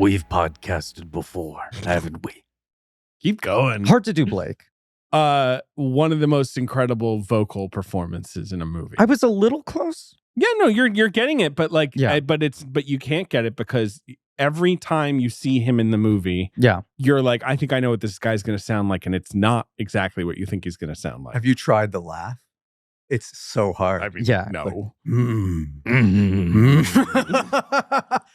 We've podcasted before, haven't we? Keep going. Hard to do, Blake. One of the most incredible vocal performances in a movie. I was a little close. Yeah, no, you're getting it, but like, Yeah. but you can't get it because every time you see him in the movie, Yeah. you're like, I think I know what this guy's going to sound like, and it's not exactly what you think he's going to sound like. Have you tried the laugh? It's so hard. I mean, Yeah. no.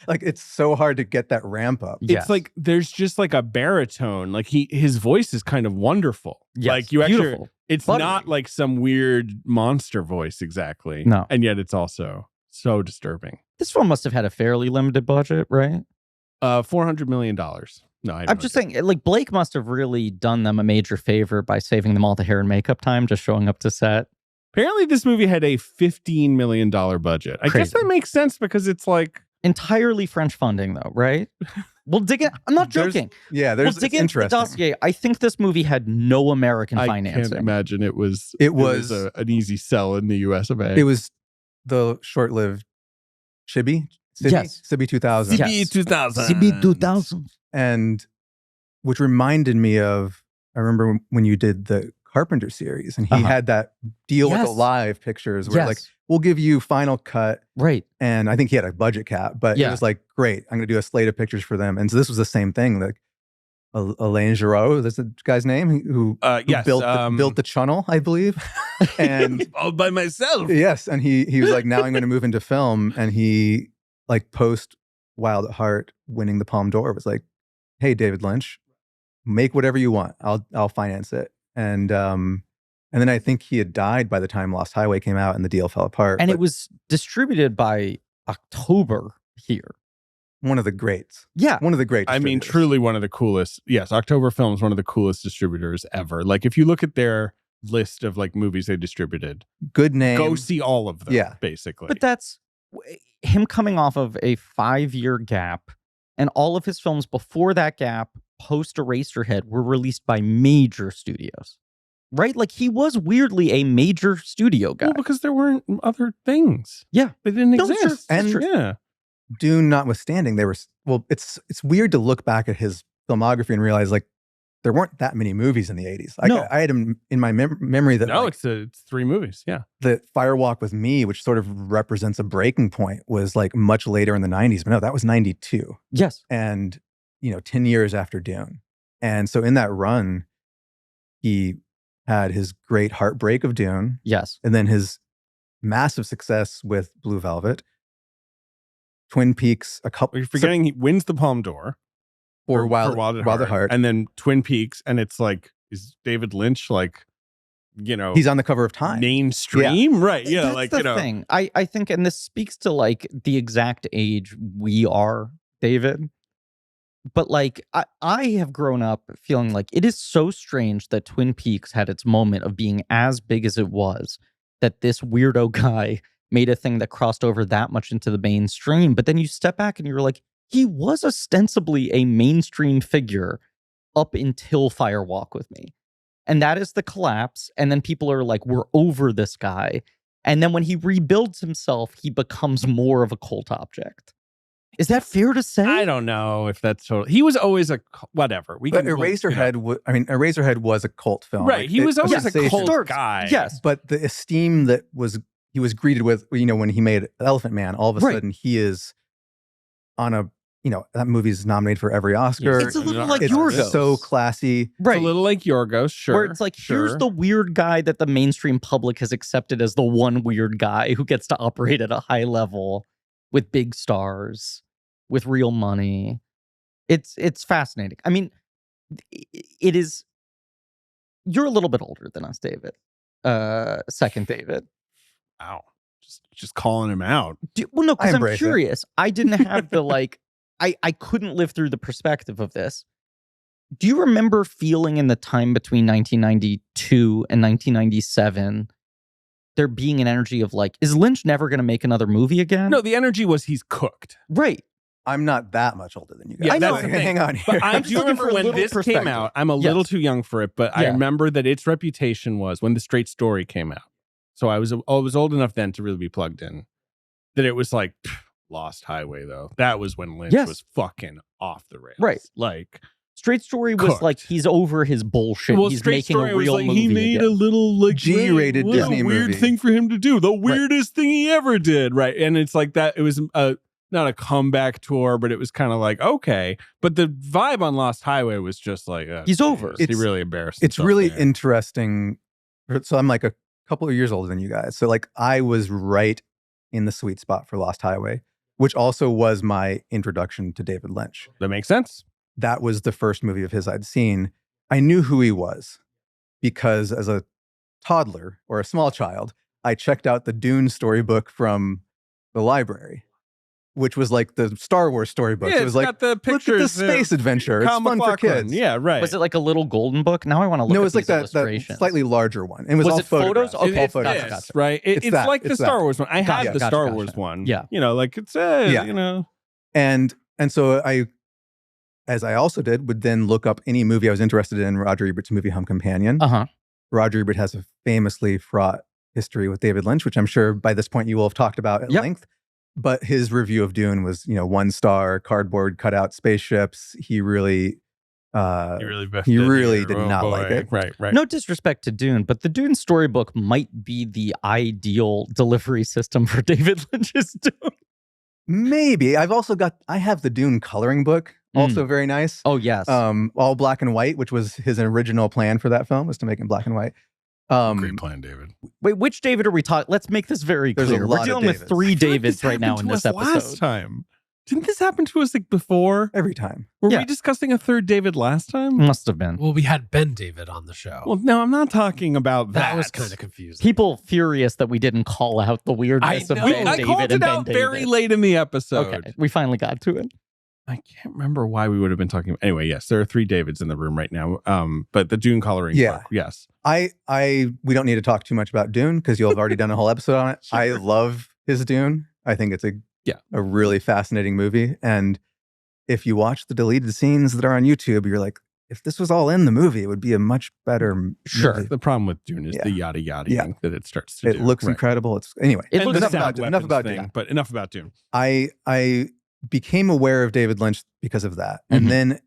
Like it's so hard to get that ramp up. Yes. It's like there's just like a baritone. Like his voice is kind of wonderful. Yes. Like you actually, Beautiful. it's Buttery. not like some weird monster voice exactly. No. And yet it's also so disturbing. This film must have had a fairly limited budget, right? $400 million. No, I'm just saying, like, Blake must have really done them a major favor by saving them all the hair and makeup time, just showing up to set. Apparently this movie had a $15 million budget. I guess Crazy. that makes sense because it's like, Entirely French funding, though, right? We'll dig in. I'm not joking. Yeah, We'll there's dig it's into the interesting. dossier. I think this movie had no American I financing. can't imagine it was an easy sell in the US of A. It was the short-lived Chibi? Sibi? Yes. Sibi 2000. Yes. 2000. And which reminded me of, I remember when you did the Carpenter series and he had that deal with Yes. Alive Pictures where Yes. like, we'll give you final cut. Right. And I think he had a budget cap, but Yeah. it was like, great, I'm going to do a slate of pictures for them. And so this was the same thing. Like Alain Giraud, that's the guy's name, who Yes, built the channel, I believe. And all by myself. yes, and he was like, now I'm going to move into film. And he like post Wild at Heart winning the Palme d'Or was like, hey, David Lynch, make whatever you want. I'll finance it. And then I think he had died by the time Lost Highway came out and the deal fell apart. And But it was distributed by October here. one of the greats. Yeah. One of the great I mean, distributors. truly one of the coolest. Yes, October Film is one of the coolest distributors ever. Like if you look at their list of like movies they distributed, Good name. go see all of them. Yeah. Basically. But that's him coming off of a 5-year gap, and all of his films before that gap, post Eraserhead, were released by major studios. Right? Like he was weirdly a major studio guy. well, because there weren't other things. Yeah. They didn't No, sure. exist. And- Sure. yeah. Dune notwithstanding, they were, well, it's weird to look back at his filmography and realize like there weren't that many movies in the 80s. No. I had him in my memory that No, like, it's 3 movies. Yeah. the Firewalk with Me, which sort of represents a breaking point, was like much later in the 90s. But no, that was 92. Yes. And, 10 years after Dune. And so in that run, he had his great heartbreak of Dune, Yes. and then his massive success with Blue Velvet, Twin Peaks, a couple. You're forgetting he wins the Palme d'Or for Wild at Heart. and then Twin Peaks, and it's like, is David Lynch like, He's on the cover of Time. mainstream? Right. Yeah. That's like, the thing. I think, and this speaks to like the exact age we are, David. But like, I have grown up feeling like it is so strange that Twin Peaks had its moment of being as big as it was, that this weirdo guy made a thing that crossed over that much into the mainstream. But then you step back and you're like, he was ostensibly a mainstream figure up until Firewalk with Me. And that is the collapse. And then people are like, we're over this guy. And then when he rebuilds himself, he becomes more of a cult object. Is that fair to say? I don't know if that's totally. He was always whatever. But Eraserhead was a cult film. Right. Like, He was it- always a sensation. cult guy. Yes. But the esteem that he was greeted with, when he made Elephant Man, all of a Right. sudden he is on a, that movie's nominated for every Oscar. It's a little like It's Yorgos. so classy. Right. It's a little like Yorgos, sure. Where it's like, here's the weird guy that the mainstream public has accepted as the one weird guy who gets to operate at a high level with big stars, with real money. It's fascinating. I mean, it is. You're a little bit older than us, David. Second David. Wow. Just calling him out. Well, no, because I'm embrace it. curious. I didn't have the like. I couldn't live through the perspective of this. Do you remember feeling in the time between 1992 and 1997 there being an energy of like, is Lynch never going to make another movie again? No, the energy was he's cooked. Right. I'm not that much older than you guys. Yeah, I know. that's the thing. Hang on here. But I I'm just do looking for remember a when little this came perspective. out. I'm a Yes. little too young for it, but I Yeah. remember that its reputation was when The Straight Story came out. So I was old enough then to really be plugged in. That it was like Lost Highway though. That was when Lynch Yes. was fucking off the rails. Right. Like Straight Story was cooked. like he's over his bullshit. Well, He's Straight making Story a was real like movie. he made again. a little like G-rated little Disney weird movie. thing for him to do, the weirdest thing he ever did, right? And it's like that. It was not a comeback tour, but it was kind of like okay. But the vibe on Lost Highway was just like He's over. He really embarrassed. It's himself really there. interesting. So I'm like a couple of years older than you guys. So like I was right in the sweet spot for Lost Highway, which also was my introduction to David Lynch. That makes sense. That was the first movie of his I'd seen. I knew who he was because as a toddler or a small child, I checked out the Dune storybook from the library, which was like the Star Wars storybook. Yeah, So it was like, got the look at pictures. this space adventure. It's Kyle fun for MacLachlan. kids. Yeah, right. Was it like a little golden book? Now I want to look No, at it's like these that illustrations. slightly larger one. It was, Was all it photos? photographs. Okay, All It's photographs. gotcha, gotcha. right? It's It's that. like the It's Star that. Wars one. I Gotcha, have the gotcha, Star gotcha. Wars one. Yeah. You know, like it's Yeah. you know. And so I, as I also did, would then look up any movie I was interested in, Roger Ebert's movie Home Companion. Uh-huh. Roger Ebert has a famously fraught history with David Lynch, which I'm sure by this point you will have talked about at Yep. length. But his review of Dune was, 1 star, cardboard cutout spaceships. He really He really did not like it. Right. No disrespect to Dune, but the Dune storybook might be the ideal delivery system for David Lynch's Dune. Maybe. I have the Dune coloring book, also very nice. Oh, yes. All black and white, which was his original plan for that film, was to make it black and white. Great plan, David. Wait, which David are we talking? Let's make this very There's a clear. lot We're of dealing with Davids. three I feel like Davids this right now happened in to this us Last episode. time, didn't this happen to us like before? Every time. Were Yeah. we discussing a third David last time? Must have been. Well, we had Ben David on the show. Well, no, I'm not talking about that. that was kind of confusing. People furious that we didn't call out the weirdness of Ben I David called and it Ben out David. very late in the episode. Okay, we finally got to it. I can't remember why we would have been talking. Anyway, yes, there are 3 Davids in the room right now. But the Dune coloring book, yes. We don't need to talk too much about Dune because you'll have already done a whole episode on it. Sure. I love his Dune. I think it's a really fascinating movie. And if you watch the deleted scenes that are on YouTube, you're like, if this was all in the movie, it would be a much better movie. The problem with Dune is Yeah. the yada yada Yeah. that it starts to It do. looks Right. incredible. Anyway, It And looks the enough sound about Dune. Enough weapons about thing, Dune. but enough about Dune. I became aware of David Lynch because of that. And Mhm. then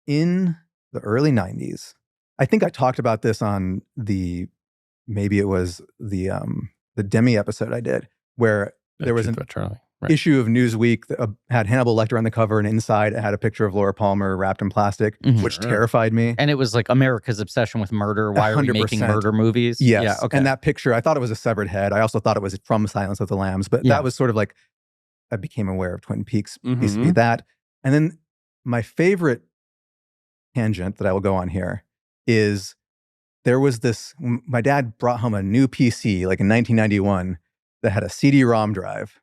in the early 90s, I think I talked about this on maybe it was the Demi episode I did, where there was an Charlie. issue of Newsweek that had Hannibal Lecter on the cover, and inside it had a picture of Laura Palmer wrapped in plastic, Mhm. which Sure. terrified me. And it was like America's obsession with murder. Why are we making 100%. murder movies? Yes. Yeah, okay. And that picture, I thought it was a severed head. I also thought it was from Silence of the Lambs, but Yeah. that was sort of like, I became aware of Twin Peaks, Mhm. vis-a-vis that. And then my favorite tangent that I will go on here is there was my dad brought home a new PC, like in 1991, that had a CD-ROM drive.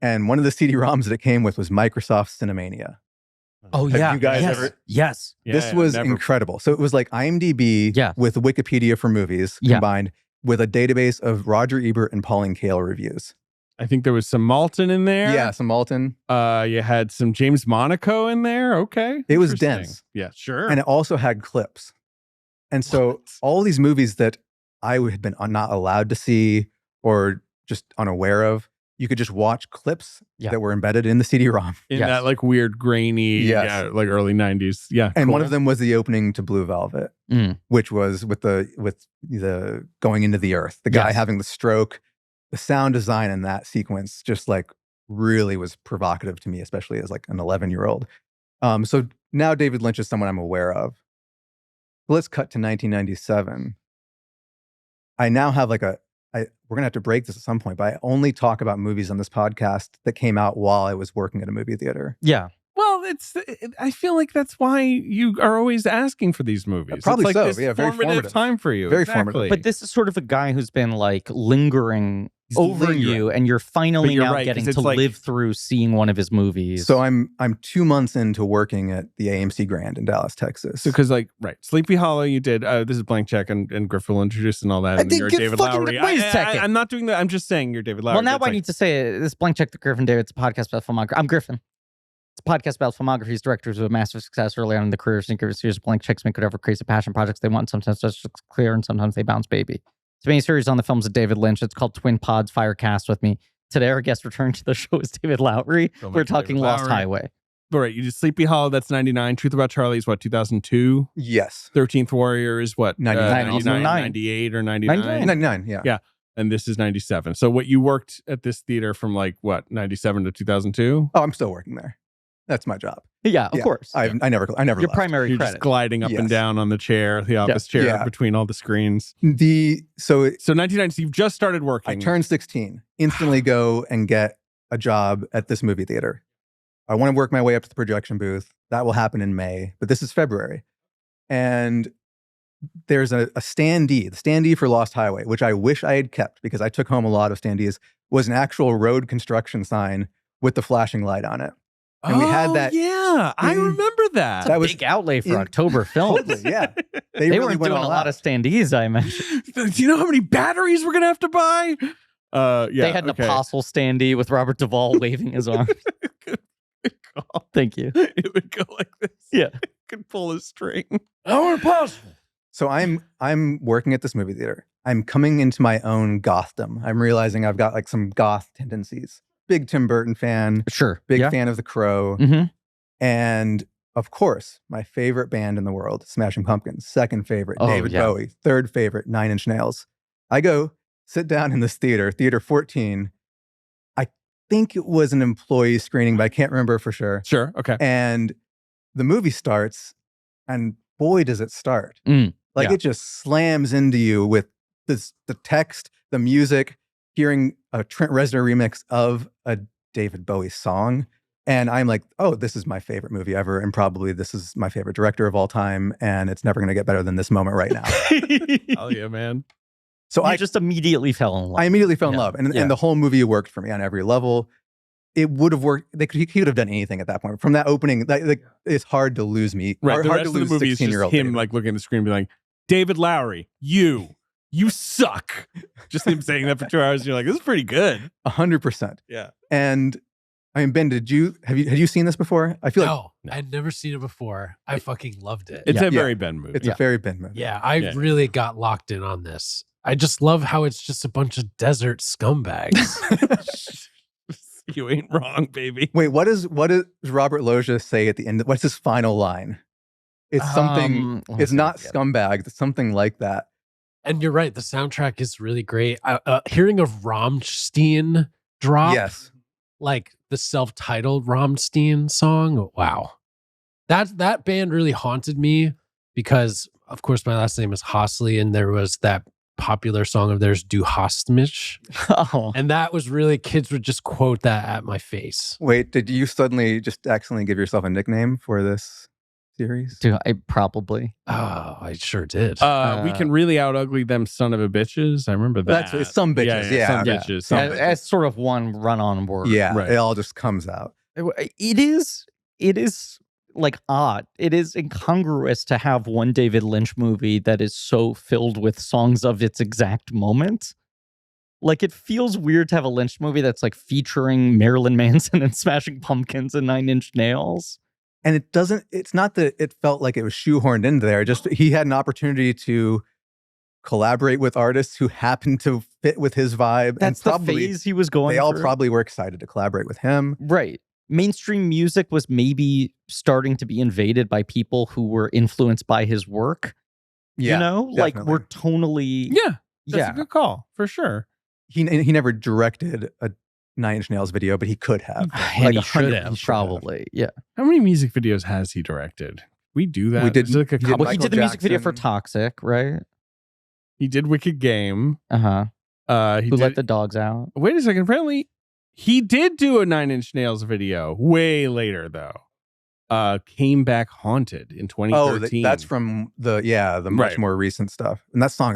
And one of the CD-ROMs that it came with was Microsoft Cinemania. Oh, Have yeah. you guys yes. ever- Yes. This was incredible. So it was like IMDb Yeah. with Wikipedia for movies Yeah. combined with a database of Roger Ebert and Pauline Kael reviews. I think there was some Malton in there. Yeah, some Alton. You had some James Monaco in there. Okay. It was Interesting. dense. Yeah, sure. And it also had clips. And so What? all these movies that I had been not allowed to see or just unaware of, you could just watch clips Yeah. that were embedded in the CD-ROM. in Yes. that like weird grainy, Yes. like early 90s. Yeah. And one cool. of them was the opening to Blue Velvet, Mm. which was with the going into the earth, the guy Yes. having the stroke. The sound design in that sequence just like really was provocative to me, especially as like an 11-year-old. So now David Lynch is someone I'm aware of. Let's cut to 1997. I now have like we're gonna have to break this at some point, but I only talk about movies on this podcast that came out while I was working at a movie theater. Yeah. Well, I feel like that's why you are always asking for these movies. Probably it's like so. This Yeah, very formative formative. time for you. Very Exactly. formative. But this is sort of a guy who's been like lingering He's over lingering. you, and you're finally But you're now right, 'cause getting it's to like- live through seeing one of his movies. So I'm 2 months into working at the AMC Grand in Dallas, Texas. because Sleepy Hollow, you did. This is Blank Check, and Griff will introduce and all that. I and didn't you're get David fucking- Lowery. wait a second. I'm not doing that. I'm just saying you're David Lowery. well, now That's I like- need to say this Blank Check the Griffin David. It's a podcast about filmography. I'm Griffin. It's a podcast about filmographies, directors who have massive success early on in the career. So a series of blank checks make whatever crazy passion projects they want. Sometimes that's just clear, and sometimes they bounce baby. It's a mini series on the films of David Lynch. It's called Twin Pods Firecast with me. Today, our guest return to the show is David Lowery. Filmmaker We're talking David Lost Lowery. Highway. right. You did Sleepy Hollow. That's 99. Truth About Charlie is what, 2002? Yes. 13th Warrior is what, 99. 98 or 99? 99, yeah. Yeah. And this is 97. So what, you worked at this theater from like what, 97 to 2002? Oh, I'm still working there. That's my job. Yeah, of Yeah. course. I never Your left. primary You're credit. just gliding up and Yes. down on the chair, the office chair Yeah. between all the screens. So So 1990, you've just started working. I turned 16, instantly go and get a job at this movie theater. I want to work my way up to the projection booth. That will happen in May, but this is February. And there's a standee, the standee for Lost Highway, which I wish I had kept because I took home a lot of standees, was an actual road construction sign with the flashing light on it. And we had that. Yeah, I in- remember that. It's a that was big outlay for in- October films. Totally, yeah. They really weren't went doing a all lot out. of standees, I imagine. Do you know how many batteries we're gonna have to buy? Yeah, They had an apostle standee with Robert Duvall waving his arm. Good call. Thank you. It would go like this. Yeah. It could pull a string. How impossible. So I'm working at this movie theater. I'm coming into my own gothdom. I'm realizing I've got like some goth tendencies. Big Tim Burton fan, Sure. big yeah. fan of The Crow. Mm-hmm. And of course, my favorite band in the world, Smashing Pumpkins. Second favorite, Oh, David yeah. Bowie. Third favorite, Nine Inch Nails. I go sit down in this theater, Theater 14. I think it was an employee screening, but I can't remember for sure. Sure. Okay. And the movie starts, and boy, does it start. Mm, Like yeah. it just slams into you with the text, the music, hearing a Trent Reznor remix of a David Bowie song. And I'm like, oh, this is my favorite movie ever. And probably this is my favorite director of all time. And it's never going to get better than this moment right now. Oh yeah, man. So I just immediately fell in love. I immediately fell in Yeah. love. And, Yeah. and the whole movie worked for me on every level. It would have worked. He could have done anything at that point. From that opening, like, it's hard to lose me. Right. The hard rest to of the lose movie is just 16-year-old him David. like looking at the screen and being like, David Lowery, you suck. Just him saying that for 2 hours. And you're like, this is pretty good. 100%. Yeah. And I mean, Ben, had you seen this before? I feel like No, I'd never seen it before. I fucking loved it. It's Yeah. a very Ben movie. it's a very Ben movie. Yeah, I Yeah. really got locked in on this. I just love how it's just a bunch of desert scumbags. You ain't wrong, baby. Wait, what does Robert Loggia say at the end? What's his final line? It's something. let me It's see not if I get it. scumbag. It's something like that. And you're right, the soundtrack is really great. Hearing of Rammstein drop, Yes. like the self-titled Rammstein song. Wow. That band really haunted me because, of course, my last name is Hosley, and there was that popular song of theirs, Du hast mich. Oh, And that was really, kids would just quote that at my face. Wait, did you suddenly just accidentally give yourself a nickname for this series? do I probably? Oh, I sure did. We can really out ugly them son of a bitches. I remember that. That's it's some bitches. Yeah. Some Yeah. bitches. Some Some As, bitches. as sort of one run-on word. Yeah, Right. it all just comes out. It is like odd. It is incongruous to have one David Lynch movie that is so filled with songs of its exact moment. Like it feels weird to have a Lynch movie that's like featuring Marilyn Manson and Smashing Pumpkins and Nine Inch Nails. And it's not that it felt like it was shoehorned into there. Just he had an opportunity to collaborate with artists who happened to fit with his vibe. That's and the probably phase he was going they all through. probably were excited to collaborate with him. Right. Mainstream music was maybe starting to be invaded by people who were influenced by his work. Yeah, you know, like definitely. we're tonally. Yeah. That's Yeah. a good call for sure. He never directed a Nine Inch Nails video, but he could have. And he 100% should he have, probably. Yeah. How many music videos has he directed? We do that. We did- Is it like a we did couple? Well, he Michael did the music video for Jackson. Toxic, right? He did Wicked Game. Uh-huh. He Who did, let the dogs out? Wait a second. Apparently, he did do a Nine Inch Nails video way later, though. Came Back Haunted in 2013. that's from the much Right. more recent stuff. And that song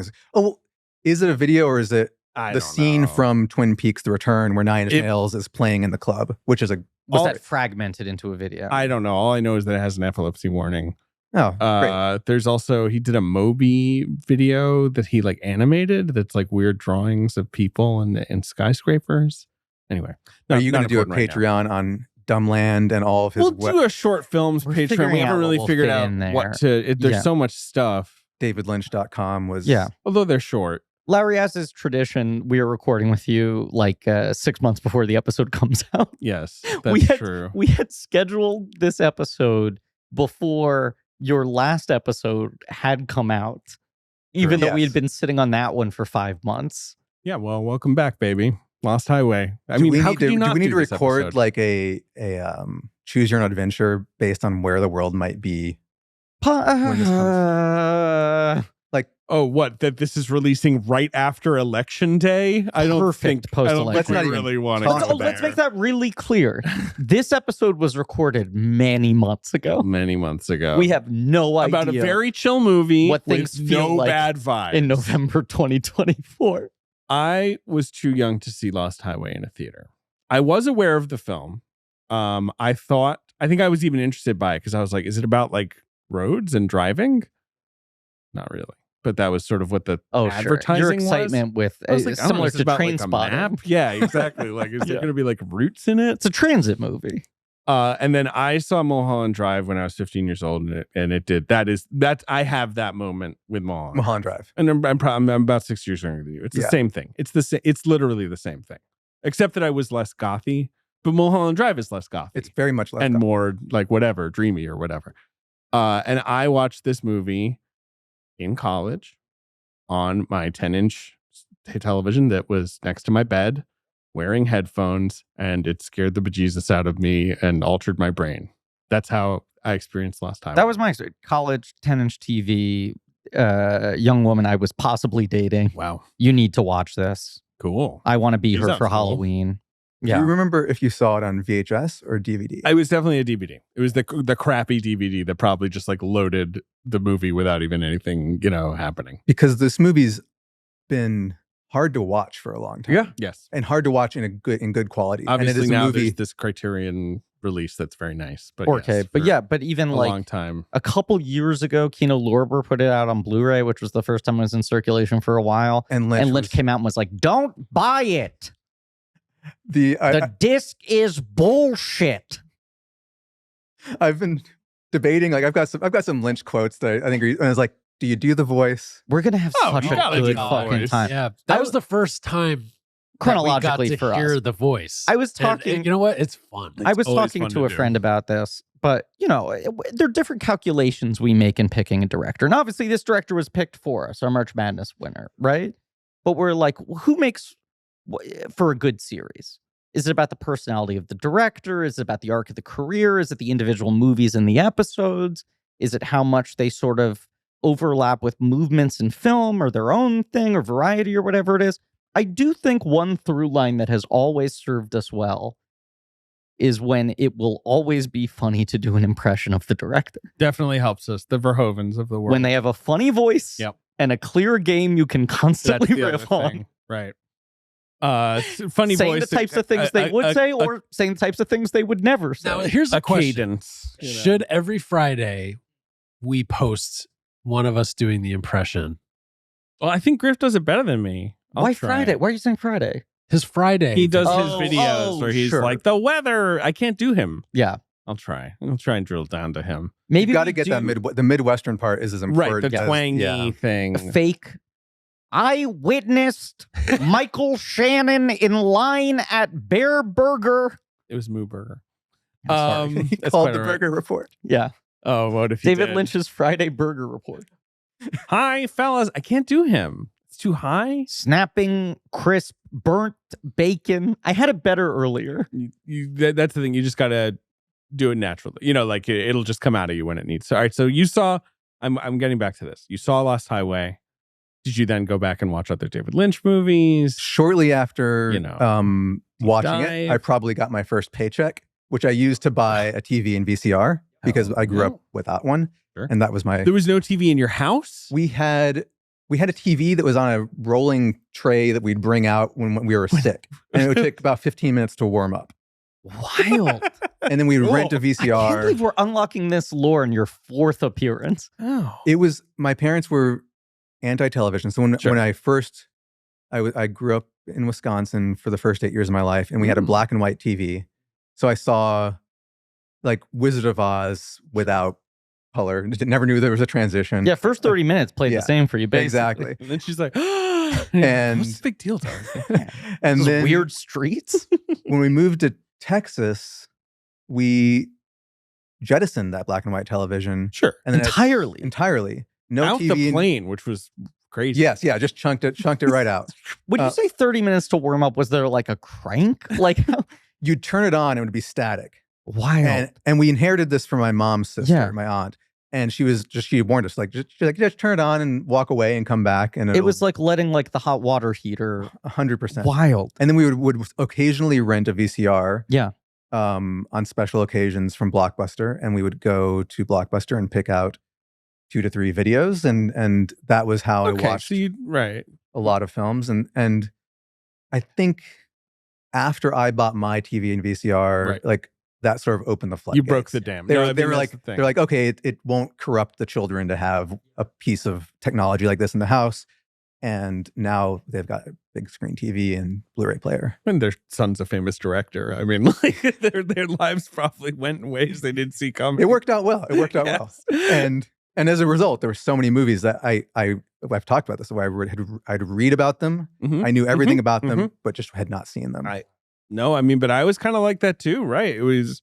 is it a video or is it I the don't scene know. from Twin Peaks: The Return where Nine Inch It- Nails is playing in the club, which is a Was All- that fragmented into a video? I don't know. All I know is that it has an epilepsy warning. oh great. There's also, he did a Moby video that he like animated that's like weird drawings of people and skyscrapers. Anyway. Are you going going to do a Patreon on Dumbland and all of his We'll do a short films We're Patreon. figuring We out haven't what really we'll figured fit out in what there. to, there's Yeah. so much stuff. DavidLynch.com was Yeah. Although they're short. Larry, as is tradition, we are recording with you like 6 months before the episode comes out. Yes, We that's had- true. We had scheduled this episode before your last episode had come out, even though we had Yes. been sitting on that one for 5 months. Yeah, well, welcome back, baby. Lost Highway. I Do mean, we how need could to, you not do we need to this record episode? like a choose your own adventure based on where the world might be? When this Like, Oh, what? That this is releasing right after election day? I don't Perfect think. I don't post-election. think we Let's not even really want to. talk go about let's there. make that really clear. This episode was recorded many months ago. Many months ago. We have no idea about a very chill movie what with things feel no like bad vibes. in November 2024. I was too young to see Lost Highway in a theater. I was aware of the film. I think I was even interested by it because I was like, is it about like roads and driving? Not really. But that was sort of what the Oh, advertising sure. Your was. excitement with I was like, I don't know, similar is it to about, Train like, a Spotting. map? Yeah, exactly. Like, is there Yeah. going to be like routes in it? It's a transit movie. And then I saw Mulholland Drive when I was 15 years old, and it did. I have that moment with Mulholland. Mulholland Drive. And I'm about 6 years younger than you. It's the Yeah. same thing. It's literally the same thing, except that I was less gothy. But Mulholland Drive is less gothy. It's very much less and gothic. more like whatever, dreamy or whatever. And I watched this movie in college on my 10-inch television that was next to my bed, wearing headphones, and it scared the bejesus out of me and altered my brain. That's how I experienced Lost Highway. That was my story. College, 10-inch TV, young woman I was possibly dating. Wow, You need to watch this. cool. I want to be You her sound for cool. Halloween. Do Yeah. you remember if you saw it on VHS or DVD? It was definitely a DVD. It was the crappy DVD that probably just like loaded the movie without even anything, happening. Because this movie's been hard to watch for a long time. Yes. And hard to watch in good quality. Obviously and it is a now movie. there's this Criterion release that's very nice. But Okay. yes, But for yeah, but even a like long time. a couple years ago, Kino Lorber put it out on Blu-ray, which was the first time it was in circulation for a while. And Lynch, And Lynch came out and was like, "Don't buy it. The disc is bullshit." I've been debating. Like I've got some Lynch quotes that I think are, and it's like, do you do the voice? We're gonna have Oh, such you a gotta do good the fucking voice. time. Yeah, that I was the first time Chronologically that we for got to hear us. the voice. I was And talking. you know what? It's fun. I was always talking fun to to a do. friend about this, but there are different calculations we make in picking a director. And obviously, this director was picked for us, our March Madness winner, right? But we're like, who makes for a good series? Is it about the personality of the director? Is it about the arc of the career? Is it the individual movies and the episodes? Is it how much they sort of overlap with movements in film or their own thing or variety or whatever it is? I do think one through line that has always served us well is when it will always be funny to do an impression of the director. Definitely helps us. The Verhovens of the world. When they have a funny voice Yep. and a clear game you can That's constantly the other riff on. thing. Right. Funny Saying voice. the types of things they would say or saying the types of things they would never say. Now, here's a a question. cadence. Should every Friday we post one of us doing the impression? Well, I think Griff does it better than me. I'll Why try. Friday? Why are you saying Friday? His Friday. He does Oh, his videos where he's sure. like, the weather. I can't do him. Yeah. I'll try and drill down to him. Maybe You got to we get do that the Midwestern part is as Right. important. The as- twangy yeah. thing. a fake. I witnessed Michael Shannon in line at Bear Burger. It was Moo Burger. Sorry. He that's called quite the all right. Burger Report. Yeah. Oh, what if you David did? Lynch's Friday Burger Report. Hi, fellas. I can't do him. It's too high. Snapping, crisp, burnt bacon. I had it better earlier. That's the thing. You just got to do it naturally. Like it'll just come out of you when it needs to. All right. So you saw, I'm getting back to this. You saw Lost Highway. Did you then go back and watch other David Lynch movies? Shortly after watching it, dive. I probably got my first paycheck, which I used to buy a TV and VCR because I grew up without one. Sure. And that was my There was no TV in your house? we had a TV that was on a rolling tray that we'd bring out when we were sick. And it would take about 15 minutes to warm up. Wild. And then we'd rent a I can't believe VCR. we're unlocking this lore in your fourth appearance. Oh. It was my parents were anti-television. So when Sure. I first I grew up in Wisconsin for the first 8 years of my life, and we had a black and white TV. So I saw like Wizard of Oz without color. Never knew there was a transition. Yeah, first 30 minutes played Yeah, the same for you, basically. Exactly. And then she's like, And- what's the big deal, dog? And Those then weird streets. when we moved to Texas, we jettisoned that black and white television. Sure. And then Entirely. No Out TV. the plane, which was crazy. Yes, yeah, just chunked it right out. Would you say 30 minutes to warm up? Was there like a crank? Like, You'd turn it on, it would be static. wild. And we inherited this from my mom's sister, Yeah. my aunt. And she warned us, just turn it on and walk away and come back. And It was like letting like the hot water heater. 100%. Wild. And then we would occasionally rent a VCR. Yeah. On special occasions from Blockbuster, and we would go to Blockbuster and pick out 2 to 3 videos, and that was how I watched right. a lot of films. And I think after I bought my TV and VCR, Right. like that sort of opened the floodgates. You broke the dam. They No, were, I they mean, were that's like, the thing. they're like, okay, it won't corrupt the children to have a piece of technology like this in the house. And now they've got a big screen TV and Blu-ray player. And their son's a famous director. I mean, like their lives probably went in ways they didn't see coming. It worked out well. Yes. And as a result, there were so many movies that I've talked about this, where I'd read about them. Mhm. I knew everything Mhm. about them, but just had not seen them. No, I mean, but I was kind of like that too, right? It was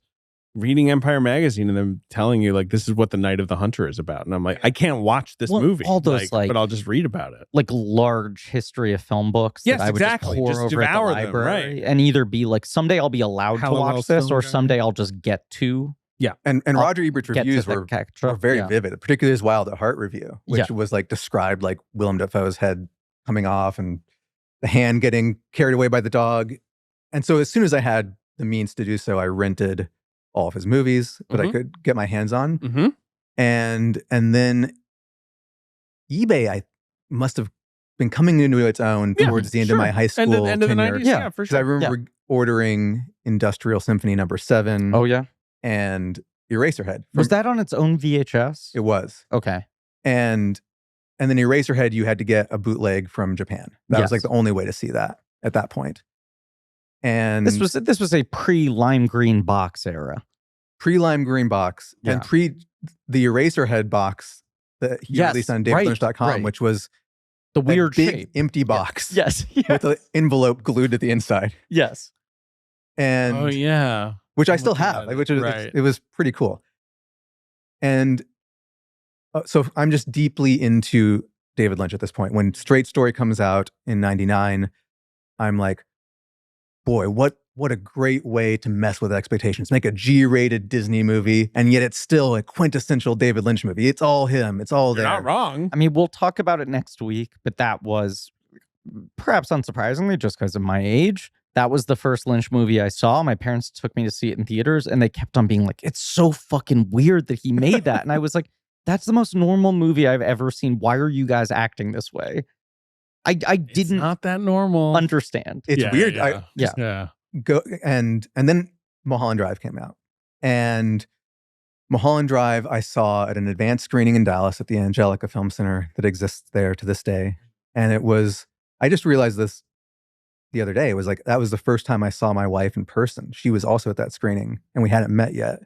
reading Empire magazine and them telling you like this is what the Night of the Hunter is about, and I'm like, I can't watch this Well, movie, all those, like- but I'll just read about it. Like large history of film books Yes, that I would exactly. just pour Just over at the devour them, library right. and either be like, someday I'll be allowed to watch Hallowell's this, Film or Guide. someday I'll just get to And I'll Roger Ebert's get to reviews the were catch-up. very Yeah. vivid, particularly his Wild at Heart review, which Yeah. was like described like Willem Dafoe's head coming off and the hand getting carried away by the dog. And so as soon as I had the means to do so, I rented all of his movies that I Mhm. could get my hands on. Mm-hmm. And then eBay, I must have been coming into its own Yeah, towards the end of my high school End of the tenure. 90s, Yeah, yeah, for Because I sure. remember ordering Industrial Symphony No. 7 Oh yeah. and Eraserhead. Was that on its own VHS? It was. Okay. And then Eraserhead, you had to get a bootleg from Japan. That was like Yes. the only way to see that at that point. And This was a pre-lime green box era. pre-lime green box Yeah. and pre the Eraserhead box that he Yes, released on right, davidlynch.com, right. which was The that weird big shape. empty box Yes. with an envelope glued to the inside. Yes. And Oh yeah. which I I'm still looking have, at like, it. which is Right. it was pretty cool. And so I'm just deeply into David Lynch at this point. When Straight Story comes out in '99, I'm like, boy, what a great way to mess with expectations. Make a G-rated Disney movie, and yet it's still a quintessential David Lynch movie. It's all him. It's all You're there. not wrong. I mean, we'll talk about it next week, but that was perhaps unsurprisingly, just because of my age, that was the first Lynch movie I saw. My parents took me to see it in theaters, and they kept on being like, it's so fucking weird that he made that. And I was like, that's the most normal movie I've ever seen. Why are you guys acting this way? I It's didn't not that normal. understand. It's Yeah, weird. Yeah. Yeah. And then Mulholland Drive came out, and Mulholland Drive I saw at an advanced screening in Dallas at the Angelica Film Center that exists there to this day. And it was, I just realized this the other day. It was like, that was the first time I saw my wife in person. She was also at that screening, and we hadn't met yet.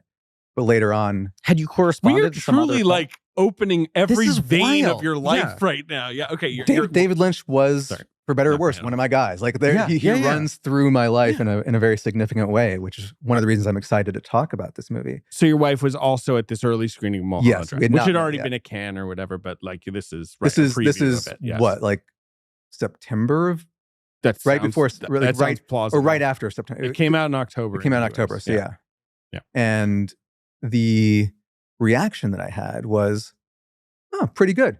But later on, Had you We corresponded are to some other truly film? like opening every is vein wild. of your life Yeah. right now. Yeah. Okay. You're, David Lynch was, Sorry. for better or Not worse, bad. one of my guys. Like there, Yeah, he yeah, yeah. runs through my life in a very significant way, which is one of the reasons I'm excited to talk about this movie. So your wife was also at this early screening of Mulholland Yes, Drive, we had which not had met already yet. been a can or whatever, but like this is This a is preview of it. Yes. what, like September of That's right before, really, that sounds right plausible. or right after September. It came out in October. It came out in the October. US. So yeah. Yeah. And the reaction that I had was, oh, pretty good.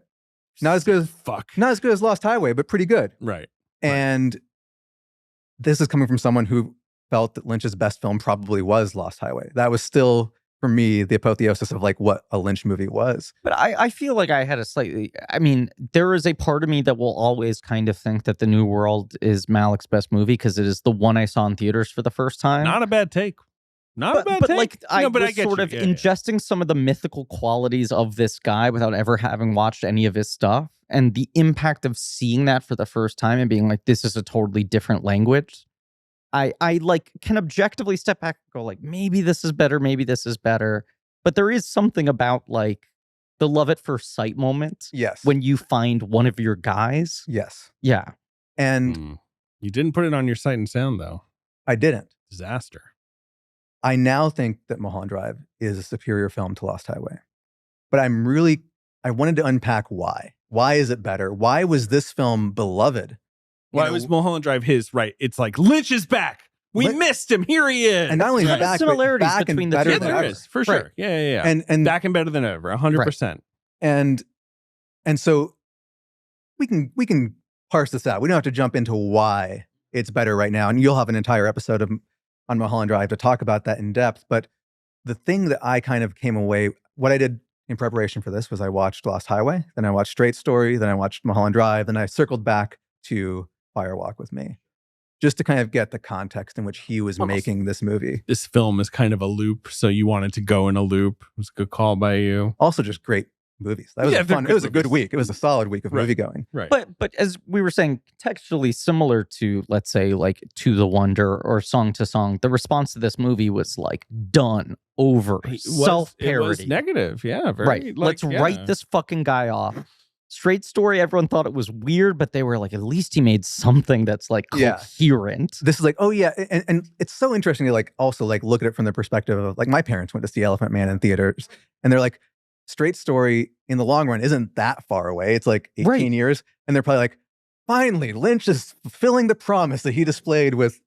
Not as good as Fuck. not as good as Lost Highway, but pretty good. Right. And this is coming from someone who felt that Lynch's best film probably was Lost Highway. That was still, for me, the apotheosis of like what a Lynch movie was. But I feel like I had a slightly, I mean, there is a part of me that will always kind of think that The New World is Malik's best movie because it is the one I saw in theaters for the first time. Not a bad take. Not a bad but take. like I No, but was I get sort you. of Yeah, yeah. ingesting some of the mythical qualities of this guy without ever having watched any of his stuff, and the impact of seeing that for the first time and being like, this is a totally different language. I like can objectively step back and go like, maybe this is better, maybe this is better. But there is something about like the love at first sight moment Yes. when you find one of your guys. Yes. Yeah. And You didn't put it on your Sight and Sound, though. I didn't. Disaster. I now think that Mulholland Drive is a superior film to Lost Highway. But I wanted to unpack why. Why is it better? Why was this film beloved? Why was Mulholland Drive his? Right. It's like, Lynch is back. We missed him. Here he is. And not only There's back, similarities but back between and the better two. than there ever. is, for sure. Yeah. And back and better than ever, 100%. And so we can parse this out. We don't have to jump into why it's better right now. And you'll have an entire episode on Mulholland Drive to talk about that in depth. But the thing that I kind of came away, what I did in preparation for this was I watched Lost Highway, then I watched Straight Story, then I watched Mulholland Drive, then I circled back to Fire Walk with Me, just to kind of get the context in which he was making this movie. This film is kind of a loop, so you wanted to go in a loop. It was a good call by you. Also just great movies. That was Yeah, a fun, they're it was a good good movies. week. It was a solid week of movie going. Right. But as we were saying, textually similar to, let's say, like To the Wonder or Song to Song, the response to this movie was like done over, It was self-parody. negative. Yeah. Very, Right. Let's write this fucking guy off. Straight Story, everyone thought it was weird, but they were like, at least he made something that's like Yeah. coherent. This is like, oh yeah. And it's so interesting to like also like look at it from the perspective of like my parents went to see Elephant Man in theaters and they're like, Straight Story in the long run isn't that far away. It's like 18 Right. years. And they're probably like, finally, Lynch is fulfilling the promise that he displayed with,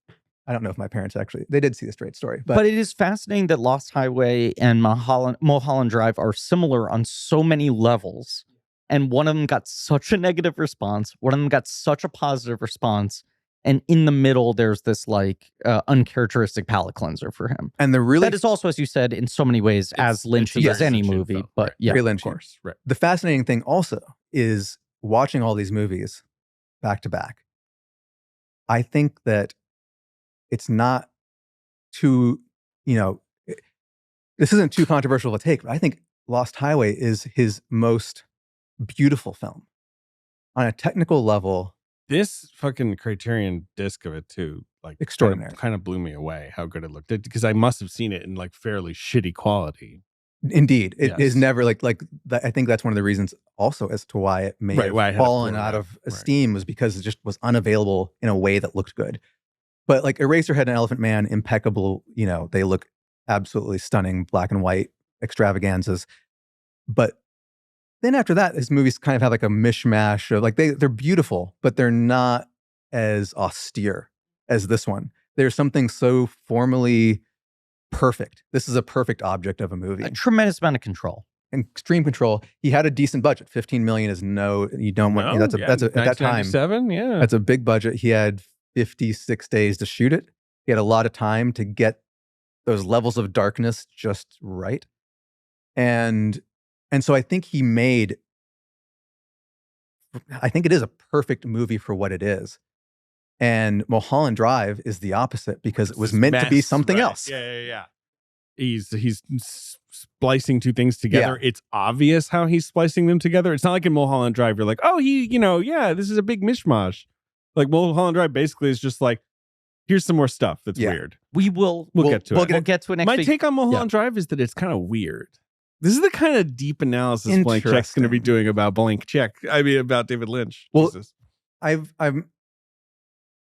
I don't know if my parents actually, they did see the Straight Story. But it is fascinating that Lost Highway and Mulholland Drive are similar on so many levels. And one of them got such a negative response. One of them got such a positive response. And in the middle, there's this like uncharacteristic palate cleanser for him. And the really That is also, as you said, in so many ways, as Lynchy it's as any Lynchian movie. film, But right. yeah, very Of Lynchian. course. Right. The fascinating thing also is watching all these movies back to back. I think that it's not too, this isn't too controversial of a take, but I think Lost Highway is his most beautiful film. On a technical level, This fucking Criterion disc of it too, like Extraordinary. kind of blew me away how good it looked. Because I must have seen it in like fairly shitty quality. indeed, it is Yes. never like that. I think that's one of the reasons also as to why it may Right, why it have had a fallen poor out rep. of Right. esteem was because it just was unavailable in a way that looked good. But like Eraserhead and Elephant Man, impeccable, they look absolutely stunning, black and white extravaganzas. But then after that, his movies kind of have like a mishmash of like they're beautiful, but they're not as austere as this one. There's something so formally perfect. This is a perfect object of a movie. a tremendous amount of control. Extreme control. He had a decent budget. 15 million is you don't want. That's at that time. 1997, yeah. That's a big budget. He had 56 days to shoot it. He had a lot of time to get those levels of darkness just right. And so I think it is a perfect movie for what it is. And Mulholland Drive is the opposite because it was meant to be Mess, something right. else. Yeah. He's splicing two things together. Yeah. It's obvious how he's splicing them together. It's not like in Mulholland Drive, you're like, oh, this is a big mishmash. Like Mulholland Drive basically is just like, here's some more stuff that's Yeah. weird. We'll get to it. We'll get to it next My week. take on Mulholland Drive is that it's kind of weird. This is the kind of deep analysis Blank Check's going to be Interesting. doing about about David Lynch. Well, Jesus.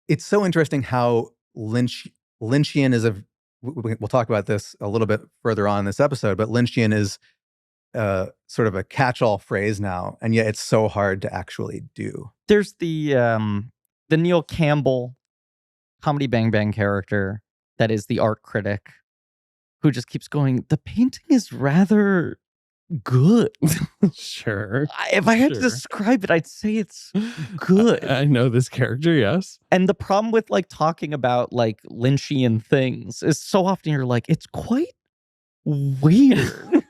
It's so interesting how Lynchian is we'll talk about this a little bit further on in this episode, but Lynchian is sort of a catch-all phrase now, and yet it's so hard to actually do. There's the Neil Campbell Comedy Bang Bang character that is the art critic who just keeps going, the painting is rather good. Sure. If I had to Sure. describe it, I'd say it's good. I know this character, yes. And the problem with like talking about like Lynchian things is so often you're like, it's quite weird.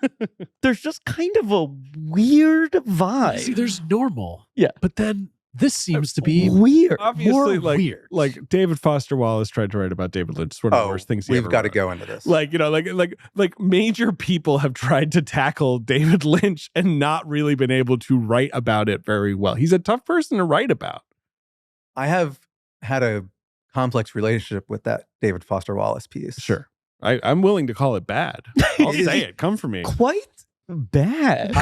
There's just kind of a weird vibe. See, there's normal. Yeah. But then this seems to be weird. Obviously, more weird. like David Foster Wallace tried to write about David Lynch. It's one of the worst things he we've ever got to wrote. go into this. Like major people have tried to tackle David Lynch and not really been able to write about it very well. He's a tough person to write about. I have had a complex relationship with that David Foster Wallace piece. Sure. I'm willing to call it bad. I'll say it. Come for me. Quite bad.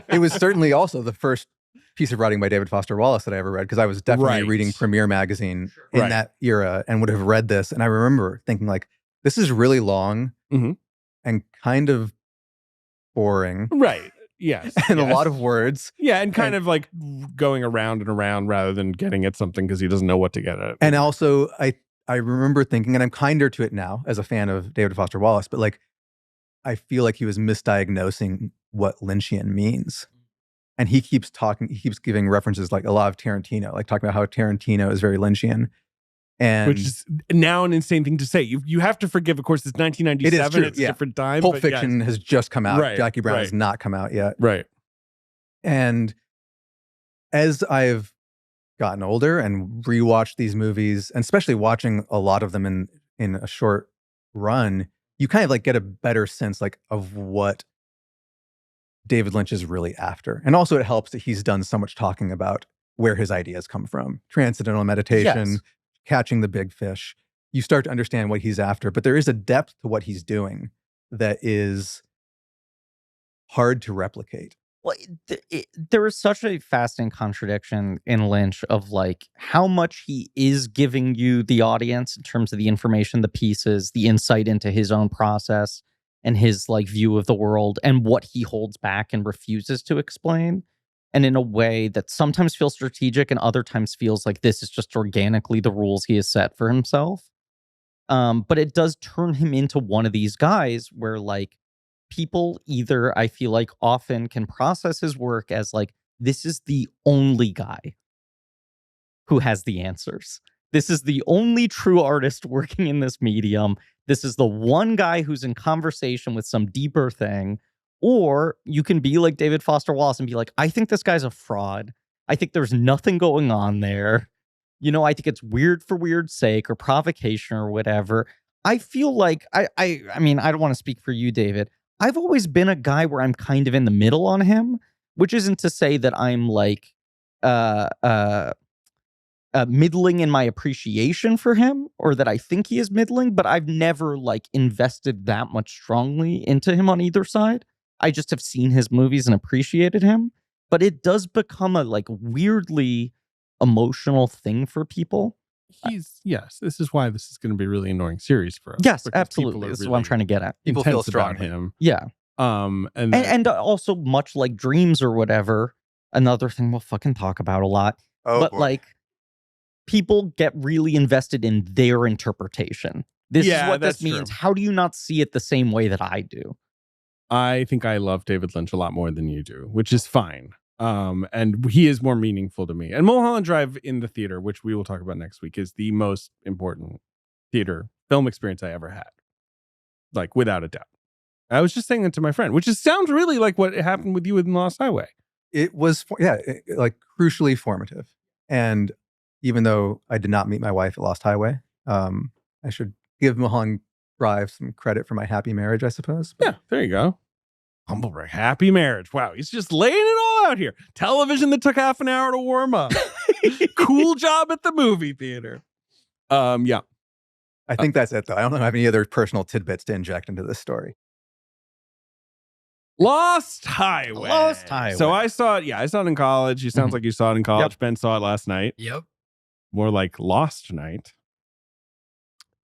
It was certainly also the first piece of writing by David Foster Wallace that I ever read, because I was definitely Right. reading Premiere magazine in Right. that era and would have read this. And I remember thinking like, this is really long Mhm. and kind of boring Right. Yes. and yes. a lot of words. Yeah, and kind of like going around and around rather than getting at something because he doesn't know what to get at. And also I remember thinking, and I'm kinder to it now as a fan of David Foster Wallace, but like, I feel like he was misdiagnosing what Lynchian means. And he keeps giving references like a lot of Tarantino, like talking about how Tarantino is very Lynchian. And which is now an insane thing to say. You have to forgive, of course, it's 1997. true, It's a yeah. different time. Pulp but Fiction has just come out. Right, Jackie Brown right. has not come out yet. Right. And as I've gotten older and rewatched these movies, and especially watching a lot of them in a short run, you kind of like get a better sense like of what David Lynch is really after. And also it helps that he's done so much talking about where his ideas come from. Transcendental meditation, Yes. catching the big fish. You start to understand what he's after, but there is a depth to what he's doing that is hard to replicate. Well, there is such a fascinating contradiction in Lynch of like how much he is giving you, the audience, in terms of the information, the pieces, the insight into his own process and his like view of the world, and what he holds back and refuses to explain. And in a way that sometimes feels strategic and other times feels like this is just organically the rules he has set for himself. But it does turn him into one of these guys where like people either, I feel like, often can process his work as like, this is the only guy who has the answers. This is the only true artist working in this medium. This is the one guy who's in conversation with some deeper thing. Or you can be like David Foster Wallace and be like, I think this guy's a fraud. I think there's nothing going on there. You know, I think it's weird for weird's sake or provocation or whatever. I feel like, I mean, I don't want to speak for you, David. I've always been a guy where I'm kind of in the middle on him, which isn't to say that I'm like middling in my appreciation for him or that I think he is middling, but I've never like invested that much strongly into him on either side. I just have seen his movies and appreciated him, but it does become a like weirdly emotional thing for people. Yes, this is why this is going to be a really annoying series for us. Yes, because people absolutely. are This is really what I'm trying to get at. People feel intense about strongly. him. Yeah. And Also much like Dreams or whatever, another thing we'll fucking talk about a lot. Oh, but boy. like people get really invested in their interpretation. This is Yeah, what this that's true. means. How do you not see it the same way that I do? I think I love David Lynch a lot more than you do, which is fine. And he is more meaningful to me. And Mulholland Drive in the theater, which we will talk about next week, is the most important theater film experience I ever had. Like, without a doubt. I was just saying that to my friend, which sounds really like what happened with you in Lost Highway. It was, like crucially formative. And even though I did not meet my wife at Lost Highway, I should give Mulholland Drive some credit for my happy marriage, I suppose. But Yeah, there you go. Humble brag, happy marriage. Wow, he's just laying it all out here. Television that took half an hour to warm up. Cool job at the movie theater. Yeah. I think that's it, though. I don't have any other personal tidbits to inject into this story. Lost Highway. Lost Highway. So I saw it. Yeah, I saw it in college. He sounds Mhm. like you saw it in college. Yep. Ben saw it last night. Yep. More like Lost Night.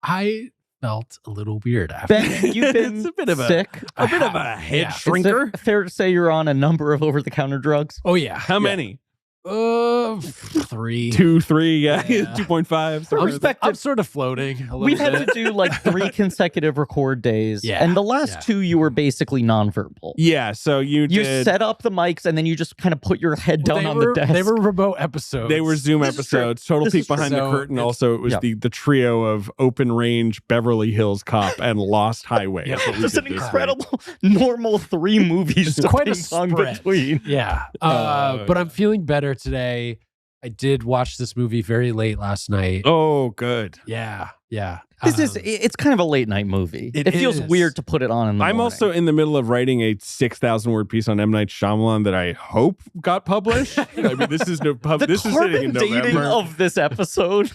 I felt a little weird after. Ben, you've been It's a bit of a- sick. A bit of a head Yeah. Is shrinker. it fair to say you're on a number of over-the-counter drugs? Oh yeah. How many? 3. 2, 3, yeah. Yeah. 2.5. For somewhere. respect- I'm sort of floating a little We've bit. had to do like 3 consecutive record days. Yeah, And the last yeah. 2, you were basically nonverbal. Yeah, so you You did. set up the mics and then you just kind of put your head down on the desk. They were remote episodes. They were Zoom This is true. episodes. Total This peek is true. behind the So curtain. it's- Also, it was Yeah. the trio of Open Range, Beverly Hills Cop, and Lost Highway. Yeah. That's what we just did an this week. incredible normal 3 movies It's to quite a ping pong spread. between. Yeah. Oh, But I'm feeling better today. I did watch this movie very late last night. Oh, good. Yeah. Yeah. It's kind of a late night movie. It It feels is. weird to put it on in the I'm morning. also in the middle of writing a 6,000 word piece on M. Night Shyamalan that I hope got published. I mean, this is the this is hitting in carbon dating November. of this episode.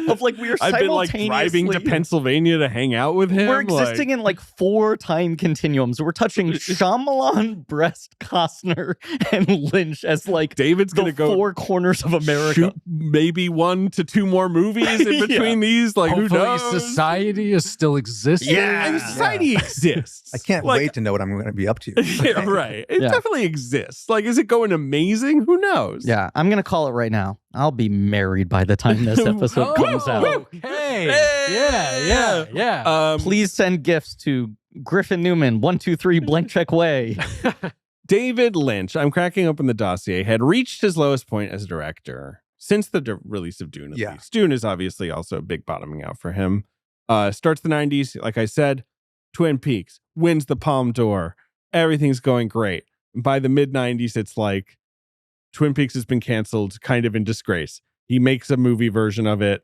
of like we are I've been like driving to simultaneously- Pennsylvania to hang out with him. We're existing in like 4 time continuums. We're touching Shyamalan, Brest, Costner, and Lynch as like David's the gonna go 4 corners of America. shoot maybe 1 to 2 more movies in Yeah. between these. Like, Hopefully who knows? society is still existing. I mean, society exists. I can't Like, wait to know what I'm going to be up to. Yeah, right. It Yeah. definitely exists. Like, is it going amazing? Who knows? Yeah, I'm gonna call it right now. I'll be married by the time this episode comes out. Okay. Yeah. Please send gifts to Griffin Newman, 123 Blank Check Way. David Lynch, I'm cracking open the dossier, had reached his lowest point as a director since the release of Dune, at Yeah. least. Dune is obviously also a big bottoming out for him. Starts the 90s, like I said, Twin Peaks, wins the Palme d'Or. Everything's going great. And by the mid-90s, it's like Twin Peaks has been canceled, kind of in disgrace. He makes a movie version of it,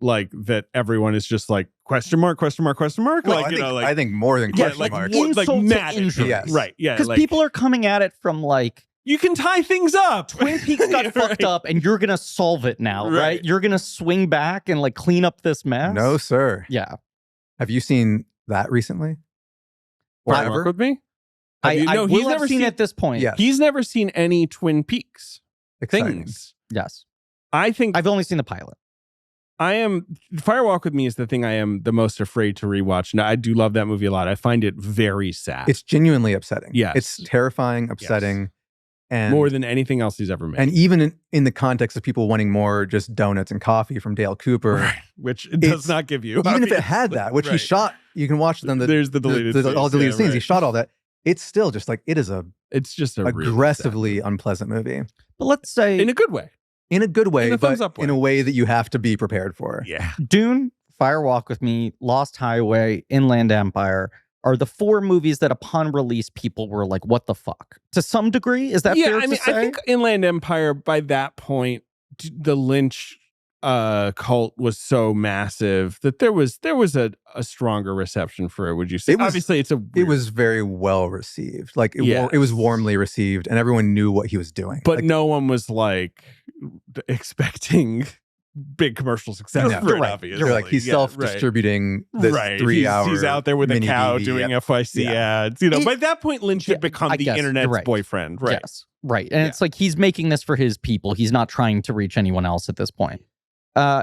like that everyone is just like, question mark? Well, like, I think more than Yeah, question like marks. insult like to mad injury. Yes. Right, yeah. Because Like, people are coming at it from like, you can tie things up. Twin Peaks got Right. fucked up and you're gonna solve it now, right? Right. You're gonna swing back and like clean up this mess. No, sir. Yeah. Have you seen that recently? Or Wanna work ever? with me? I No, will he's have never seen seen it at this point. Yeah. He's never seen any Twin Peaks Exciting. things. Yes. I think I've only seen the pilot. Firewalk with Me is the thing I am the most afraid to rewatch. Now, I do love that movie a lot. I find it very sad. It's genuinely upsetting. Yes. It's terrifying, upsetting, and more than anything else he's ever made. and even in the context of people wanting more just donuts and coffee from Dale Cooper, Right. Which it does It's- not give you. even if it had obviously. that, which he Right. shot, you can watch them. There's the deleted scenes. all deleted Yeah, scenes. He right. shot all that. It's still just like it is a It's just a really aggressively sad unpleasant movie But let's say movie. In a good way. in a good way, In a thumbs but up way. in a way that you have to be prepared for. Yeah. Dune, Firewalk with Me, Lost Highway, Inland Empire are the 4 movies that upon release people were like, what the fuck? To some degree, is that fair I to mean, say? I think Inland Empire by that point, the Lynch cult was so massive that there was a stronger reception for it. Would you say? It was- Obviously, it's a It weird- was very well received. Like it Yes. was warmly received, and everyone knew what he was doing. but Like, no one was like expecting big commercial success No, for you're it. right. Obviously, you're like he's Yeah, right. self-distributing this Right. 3-hour. He's out there with a mini cow DVD. doing Yep. FYC Yeah. ads. You know, It- by that point, Lynch Yeah, had become I the guess, internet's right. boyfriend. Right. Yes. Right. And it's like he's making this for his people. He's not trying to reach anyone else at this point.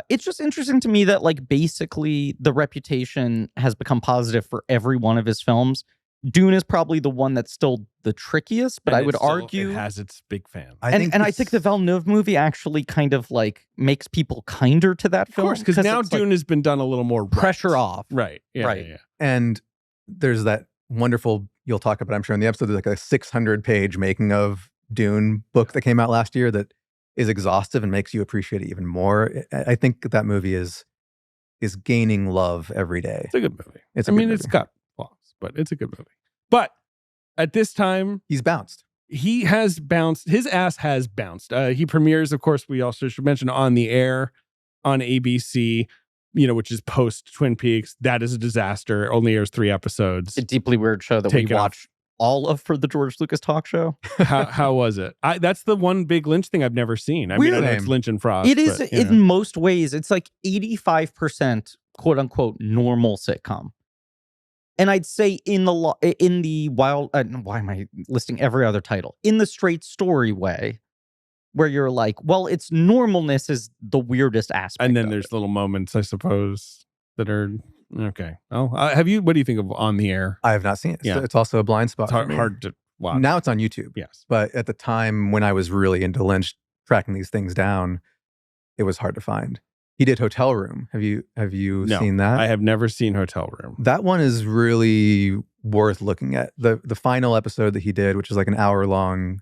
It's just interesting to me that like basically the reputation has become positive for every one of his films. Dune is probably the one that's still the trickiest, but And I would it still- argue it has its big fan. I and I think the Villeneuve movie actually kind of like makes people kinder to that Of film. course, because now it's, like, Dune has been done a little more right. pressure off. Right. Yeah, Right. Yeah, yeah. And there's that wonderful, you'll talk about, I'm sure in the episode, there's like a 600-page making of Dune book that came out last year that is exhaustive and makes you appreciate it even more. I think that movie is gaining love every day. It's a good movie. It's I a mean, good it's movie. got flaws, but it's a good movie. But at this time, He's bounced. he has bounced. His ass has bounced. He premieres, of course, we also should mention, On the Air on ABC, which is post Twin Peaks. That is a disaster. It only airs 3 episodes. A deeply weird show that Take we it off. watched all of for the George Lucas talk show. How was it? That's the one big Lynch thing I've never seen. I mean, I know it's Weird. Lynch and Frost. It is but, you know. in most ways, it's like 85% quote unquote normal sitcom. And I'd say in the wild, why am I listing every other title? In the straight story way, where you're like, well, its normalness is the weirdest aspect. And then of there's it. little moments, I suppose, that are okay. Oh, what do you think of On the Air? I have not seen it. Yeah. So it's also a blind spot. It's for me. hard to watch. Now it's on YouTube. Yes. But at the time when I was really into Lynch, tracking these things down, it was hard to find. He did Hotel Room. Have you No, seen that? I have never seen Hotel Room. That one is really worth looking at. The final episode that he did, which is like an hour-long,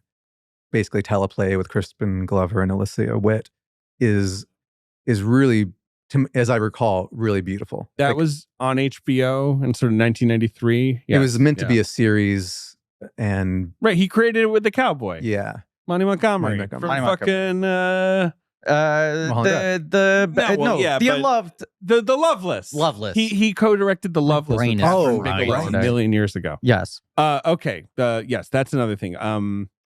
basically teleplay with Crispin Glover and Alicia Witt, is really, as I recall, really beautiful. That Like, was on HBO in sort of 1993. it was meant to yeah. be a series, and Right. He created it with the cowboy, yeah, Monty Montgomery, Monty from Montgomery. fucking the but- Loved the Loveless. Loveless. He co-directed the Loveless brain with is Catherine fried Bigelow today. a million years ago. Yes. Okay. Yes, that's another thing.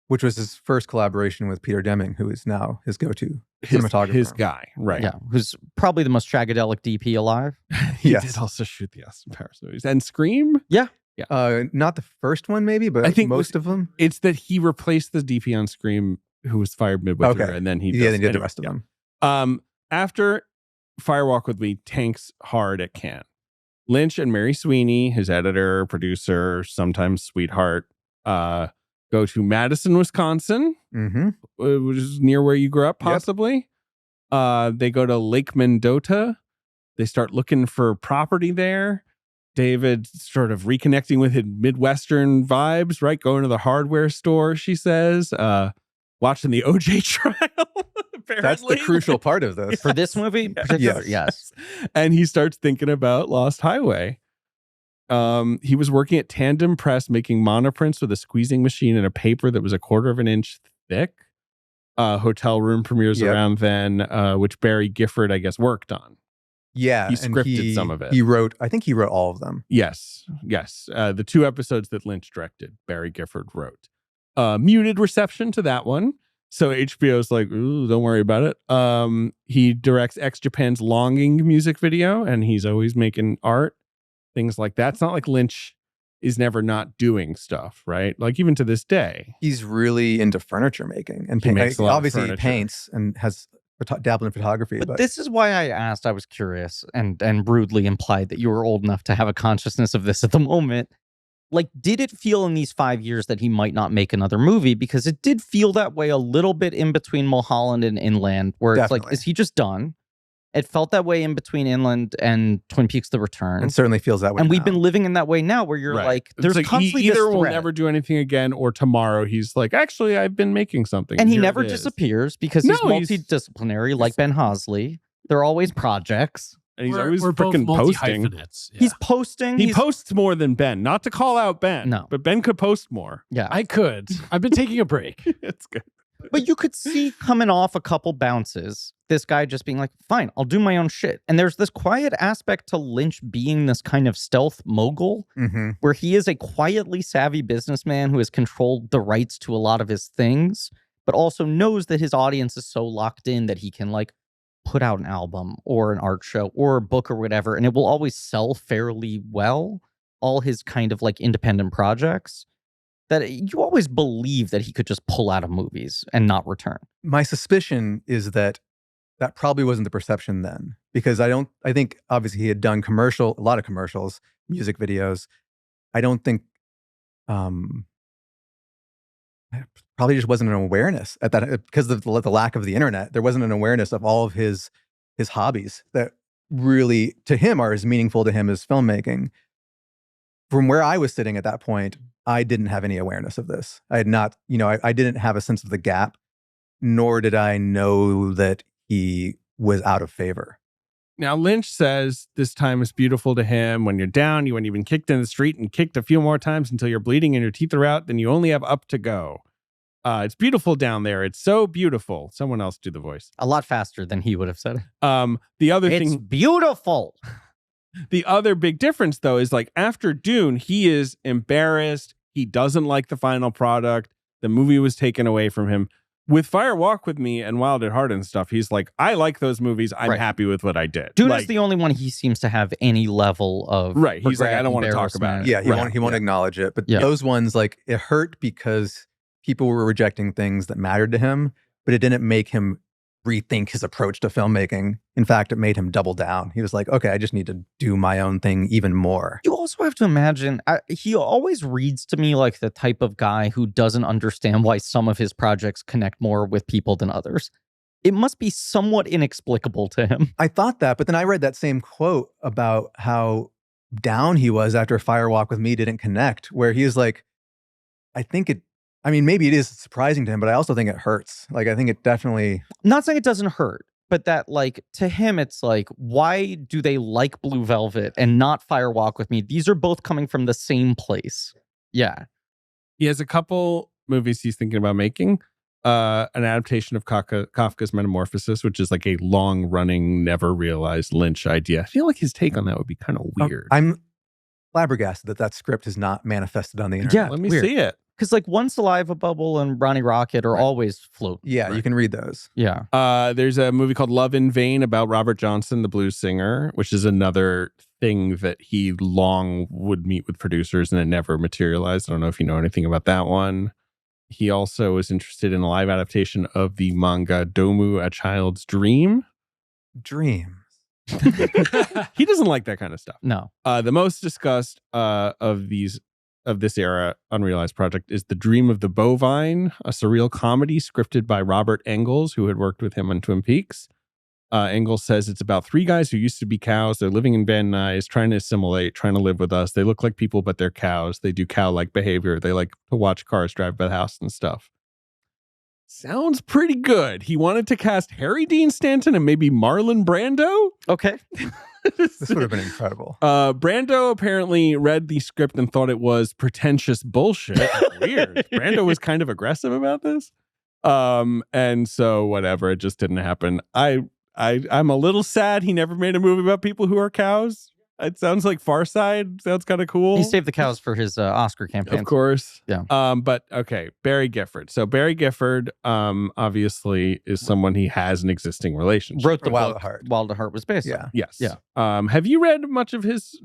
which was his first collaboration with Peter Deming, who is now his go-to cinematographer. his guy, right? Yeah, who's probably the most shagadelic DP alive. He Yes. did also shoot the Austin Powers movies and Scream. Not the first one, maybe, but I think most of them. It's that he replaced the DP on Scream, who was fired midway through, and then he They did the anyway, rest of them. After Firewalk with Me tanks hard at Cannes, Lynch and Mary Sweeney, his editor, producer, sometimes sweetheart, go to Madison, Wisconsin, Mm-hmm. which is near where you grew up, Yep. possibly. They go to Lake Mendota. They start looking for property there. David sort of reconnecting with his Midwestern vibes, right? Going to the hardware store, she says. Watching the OJ trial. That's the crucial part of this. For this movie, particularly, yes. And he starts thinking about Lost Highway. He was working at Tandem Press making monoprints with a squeezing machine and a paper that was 1/4 of an inch thick. Hotel Room premieres around then, which Barry Gifford, I guess, worked on. Yeah, He scripted some of it. I think he wrote all of them. Yes. The 2 episodes that Lynch directed, Barry Gifford wrote. Muted reception to that one. So HBO's like, ooh, don't worry about it. He directs X Japan's Longing music video, and he's always making art, things like that. It's not like Lynch is never not doing stuff, right? Like even to this day. He's really into furniture making and He makes a lot of obviously he furniture. paints and has dabbled in photography. But this is why I asked. I was curious and rudely implied that you were old enough to have a consciousness of this at the moment. Like, did it feel in these 5 years that he might not make another movie? Because it did feel that way a little bit in between Mulholland and Inland, where it's like, Definitely. is he just done? It felt that way in between Inland and Twin Peaks: The Return. and certainly feels that way. And we've now. been living in that way now, where you're Right. like, It's there's like constantly he either this will threat. never do anything again, or tomorrow he's like, actually, I've been making something. And he Here it never is. disappears because he's No, he's- multidisciplinary, like Ben Hosley. There are always projects. And he's We're- always we're both freaking posting. multi-hyphenates. Yeah. He's posting. He he's, posts more than Ben. Not to call out Ben, No. but Ben could post more. yeah. I could. I've been taking a break. It's good. But you could see coming off a couple bounces, this guy just being like, fine, I'll do my own shit. And there's this quiet aspect to Lynch being this kind of stealth mogul, Mhm. where he is a quietly savvy businessman who has controlled the rights to a lot of his things, but also knows that his audience is so locked in that he can like put out an album or an art show or a book or whatever, and it will always sell fairly well, all his kind of like independent projects. That you always believe that he could just pull out of movies and not return. My suspicion is that probably wasn't the perception then, because I think obviously he had done a lot of commercials, music videos. I don't think, probably just wasn't an awareness at that, because of the lack of the internet. There wasn't an awareness of all of his hobbies that really to him are as meaningful to him as filmmaking. From where I was sitting at that point, I didn't have any awareness of this. I had not, I didn't have a sense of the gap, nor did I know that he was out of favor. Now, Lynch says this time is beautiful to him. When you're down, you ain't even kicked in the street and kicked a few more times until you're bleeding and your teeth are out, then you only have up to go. It's beautiful down there. It's so beautiful. Someone else do the voice. A lot faster than he would have said. The other It's thing, beautiful. the other big difference, though, is like after Dune, he is embarrassed. He doesn't like the final product. The movie was taken away from him. With Fire Walk with Me and Wild at Heart and stuff, he's like, I like those movies. I'm Right. happy with what I did. Dune like, is the only one he seems to have any level of Right. He's like, regret, I don't want to talk about it. embarrassment. Yeah, he Right. won't acknowledge it. But Yeah. those ones, like, it hurt because people were rejecting things that mattered to him, but it didn't make him rethink his approach to filmmaking. In fact, it made him double down. He was like, okay, I just need to do my own thing even more. You also have to imagine, he always reads to me like the type of guy who doesn't understand why some of his projects connect more with people than others. It must be somewhat inexplicable to him. I thought that, but then I read that same quote about how down he was after Fire Walk with Me didn't connect, where he's like, maybe it is surprising to him, but I also think it hurts. Like, I think it definitely... I'm not saying it doesn't hurt, but that like to him, it's like, why do they like Blue Velvet and not Fire Walk with Me? These are both coming from the same place. Yeah. He has a couple movies he's thinking about making. An adaptation of Kafka's Metamorphosis, which is like a long-running, never realized Lynch idea. I feel like his take on that would be kind of weird. I'm flabbergasted that script is not manifested on the internet. Yeah. Let me weird. see it. Because like One Saliva Bubble and Ronnie Rocket are always floating. Yeah, you can read those. Yeah. There's a movie called Love in Vain about Robert Johnson, the blues singer, which is another thing that he long would meet with producers and it never materialized. I don't know if you know anything about that one. He also was interested in a live adaptation of the manga Domu, A Child's Dream. Dreams. He doesn't like that kind of stuff. No. The most discussed of this era Unrealized project is The Dream of the Bovine, a surreal comedy scripted by Robert Engels, who had worked with him on Twin Peaks. Engels says it's about 3 guys who used to be cows. They're living in Van Nuys, trying to assimilate, trying to live with us. They look like people, but they're cows. They do cow-like behavior. They like to watch cars drive by the house and stuff. Sounds pretty good. He wanted to cast Harry Dean Stanton and maybe Marlon Brando. Okay. This would have been incredible. Brando apparently read the script and thought it was pretentious bullshit. Weird. Brando was kind of aggressive about this. And so whatever, it just didn't happen. I'm a little sad he never made a movie about people who are cows. It sounds like Far Side. Sounds kind of cool. He saved the cows for his Oscar campaign. Of course. Yeah. But okay, Barry Gifford. So Barry Gifford, obviously is someone he has an existing relationship. Wrote the Wild book at Heart. Wild at Heart was based on. Yes. Yeah. Have you read much of his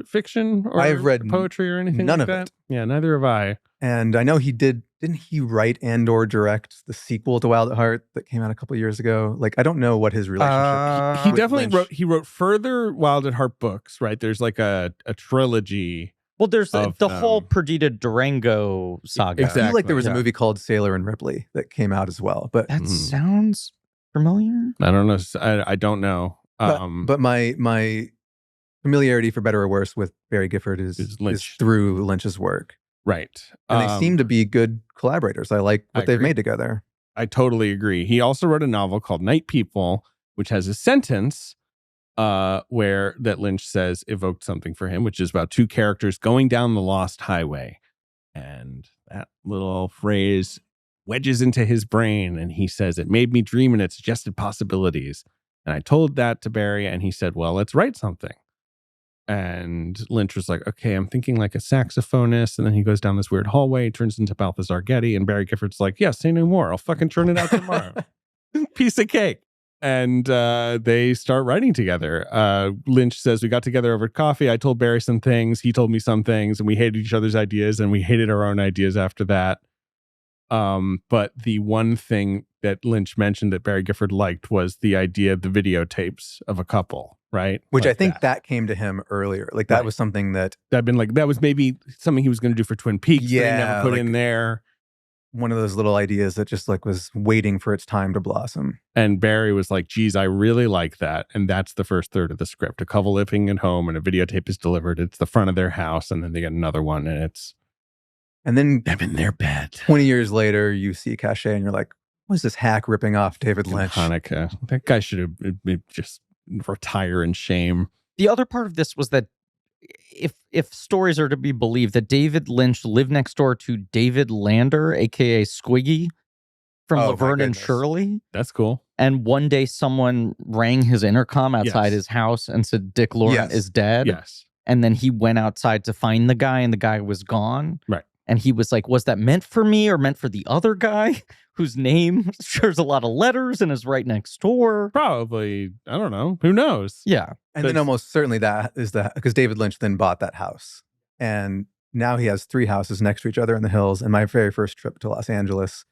fiction or I've read poetry or anything none like of that? it. Yeah, neither have I. And I know he didn't he write and or direct the sequel to Wild at Heart that came out a couple years ago? Like, I don't know what his relationship He with definitely Lynch- wrote further Wild at Heart books, right? There's like a trilogy. Well, there's the Of whole them. Perdita Durango saga. I feel like there was Exactly, a movie called Sailor and Ripley that came out as well. But That Mhm. sounds familiar. I don't know. I don't know. but my familiarity, for better or worse, with Barry Gifford Is is Lynch. through Lynch's work. Right. And they seem to be good collaborators. I like what I they've agree. made together. I totally agree. He also wrote a novel called Night People, which has a sentence where that Lynch says evoked something for him, which is about 2 characters going down the lost highway. And that little phrase wedges into his brain. And he says, it made me dream and it suggested possibilities. And I told that to Barry and he said, well, let's write something. And Lynch was like, okay, I'm thinking like a saxophonist. And then he goes down this weird hallway, turns into Balthazar Getty. And Barry Gifford's like, yeah, say no more. I'll fucking turn it out tomorrow. Piece of cake. And they start writing together. Lynch says, we got together over coffee. I told Barry some things. He told me some things. And we hated each other's ideas. And we hated our own ideas after that. But the one thing that Lynch mentioned that Barry Gifford liked was the idea of the videotapes of a couple, right? Which Like I think that came to him earlier. Like that Right. was something that that was maybe something he was going to do for Twin Peaks. That he Yeah, never put like- in there. one of those little ideas that just like was waiting for its time to blossom. And Barry was like, geez, I really like that. And that's the first third of the script. A couple living at home and a videotape is delivered. It's the front of their house. And then they get another one. And it's And then them in their bed. 20 years later, you see Cachet and you're like, what is this hack ripping off David Lynch? Hanukkah. That guy should have just retire in shame. The other part of this was that if stories are to be believed, that David Lynch lived next door to David Lander, aka Squiggy, from Oh, my Laverne and goodness. Shirley. That's cool. And one day someone rang his intercom outside Yes. his house and said Dick Laurent Yes. is dead. Yes. And then he went outside to find the guy and the guy was gone. Right. And he was like, was that meant for me or meant for the other guy whose name shares a lot of letters and is right next door? Probably. I don't know. Who knows? Yeah. And then That's- almost certainly that is that because David Lynch then bought that house. And now he has 3 houses next to each other in the hills. And my very first trip to Los Angeles,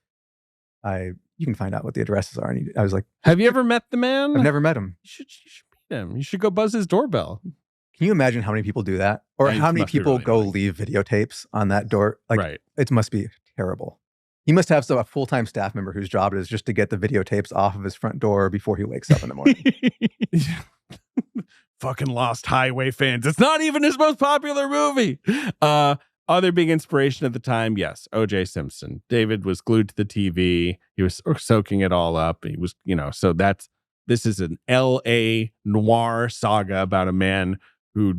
you can find out what the addresses are. And I was like, Have you ever met the man? I've never met him. You should meet him. You should go buzz his doorbell. Can you imagine how many people do that? Or Yeah, it how many must be people really go annoying. leave videotapes on that door? Like, Right. it must be terrible. He must have a full-time staff member whose job it is just to get the videotapes off of his front door before he wakes up in the morning. Fucking Lost Highway fans. It's not even his most popular movie. Other big inspiration at the time, yes, OJ Simpson. David was glued to the TV. He was soaking it all up. He was, so this is an LA noir saga about a man who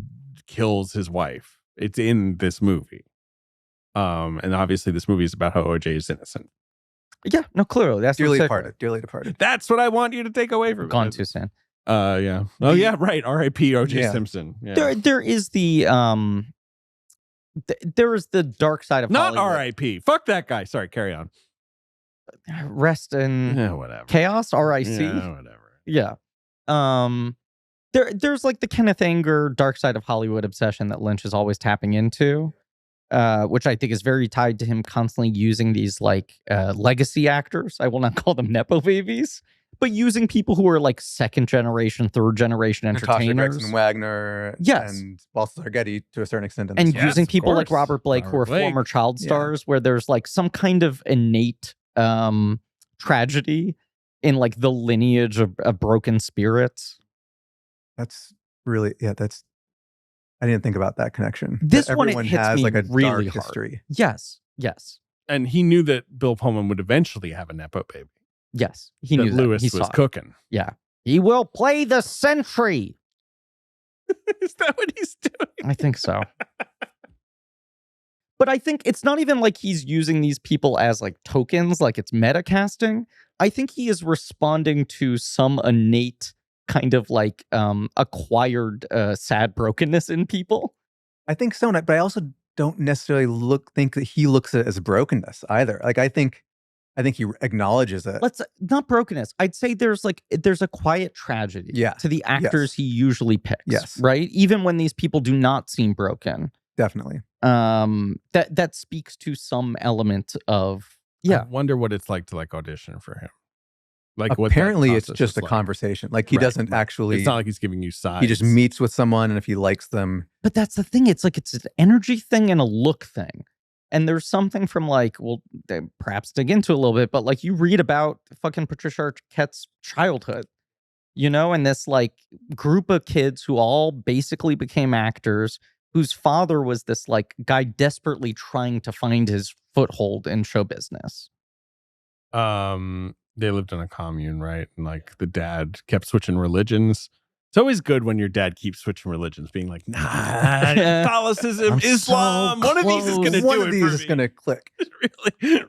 kills his wife. It's in this movie. And obviously this movie is about how OJ is innocent. Yeah. No, clearly. That's Dearly exactly- departed. Dearly departed. That's what I want you to take away from Gone it. too soon. Yeah. Oh yeah, right. R.I.P. OJ Yeah. Simpson. Yeah. There is the there is the dark side of Not Hollywood. R.I.P. Fuck that guy. Sorry, carry on. Rest in Yeah, whatever. chaos. R.I.C. Yeah, whatever. Yeah. There's like the Kenneth Anger dark side of Hollywood obsession that Lynch is always tapping into, which I think is very tied to him constantly using these like legacy actors. I will not call them nepo babies, but using people who are like second generation, third generation Natasha entertainers. Gregson Wagner, Yes. and Balthazar Getty to a certain extent. And Yes, using of people like course. Robert Blake, who are Robert Blake. former child Yeah. stars, where there's like some kind of innate tragedy in like the lineage of broken spirits. That's really, that's, I didn't think about that connection. This That one, it everyone hits has me like a really dark hard. history. Yes. And he knew that Bill Pullman would eventually have a nepo baby. Yes. He that knew that. Lewis He was saw it. cooking. Yeah. He will play the sentry. Is that what he's doing? I think so. But I think it's not even like he's using these people as like tokens, like it's meta casting. I think he is responding to some innate kind of like acquired sad brokenness in people. I think so, but I also don't necessarily think that he looks at it as brokenness either. Like I think he acknowledges it. Let's not brokenness. I'd say there's a quiet tragedy to the actors he usually picks. Yes. Right? Even when these people do not seem broken. Definitely. That speaks to some element of I wonder what it's like to like audition for him. Like apparently what that it's process just is a like. conversation. Like he doesn't actually. It's not like he's giving you sides. He just meets with someone, and if he likes them, But that's the thing. It's like it's an energy thing and a look thing. And there's something from like, we'll perhaps dig into a little bit, but like you read about fucking Patricia Arquette's childhood, you know, and this like group of kids who all basically became actors, whose father was this like guy desperately trying to find his foothold in show business. They lived in a commune, right? And like the dad kept switching religions. It's always good when your dad keeps switching religions, being like, nah, Catholicism, I'm Islam, so one of these is going to do one it of these for is me. going to click.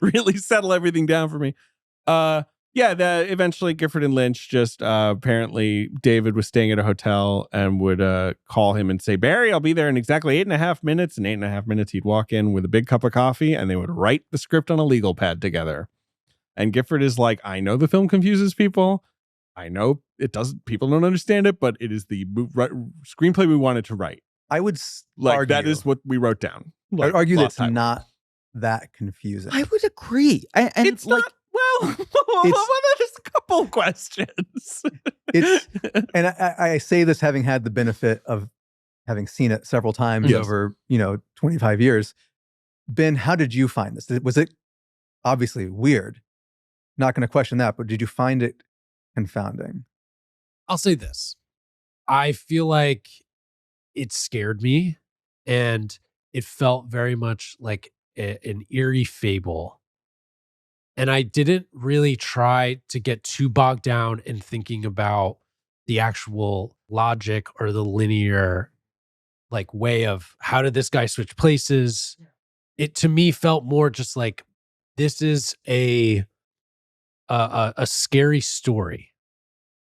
really settle everything down for me. Eventually Gifford and Lynch just apparently David was staying at a hotel and would call him and say, Barry, I'll be there in exactly 8.5 minutes. In 8.5 minutes, he'd walk in with a big cup of coffee and they would write the script on a legal pad together. And Gifford is like, I know the film confuses people. I know it doesn't, people don't understand it, but it is the screenplay we wanted to write. I would Like that is what we wrote down. I would argue that it's Lost Highway. not that confusing. I would agree. And It's like, not, well, there's a couple questions. It's and I say this having had the benefit of having seen it several times Yes. over 25 years. Ben, how did you find this? Was it obviously weird? Not going to question that, but did you find it confounding? I'll say this. I feel like it scared me and it felt very much like an eerie fable. And I didn't really try to get too bogged down in thinking about the actual logic or the linear like way of how did this guy switch places. It to me felt more just like this is a scary story.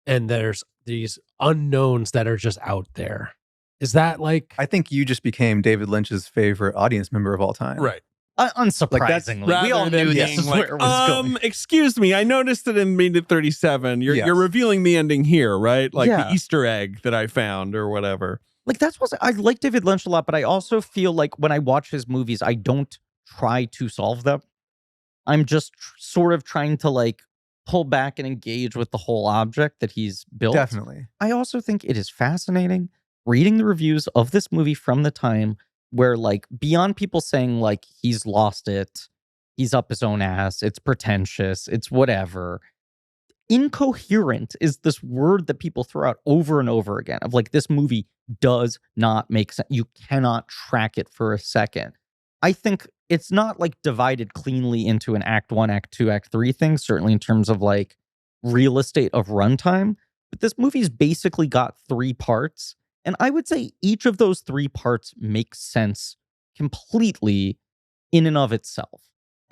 And there's these unknowns that are just out there. Is that like I think you just became David Lynch's favorite audience member of all time. Right. unsurprisingly, we all knew this is where it was going. Excuse me, I noticed it in Minute 37. You're revealing the ending here, right? Like the Easter egg that I found or whatever. Like that's what I like David Lynch a lot, but I also feel like when I watch his movies, I don't try to solve them. I'm just sort of trying to like pull back and engage with the whole object that he's built. Definitely. I also think it is fascinating reading the reviews of this movie from the time where like beyond people saying like he's lost it, he's up his own ass, it's pretentious, it's whatever. Incoherent is this word that people throw out over and over again of like this movie does not make sense. You cannot track it for a second. I think it's not like divided cleanly into an act 1, act 2, act 3 thing, certainly in terms of like real estate of runtime. But this movie's basically got 3 parts. And I would say each of those 3 parts makes sense completely in and of itself.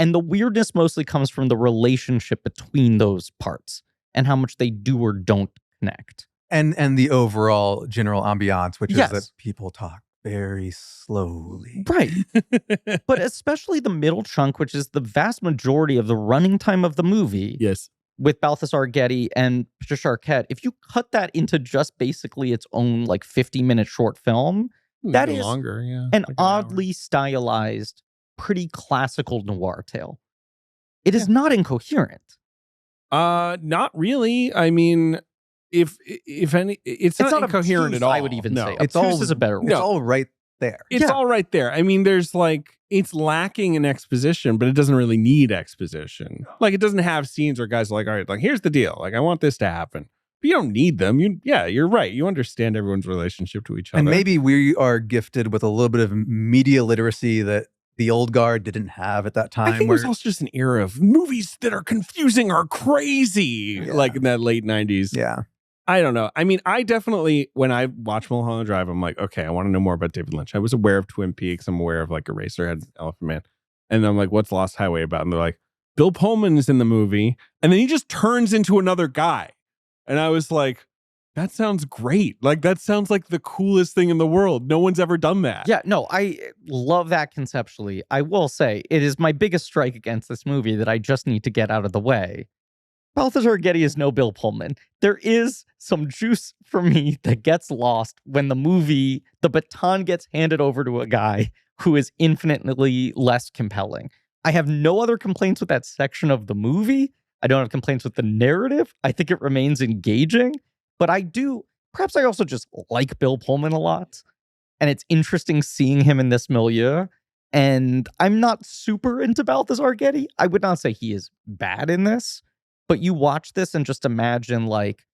And the weirdness mostly comes from the relationship between those parts and how much they do or don't connect. And the overall general ambiance, which is that people talk very slowly. Right. But especially the middle chunk, which is the vast majority of the running time of the movie Yes. with Balthazar Getty and Patricia Arquette, if you cut that into just basically its own like 50-minute short film, that Even is longer, yeah. an like an hour. oddly stylized, pretty classical noir tale. It is not incoherent. Not really. I mean, if any, it's not incoherent obtuse, at all. I would even No. say. It's Obtuse all- is a better word. It's all right there. It's all right there. I mean, there's like, it's lacking in exposition, but it doesn't really need exposition. Like, it doesn't have scenes where guys are like, all right, like, here's the deal. Like, I want this to happen. But you don't need them. You're right. You understand everyone's relationship to each other. And maybe we are gifted with a little bit of media literacy that the old guard didn't have at that time. I think where, there's also just an era of movies that are confusing or crazy, Yeah. like in that late 90s. yeah. I don't know. I mean, I definitely, when I watch Mulholland Drive, I'm like, okay, I want to know more about David Lynch. I was aware of Twin Peaks. I'm aware of like Eraserhead, Elephant Man. And I'm like, what's Lost Highway about? And they're like, Bill Pullman is in the movie. And then he just turns into another guy. And I was like, that sounds great. Like, that sounds like the coolest thing in the world. No one's ever done that. Yeah, no, I love that conceptually. I will say it is my biggest strike against this movie that I just need to get out of the way. Balthazar Getty is no Bill Pullman. There is some juice for me that gets lost when the baton gets handed over to a guy who is infinitely less compelling. I have no other complaints with that section of the movie. I don't have complaints with the narrative. I think it remains engaging, but perhaps I also just like Bill Pullman a lot. And it's interesting seeing him in this milieu. And I'm not super into Balthazar Getty. I would not say he is bad in this. But you watch this and just imagine, like,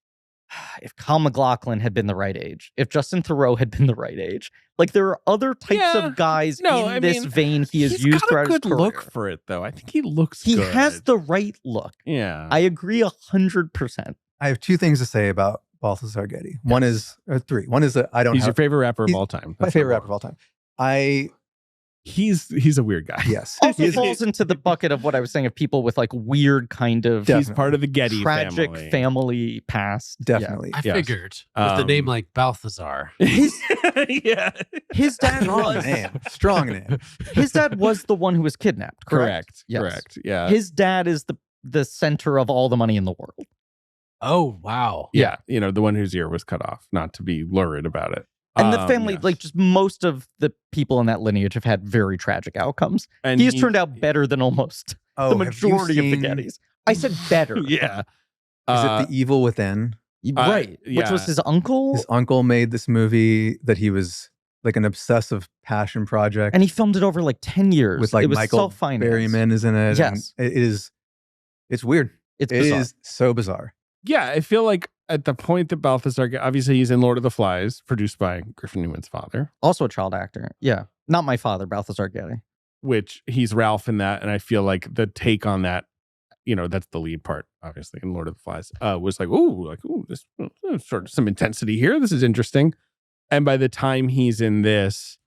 if Kyle MacLachlan had been the right age, if Justin Theroux had been the right age, like there are other types of guys in this vein he has used throughout his career. He's got a good look for it, though. I think he looks He good. has the right look. Yeah. I agree 100%. I have two things to say about Balthazar Getty. One is, or three. One is that I don't He's have your favorite rapper of he's all time. my That's favorite number rapper of all time. He's a weird guy. Yes. Also falls into the bucket of what I was saying of people with like weird kind of He's part of the Getty tragic family past. Definitely. I Yes. figured with a name like Balthazar. His Yeah. his dad Strong was name. Strong name. his dad was the one who was kidnapped. Correct. Yes. Correct. Yeah. His dad is the center of all the money in the world. Oh, wow. Yeah. You know, the one whose ear was cut off, not to be lurid about it. And the family, yes. like just most of the people in that lineage have had very tragic outcomes. And He's turned out better than almost Oh, the have you majority of the seen- Gettys. I said better. Yeah. Is it The Evil Within? Right. Which was yeah. his uncle. His uncle made this movie that he was like an obsessive passion project And he filmed it over like 10 years. with like it was Michael self-financed. Berryman is in it. Yes. And it's weird. It's It bizarre. is so bizarre. Yeah, I feel like at the point that Balthazar, obviously he's in Lord of the Flies, produced by Griffin Newman's father, Also a child actor. Yeah. Not my father, Balthazar Getty. which he's Ralph in that. And I feel like the take on that, you know, that's the lead part, obviously, in Lord of the Flies, was like, this sort of some intensity here. This is interesting. And by the time he's in this,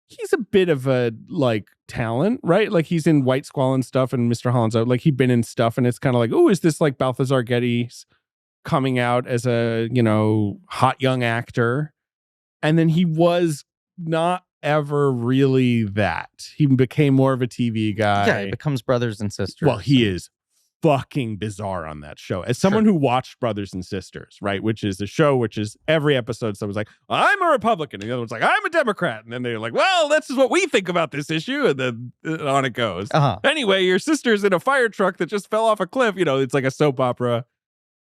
he's a bit of a like talent, right? Like he's in White Squall and stuff and Mr. Holland's Out. Like he'd been in stuff and it's kind of like, is this like Balthazar Getty's coming out as a, you know, hot young actor? And then he was not ever really that. He became more of a TV guy. Yeah, it becomes brothers and sisters. Well, he is fucking bizarre on that show. As someone who watched Brothers and Sisters, right, which is the show, which is every episode someone's like, I'm a Republican, and the other one's like, I'm a Democrat, and then they're like, well, this is what we think about this issue, and then on it goes. Anyway, your sister's in a fire truck that just fell off a cliff. You know, it's like a soap opera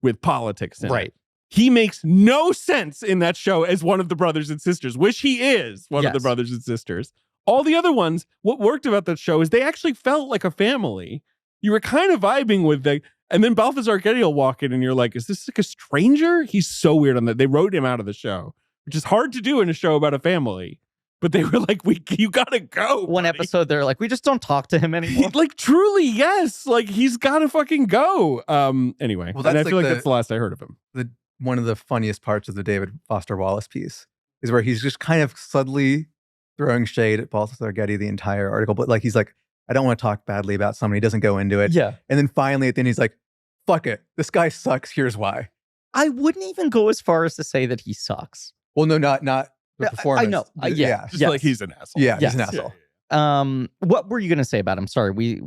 with politics in it. He makes no sense in that show as one of the brothers and sisters, which he is one of the brothers and sisters. All the other ones, what worked about that show is they actually felt like a family. You were kind of vibing with them. And then Balthazar Getty will walk in and you're like, is this like a stranger? He's so weird on that. They wrote him out of the show, which is hard to do in a show about a family. But they were like, you gotta go. One episode, they're like, we just don't talk to him anymore. Like, truly, yes. Like, he's gotta fucking go. Anyway, Well, and I that's feel like like the- that's the last I heard of him. One of the funniest parts of the David Foster Wallace piece is where he's just kind of subtly throwing shade at Balthazar Getty the entire article. But like, he's like, I don't want to talk badly about someone. He doesn't go into it. Yeah. And then finally at the end, he's like, fuck it. This guy sucks. Here's why. I wouldn't even go as far as to say that he sucks. Well, no, not the performance. I know. Yeah. Just like he's an asshole. Yeah, he's an Yes. asshole. What were you gonna say about him? Sorry, we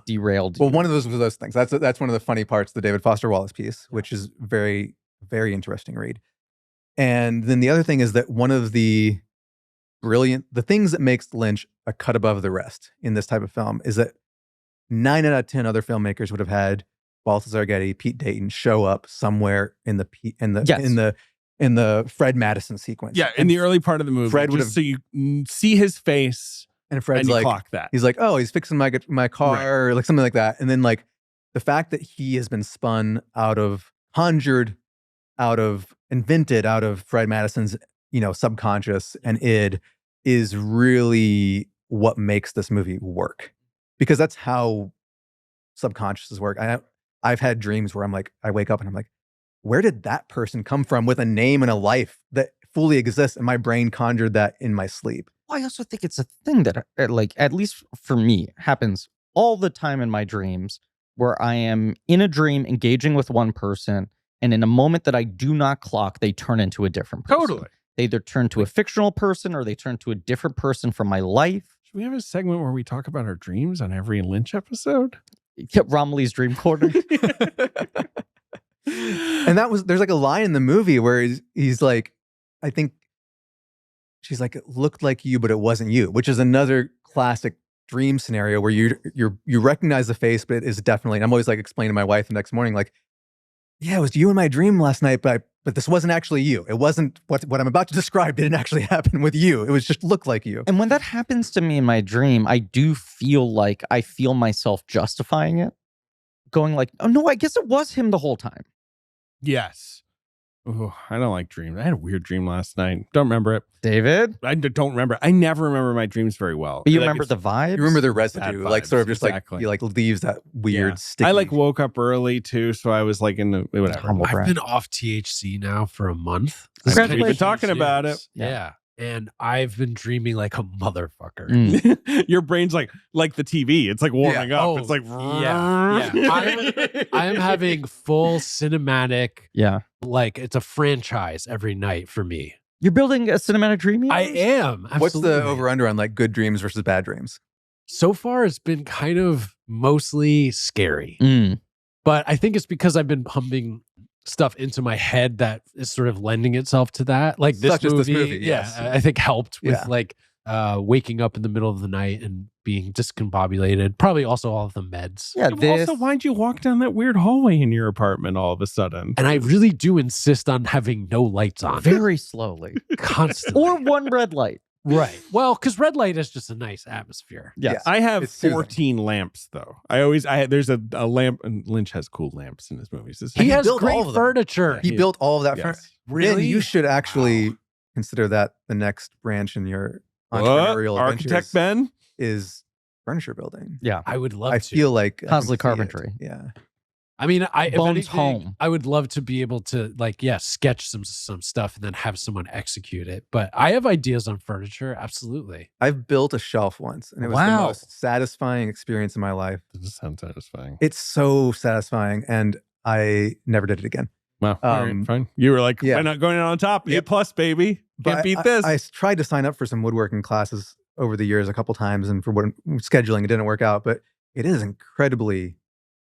derailed. Well, one of those things. That's one of the funny parts of the David Foster Wallace piece, which is very, very interesting read. And then the other thing is that one of the things that makes Lynch a cut above the rest in this type of film is that 9 out of 10 other filmmakers would have had Balthazar Getty, Pete Dayton show up somewhere in the Fred Madison sequence. Yeah, in the early part of the movie, Fred would just so you see his face and Fred's and you like, clock that. he's like, oh, he's fixing my car, or like something like that. And then like the fact that he has been spun invented out of Fred Madison's, subconscious and id is really what makes this movie work, because that's how subconsciouses work. I've had dreams where I'm like, I wake up and I'm like, where did that person come from with a name and a life that fully exists? And my brain conjured that in my sleep. I also think it's a thing that, like, at least for me, happens all the time in my dreams, where I am in a dream engaging with one person, and in a moment that I do not clock, they turn into a different person. Totally. They either turn to a fictional person or they turn to a different person from my life. Should we have a segment where we talk about our dreams on every Lynch episode? Romilly's Dream Corner. And there's like a line in the movie where he's like, I think she's like, it looked like you, but it wasn't you, which is another classic dream scenario where you recognize the face, but it is definitely, and I'm always like explaining to my wife the next morning, like, yeah, it was you in my dream last night, but this wasn't actually you. It wasn't what I'm about to describe didn't actually happen with you. It was just looked like you. And when that happens to me in my dream, I do feel like I feel myself justifying it, going like, oh no, I guess it was him the whole time. Yes. Oh, I don't like dreams. I had a weird dream last night. Don't remember it. David? I don't remember. I never remember my dreams very well. But you Like, remember it's- the vibes? You remember the residue, Bad like sort of vibes, just exactly. like you like leaves that weird Yeah. sticky. I like woke up early too, so I was like in the whatever. Humble I've brag. been off THC now for a month. Congratulations. We've been talking about it. Yeah. And I've been dreaming like a motherfucker. Mm. Your brain's like the TV. It's like warming up. Oh, It's like yeah. I am having full cinematic, Yeah. like it's a franchise every night for me. You're building a cinematic dream? I am. Absolutely. What's the over under on like good dreams versus bad dreams? So far, it's been kind of mostly scary. Mm. But I think it's because I've been pumping stuff into my head that is sort of lending itself to that. Like this Such as movie, this movie, yeah, yes. I think helped with Yeah. like waking up in the middle of the night and being discombobulated. Probably also all of the meds. Yeah, this. Also, why'd you walk down that weird hallway in your apartment all of a sudden? And I really do insist on having no lights on Very slowly. constantly. Or one red light. right. Well, because red light is just a nice atmosphere. Yes. I have It's soothing. 14 lamps though. There's a lamp, and Lynch has cool lamps in his movies. This He is- has built all great of them. furniture. He built all of that. Yes. Then you should actually consider that the next branch in your entrepreneurial Architect adventures Ben? is furniture building. Yeah. I would love I to. feel like I can Hosley see it. Carpentry. Yeah. I mean, if Bones anything, home. I would love to be able to sketch some stuff and then have someone execute it. But I have ideas on furniture. Absolutely. I've built a shelf once, and it was the Wow. most satisfying experience in my life. Doesn't sound satisfying. It's so satisfying, and I never did it again. Well, all right, Um, fine. You were like, yeah. why not going out on top? Yep. A+, baby. Can't beat this. I tried to sign up for some woodworking classes over the years a couple times, and for what scheduling, it didn't work out. But it is incredibly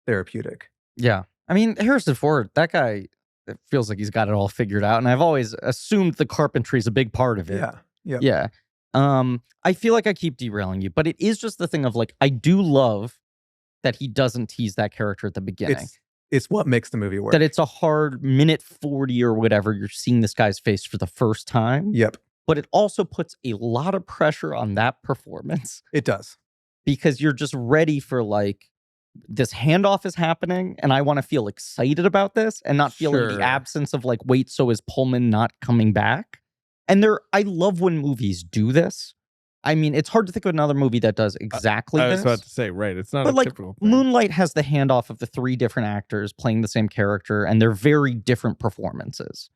therapeutic. Yeah. I mean, Harrison Ford, that guy, it feels like he's got it all figured out. And I've always assumed the carpentry is a big part of it. Yeah. Yep. Yeah. I feel like I keep derailing you, but it is just the thing of like, I do love that he doesn't tease that character at the beginning. It's what makes the movie work. That it's a hard minute 40 or whatever, you're seeing this guy's face for the first time. Yep. But it also puts a lot of pressure on that performance It does. because you're just ready for like, this handoff is happening and I want to feel excited about this and not feel in Sure. the absence of like, wait, so is Pullman not coming back? And I love when movies do this. I mean, it's hard to think of another movie that does exactly I this. was about to say, right. It's not But a like typical thing. Moonlight has the handoff of the 3 different actors playing the same character and they're very different performances.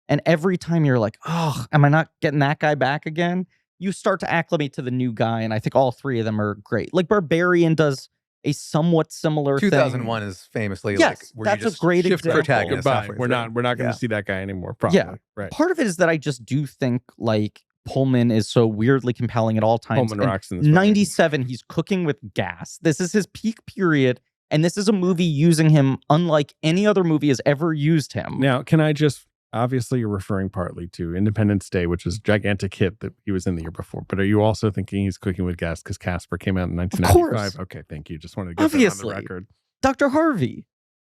And every time you're like, oh, am I not getting that guy back again? You start to acclimate to the new guy. And I think all 3 of them are great. Like Barbarian does a somewhat similar 2001 is famously Yes, like where that's you a just great shift example. protagonists Goodbye. halfway We're through. not going to Yeah. see that guy anymore. Probably. Yeah. Right. Part of it is that I just do think like Pullman is so weirdly compelling at all times. Pullman And rocks in this movie. 97, he's cooking with gas. This is his peak period, and this is a movie using him unlike any other movie has ever used him. Now, can I just, obviously you're referring partly to Independence Day, which was a gigantic hit that he was in the year before, but are you also thinking he's cooking with gas because Casper came out in 1995? course. Okay, thank you. Just wanted to get Obviously. that on the record. Dr. Harvey,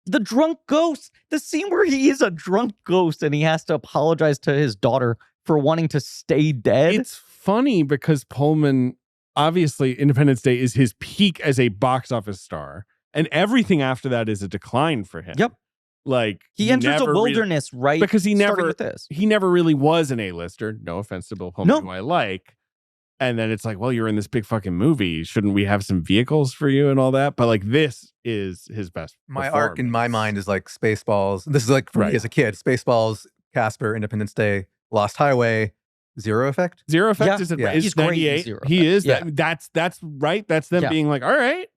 the drunk ghost, the scene where he is a drunk ghost and he has to apologize to his daughter for wanting to stay dead. It's funny because Pullman, obviously Independence Day is his peak as a box office star, and everything after that is a decline for him. Yep. Like he enters a never wilderness, right? because he starting never with this. he never really was an A-lister. No offense to Bill Pullman, No. who I like. And then it's like, well, you're in this big fucking movie. Shouldn't we have some vehicles for you and all that? But like, this is his best. My arc in my performance. mind is like Spaceballs. This is like for Right. me as a kid. Spaceballs, Casper, Independence Day, Lost Highway, Zero Effect. Zero Effect Yeah. is Yeah. is He's great in 98. Zero He Effect. is. Yeah. That's right. That's them Yeah. being like, all right,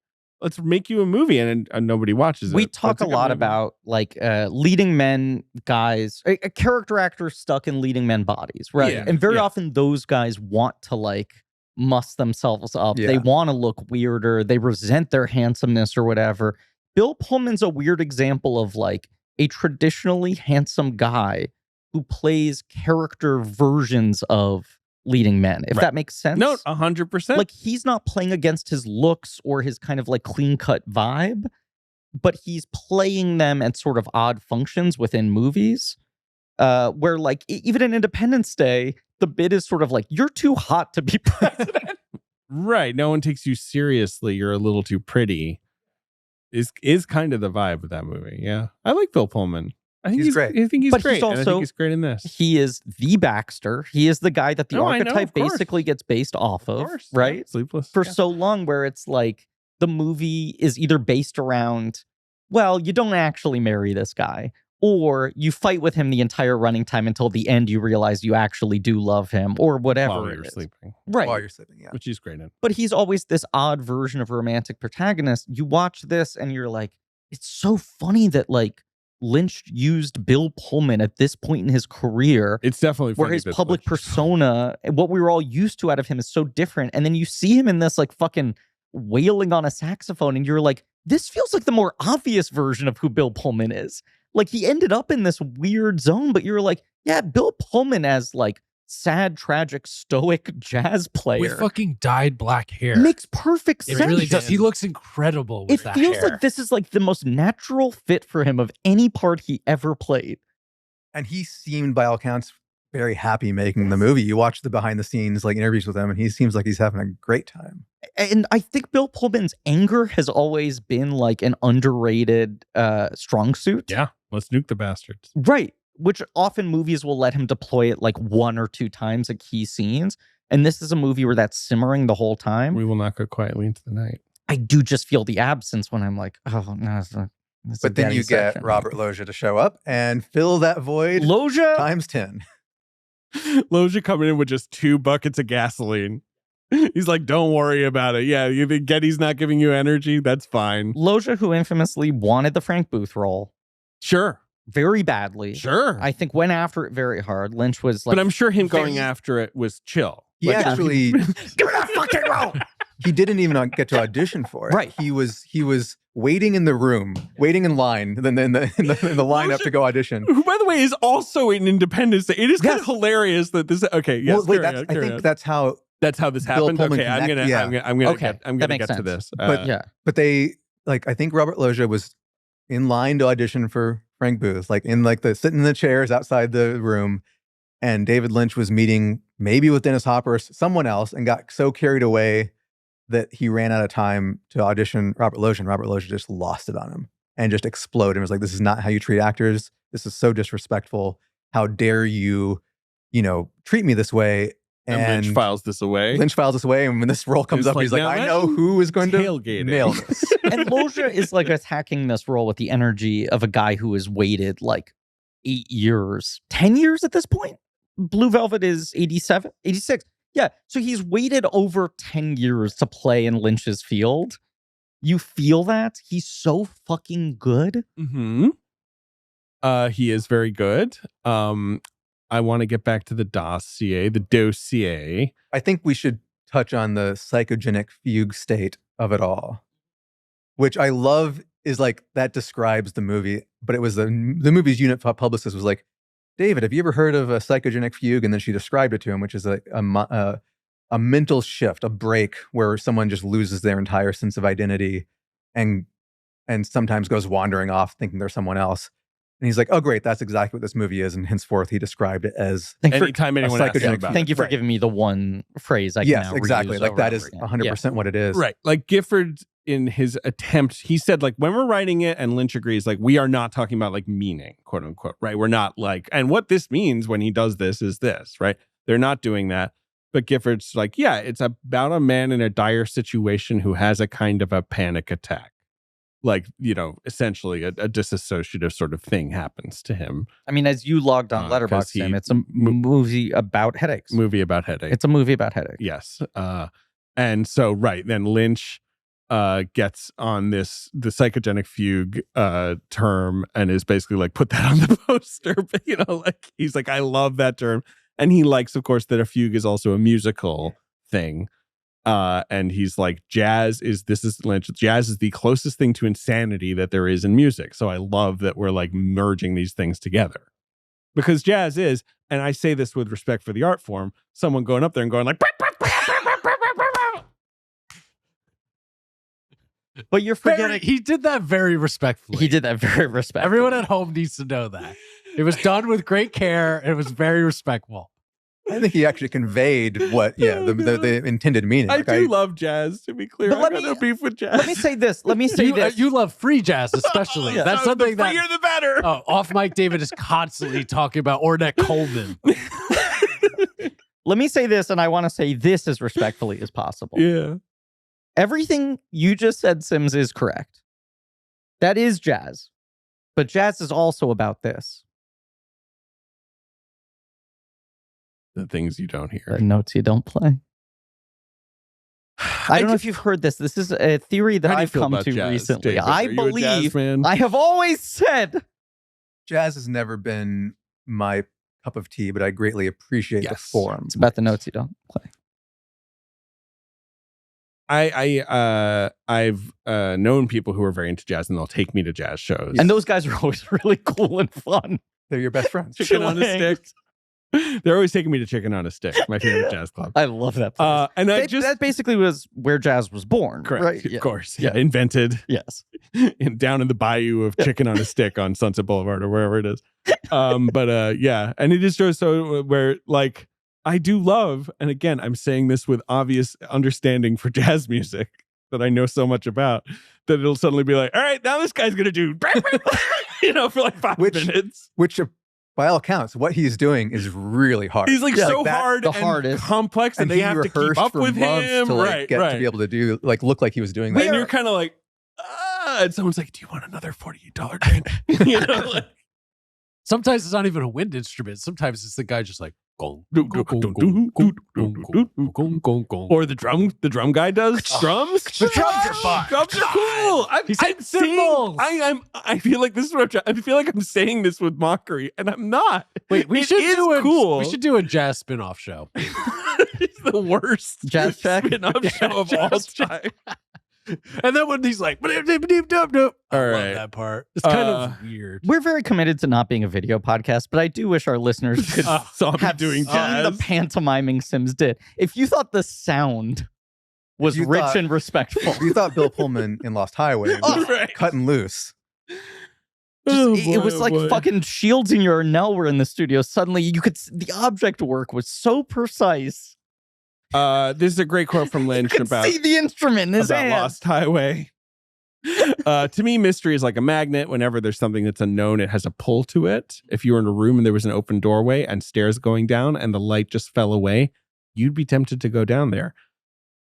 let's make you a movie, and nobody watches it. We talk That's a good lot movie. about like leading men guys, a character actors stuck in leading men bodies, right? Yeah, And very yeah. often those guys want to like muss themselves up. They Yeah. want to look weirder. They resent their handsomeness or whatever. Bill Pullman's a weird example of like a traditionally handsome guy who plays character versions of leading men, if Right. that makes sense. No, 100%. Like he's not playing against his looks or his kind of like clean cut vibe, but he's playing them at sort of odd functions within movies. Where like even in Independence Day, the bit is sort of like, you're too hot to be president. right. No one takes you seriously. You're a little too pretty. Is kind of the vibe of that movie. Yeah, I like Bill Pullman. I think He's great. I think he's But he's great. and I also- think he's great in this. He is the Baxter. He is the guy that the No, I know, archetype of course. basically gets based off of, yeah. right? Sleepless For yeah. so long, where it's like the movie is either based around, well, you don't actually marry this guy, or you fight with him the entire running time until the end you realize you actually do love him, or whatever while it you're is. sleeping, Right. While you're sleeping, yeah. which he's great in. But he's always this odd version of a romantic protagonist. You watch this and you're like, it's so funny that like Lynch used Bill Pullman at this point in his career, It's definitely where funny his that public Lynch- persona, what we were all used to out of him, is so different. And then you see him in this like fucking wailing on a saxophone, and you're like, this feels like the more obvious version of who Bill Pullman is. Like he ended up in this weird zone, but you're like, yeah, Bill Pullman as like sad, tragic, stoic jazz player With fucking dyed black hair. makes perfect It sense. really does. He looks incredible with It that feels hair. like this is like the most natural fit for him of any part he ever played. And he seemed, by all accounts, very happy making the movie. You watch the behind the scenes like interviews with him, and he seems like he's having a great time. And I think Bill Pullman's anger has always been like an underrated strong suit. Yeah, let's nuke the bastards. Right. Which often movies will let him deploy it like one or two times at key scenes. And this is a movie where that's simmering the whole time. We will not go quietly into the night. I do just feel the absence when I'm like, oh, no. It's a But then daddy you get section. Robert Loggia to show up and fill that void Loggia. times 10. Loggia coming in with just 2 buckets of gasoline. He's like, don't worry about it. Yeah, you think Getty's not giving you energy? That's fine. Loggia, who infamously wanted the Frank Booth role Sure. very badly. Sure. I think went after it very hard. Lynch was like, but I'm sure him going very- after it was chill. He Like, actually, give me that fucking role. he didn't even get to audition for it. Right. He was waiting in the room, waiting in line, then in the lineup to go audition. who, by the way, is also in Independence Day. It is kind of Yes. hilarious that this. Okay, yes, Well, wait, carry on, I carry think on. that's how. That's how this Bill happened. Pullman Okay, I'm gonna, yeah. I'm gonna, Okay, I'm that gonna makes get to sense. this. But- Yeah. But they like, I think Robert Loggia was in line to audition for Frank Booth, like in like the sitting in the chairs outside the room, and David Lynch was meeting maybe with Dennis Hopper or someone else, and got so carried away that he ran out of time to audition Robert Loggia, and Robert Loggia just lost it on him and just exploded and was like, "This is not how you treat actors. This is so disrespectful. How dare you, treat me this way?" and Lynch files this away. Lynch files this away, and when this role comes He's up, like, he's like, "Now "I know imagine who is going to tailgating." nail this." And Loggia is like attacking this role with the energy of a guy who has waited like 8 years, 10 years at this point. Blue Velvet is 87, 86. Yeah. So he's waited over 10 years to play in Lynch's field. You feel that? He's so fucking good. Mm-hmm. He is very good. I want to get back to the dossier. I think we should touch on the psychogenic fugue state of it all, which I love is like that describes the movie, but it was the movie's unit publicist was like, David, have you ever heard of a psychogenic fugue? And then she described it to him, which is a mental shift, a break where someone just loses their entire sense of identity and sometimes goes wandering off thinking they're someone else. And he's like, oh, great, that's exactly what this movie is. And henceforth, he described it as anytime anyone asks psychogenic about Thank you for Right. giving me the one phrase I can yes, now exactly. reuse Like over that and is over again. 100% what it is. Right. Like Gifford, in his attempt, he said, like, when we're writing it, and Lynch agrees, like, we are not talking about like meaning, quote unquote, right? We're not like, and what this means when he does this is this, right? They're not doing that. But Gifford's like, yeah, it's about a man in a dire situation who has a kind of a panic attack. Like, you know, essentially a disassociative sort of thing happens to him. I mean, as you logged on 'cause Letterboxd, he Sam, it's a movie about headaches. Movie about headache. It's a movie about headaches. Yes. And so, right, then Lynch gets on the psychogenic fugue term and is basically like, put that on the poster. But, you know, like, he's like, I love that term. And he likes, of course, that a fugue is also a musical thing. And he's like, jazz is Lynch. Jazz is the closest thing to insanity that there is in music. So I love that we're like merging these things together. Because jazz is, and I say this with respect for the art form, someone going up there and going like, But you're forgetting. He did that very respectfully. He did that very respectfully. Everyone at home needs to know that. It was done with great care. And it was very respectful. I think he actually conveyed what, the intended meaning. I Like, do love jazz, to be clear. But I let got me- no beef with jazz. Let me say this. Let me say this. You love free jazz, especially. Yeah. That's The something that freer the better. Off Mic David is constantly talking about Ornette Coleman. Let me say this, and I want to say this as respectfully as possible. Yeah. Everything you just said, Sims, is correct. That is jazz. But jazz is also about this. The things you don't The hear. notes you don't play. I don't know if you've heard this. This is a theory that How do you I've feel come about to jazz, recently. David? I Are you a jazz believe, fan? I have always said, jazz has never been my cup of tea, but I greatly appreciate the Yes. form. it's about the notes you don't play. I've known people who are very into jazz, and they'll take me to jazz shows. And those guys are always really cool and fun. They're your best friends. Chicken on a Chilling. Stick. They're always taking me to Chicken on a Stick, my favorite jazz club. I love that place. And I That basically was where jazz was born. correct, Right? of Yeah. course, yeah, invented Yes. down in the bayou of Chicken on a Stick on Sunset Boulevard or wherever it is. Yeah, and it is just so where like I do love, and again, I'm saying this with obvious understanding for jazz music that I know so much about, that it'll suddenly be like, all right, now this guy's gonna do, for like 5 minutes. Which, by all accounts, what he's doing is really hard. He's like Yeah, so like that- hard the and hardest. complex, and they he have to keep rehearsed up for with months him, to like, right? get Right. to be able to do look like he was doing And that. you're kind of like, and someone's like, do you want another $48 drink? Like, Sometimes it's not even a wind instrument. Sometimes it's the guy just like gong, Do- gong, do- gong, do- gong, do- gong, do- gong, do- gong, gong, gong. or the drum guy does drums. The drums are fun. Drums are cool. He's I'm hitting saying- cymbals. I feel like this is what I'm trying. I feel like I'm saying this with mockery, and I'm not. Wait, we It should is do cool. We should do a jazz spin-off show. It's the worst Jazz check? spin-off show of all Jazz check. time. And then when he's like, I All love right. that part. It's kind Uh, of weird. We're very committed to not being a video podcast, but I do wish our listeners could So I'll be have doing seen jazz. the pantomiming Sims did. If you thought the sound was You rich thought- and respectful, You thought Bill Pullman in Lost Highway was Right. cutting loose. Oh, it was boy, like oh, boy. fucking Shields and Yarnell were in the studio. Suddenly, you could the object work was so precise. This is a great quote from You Lynch could about see the instrument in his about hand. Lost Highway. To me, mystery is like a magnet. Whenever there's something that's unknown, it has a pull to it. If you were in a room and there was an open doorway and stairs going down and the light just fell away, you'd be tempted to go down there.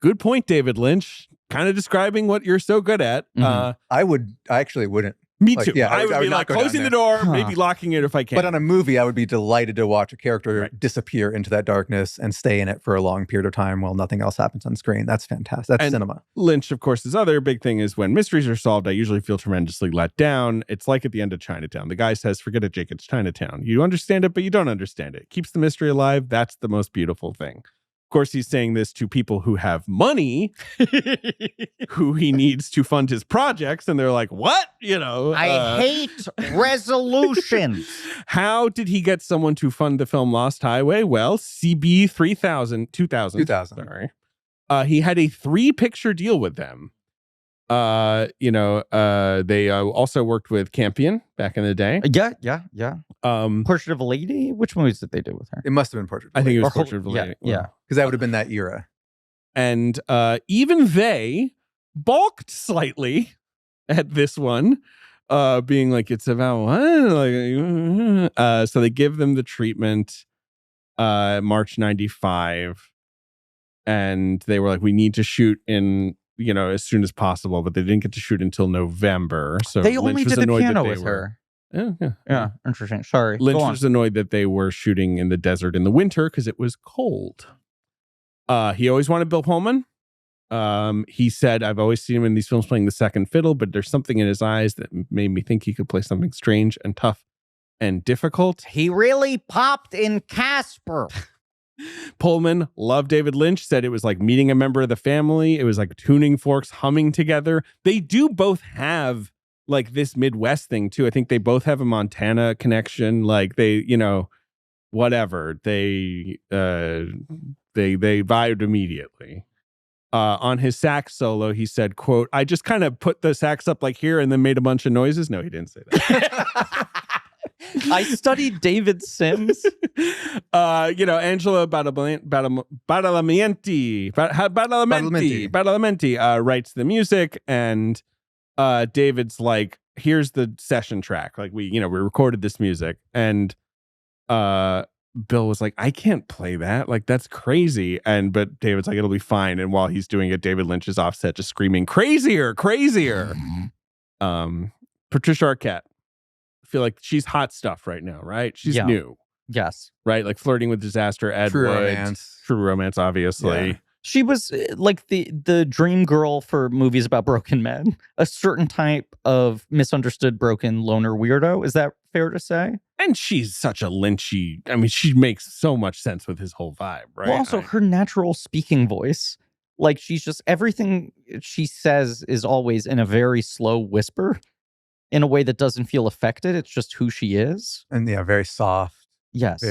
Good point, David Lynch. Kind of describing what you're so good at. Mhm. I actually wouldn't. Me Like, too. yeah, I would be not like go down closing the there. door, maybe locking it if I can. But on a movie, I would be delighted to watch a character disappear into that darkness and stay in it for a long period of time while nothing else happens on screen. That's fantastic. That's And cinema. Lynch, of course, his other big thing is when mysteries are solved, I usually feel tremendously let down. It's like at the end of Chinatown. The guy says, forget it, Jake, it's Chinatown. You understand it, but you don't understand it. It keeps the mystery alive. That's the most beautiful thing. Of course, he's saying this to people who have money, who he needs to fund his projects. And they're like, what? You know, I hate resolutions. How did he get someone to fund the film Lost Highway? Well, CB 2000, sorry. He had a 3-picture deal with them. They also worked with Campion back in the day. Yeah. Portrait of a Lady? Which movies did they do with her? It must have been Portrait. I think it was Or Portrait of a Lady. Yeah. Because that would have been that era. And even they balked slightly at this one, being like, it's about what? So they give them the treatment March 95. And they were like, we need to shoot in, as soon as possible. But they didn't get to shoot until November. So They Lynch only was did the annoyed piano that they with were. her. Yeah. Interesting. Sorry. Lynch Go on. was annoyed that they were shooting in the desert in the winter because it was cold. He always wanted Bill Pullman. He said, I've always seen him in these films playing the second fiddle, but there's something in his eyes that made me think he could play something strange and tough and difficult. He really popped in Casper. Pullman loved David Lynch, said it was like meeting a member of the family. It was like tuning forks humming together. They do both have like this Midwest thing too. I think they both have a Montana connection. Like they, whatever. They vibed immediately. On his sax solo, he said, quote, I just kind of put the sax up like here and then made a bunch of noises. No, he didn't say that. I studied David Sims. Angela Badalamenti writes the music, and David's like, here's the session track. Like we recorded this music, and Bill was like, I can't play that. Like, that's crazy. But David's like, it'll be fine. And while he's doing it, David Lynch is offset just screaming, crazier. Patricia Arquette. I feel like she's hot stuff right now, right? She's new. Yes. Right? Like Flirting with Disaster, Ed True Wood. Romance. True Romance, obviously. Yeah. She was like the dream girl for movies about broken men, a certain type of misunderstood broken loner weirdo. Is that fair to say? And she's such a Lynchy. I mean, she makes so much sense with his whole vibe, right? Well, also her natural speaking voice. Like she's just, everything she says is always in a very slow whisper in a way that doesn't feel affected. It's just who she is. And very soft. Yes.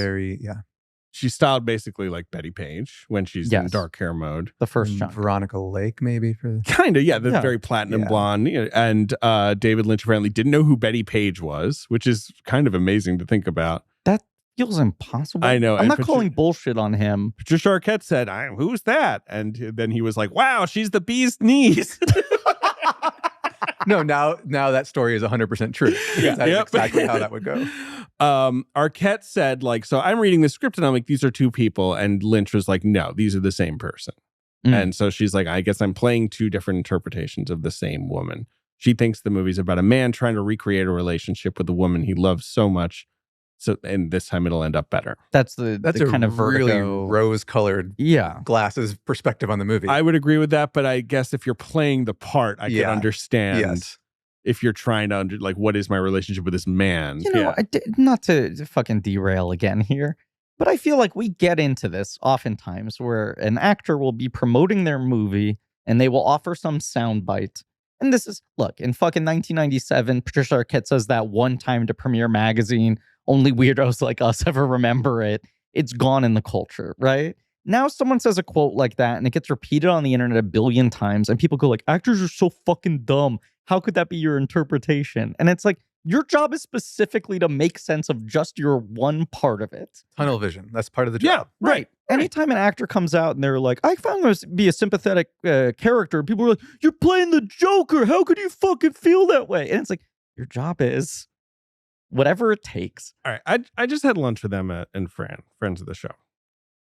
She's styled basically like Betty Page when she's in dark hair mode. The first chunk. Veronica Lake, maybe. Kind of, very platinum blonde. And David Lynch apparently didn't know who Betty Page was, which is kind of amazing to think about. That feels impossible. I know. I'm not calling bullshit on him. Patricia Arquette said, who's that? And then he was like, wow, she's the bee's knees. No, now that story is 100% true. That is exactly how that would go. Arquette said, like, so I'm reading the script and I'm like, these are two people. And Lynch was like, no, these are the same person. And so she's like, I guess I'm playing two different interpretations of the same woman. She thinks the movie's about a man trying to recreate a relationship with a woman he loves so much. So, and this time it'll end up better. That's the kind of really Vertigo rose-colored glasses perspective on the movie. I would agree with that, but I guess if you're playing the part, I can understand if you're trying to what is my relationship with this man? Not to fucking derail again here, but I feel like we get into this oftentimes where an actor will be promoting their movie and they will offer some soundbite. And this is, look, in fucking 1997, Patricia Arquette says that one time to Premiere Magazine. Only weirdos like us ever remember it. It's gone in the culture, right? Now someone says a quote like that and it gets repeated on the internet a billion times and people go like, actors are so fucking dumb. How could that be your interpretation? And it's like, your job is specifically to make sense of just your one part of it. Tunnel vision. That's part of the job. Yeah, right. Anytime an actor comes out and they're like, I found this to be a sympathetic character, people are like, you're playing the Joker. How could you fucking feel that way? And it's like, your job is whatever it takes. All right. I just had lunch with Emma and Fran, friends of the show.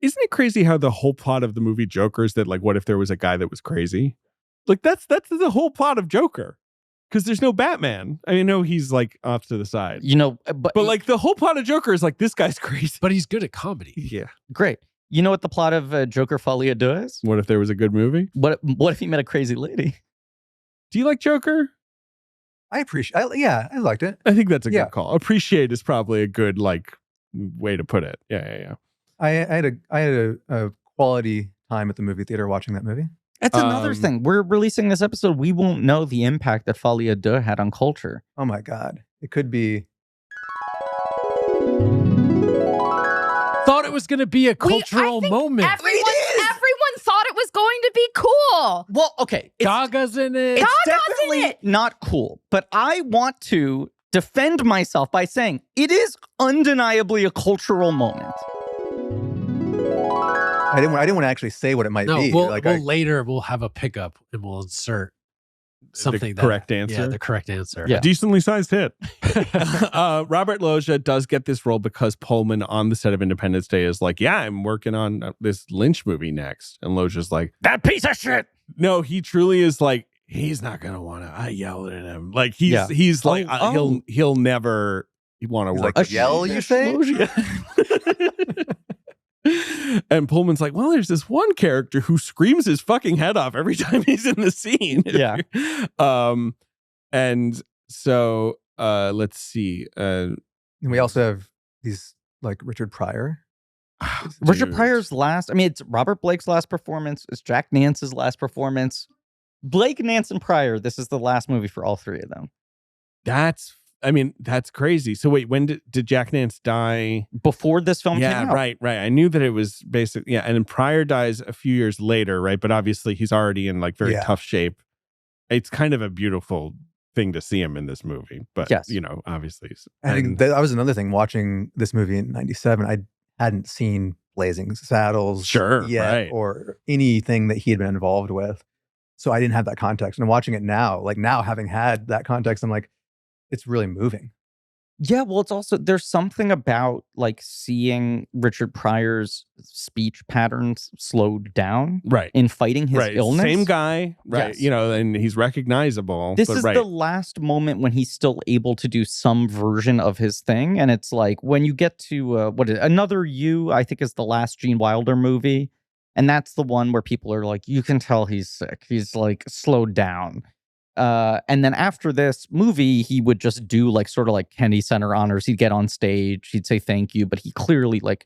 Isn't it crazy how the whole plot of the movie Joker is that, like, what if there was a guy that was crazy? Like, that's the whole plot of Joker. because there's no Batman. I know he's like off to the side. You know, but Like the whole plot of Joker is like, this guy's crazy. But he's good at comedy. Yeah. great. You know what the plot of Joker Folie à Deux is? What if there was a good movie? What if he met a crazy lady? Do you like Joker? I appreciate. I liked it. I think that's a Yeah. good call. Appreciate is probably a good like way to put it. Yeah. I had a quality time at the movie theater watching that movie. That's another thing. We're releasing this episode. We won't know the impact that Folie à Deux had on culture. Oh my God, it could be. Thought it was going to be a cultural moment. Everyone thought it was going to be cool. Well, okay. Gaga's in it. It's Gaga's in definitely it. not cool, but I want to defend myself by saying it is undeniably a cultural moment. I didn't want to actually say what it might No, be. later we'll have a pickup and we'll insert something the correct answer. Yeah, the correct answer. Yeah. Decently sized hit. Robert Loggia does get this role because Pullman on the set of Independence Day is like, yeah, I'm working on this Lynch movie next. And Loggia's like, That piece of shit. no, he truly is like, he's not going to want to. I yelled at him. Like he's like, Oh. he'll never want to He's work. like, with yell, me. you say? And Pullman's like, well, there's this one character who screams his fucking head off every time he's in the scene. Yeah. And so let's see. And we also have these like Richard Pryor. Richard Dude. Pryor's last, I mean, it's Robert Blake's last performance. It's Jack Nance's last performance. Blake, Nance, and Pryor, this is the last movie for all three of them. That's crazy. So wait, when did Jack Nance die? Before this film came out. Right. I knew that it was basically, and then Pryor dies a few years later, right? But obviously he's already in like very tough shape. It's kind of a beautiful thing to see him in this movie, but Yes. Obviously. I think that was another thing watching this movie in '97. I hadn't seen Blazing Saddles yet right. or anything that he had been involved with. So I didn't have that context. And watching it now, like now having had that context, I'm like, it's really moving. Yeah, well, it's also, there's something about like seeing Richard Pryor's speech patterns slowed down Right. in fighting his illness. Same guy, right? Yes. And he's recognizable. This but is right. the last moment when he's still able to do some version of his thing. And it's like when you get to Another You, I think is the last Gene Wilder movie. And that's the one where people are like, you can tell he's sick. He's like slowed down. And then after this movie, he would just do like sort of like Kennedy Center honors. He'd get on stage, he'd say thank you, but he clearly like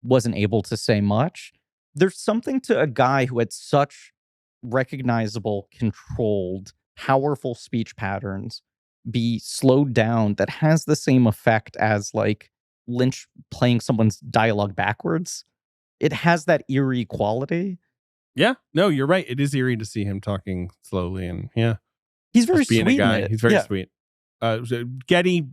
wasn't able to say much. There's something to a guy who had such recognizable, controlled, powerful speech patterns be slowed down that has the same effect as like Lynch playing someone's dialogue backwards. It has that eerie quality. Yeah. No, you're right. It is eerie to see him talking slowly and He's very just being sweet a guy. in it. He's very Yeah, sweet. Getty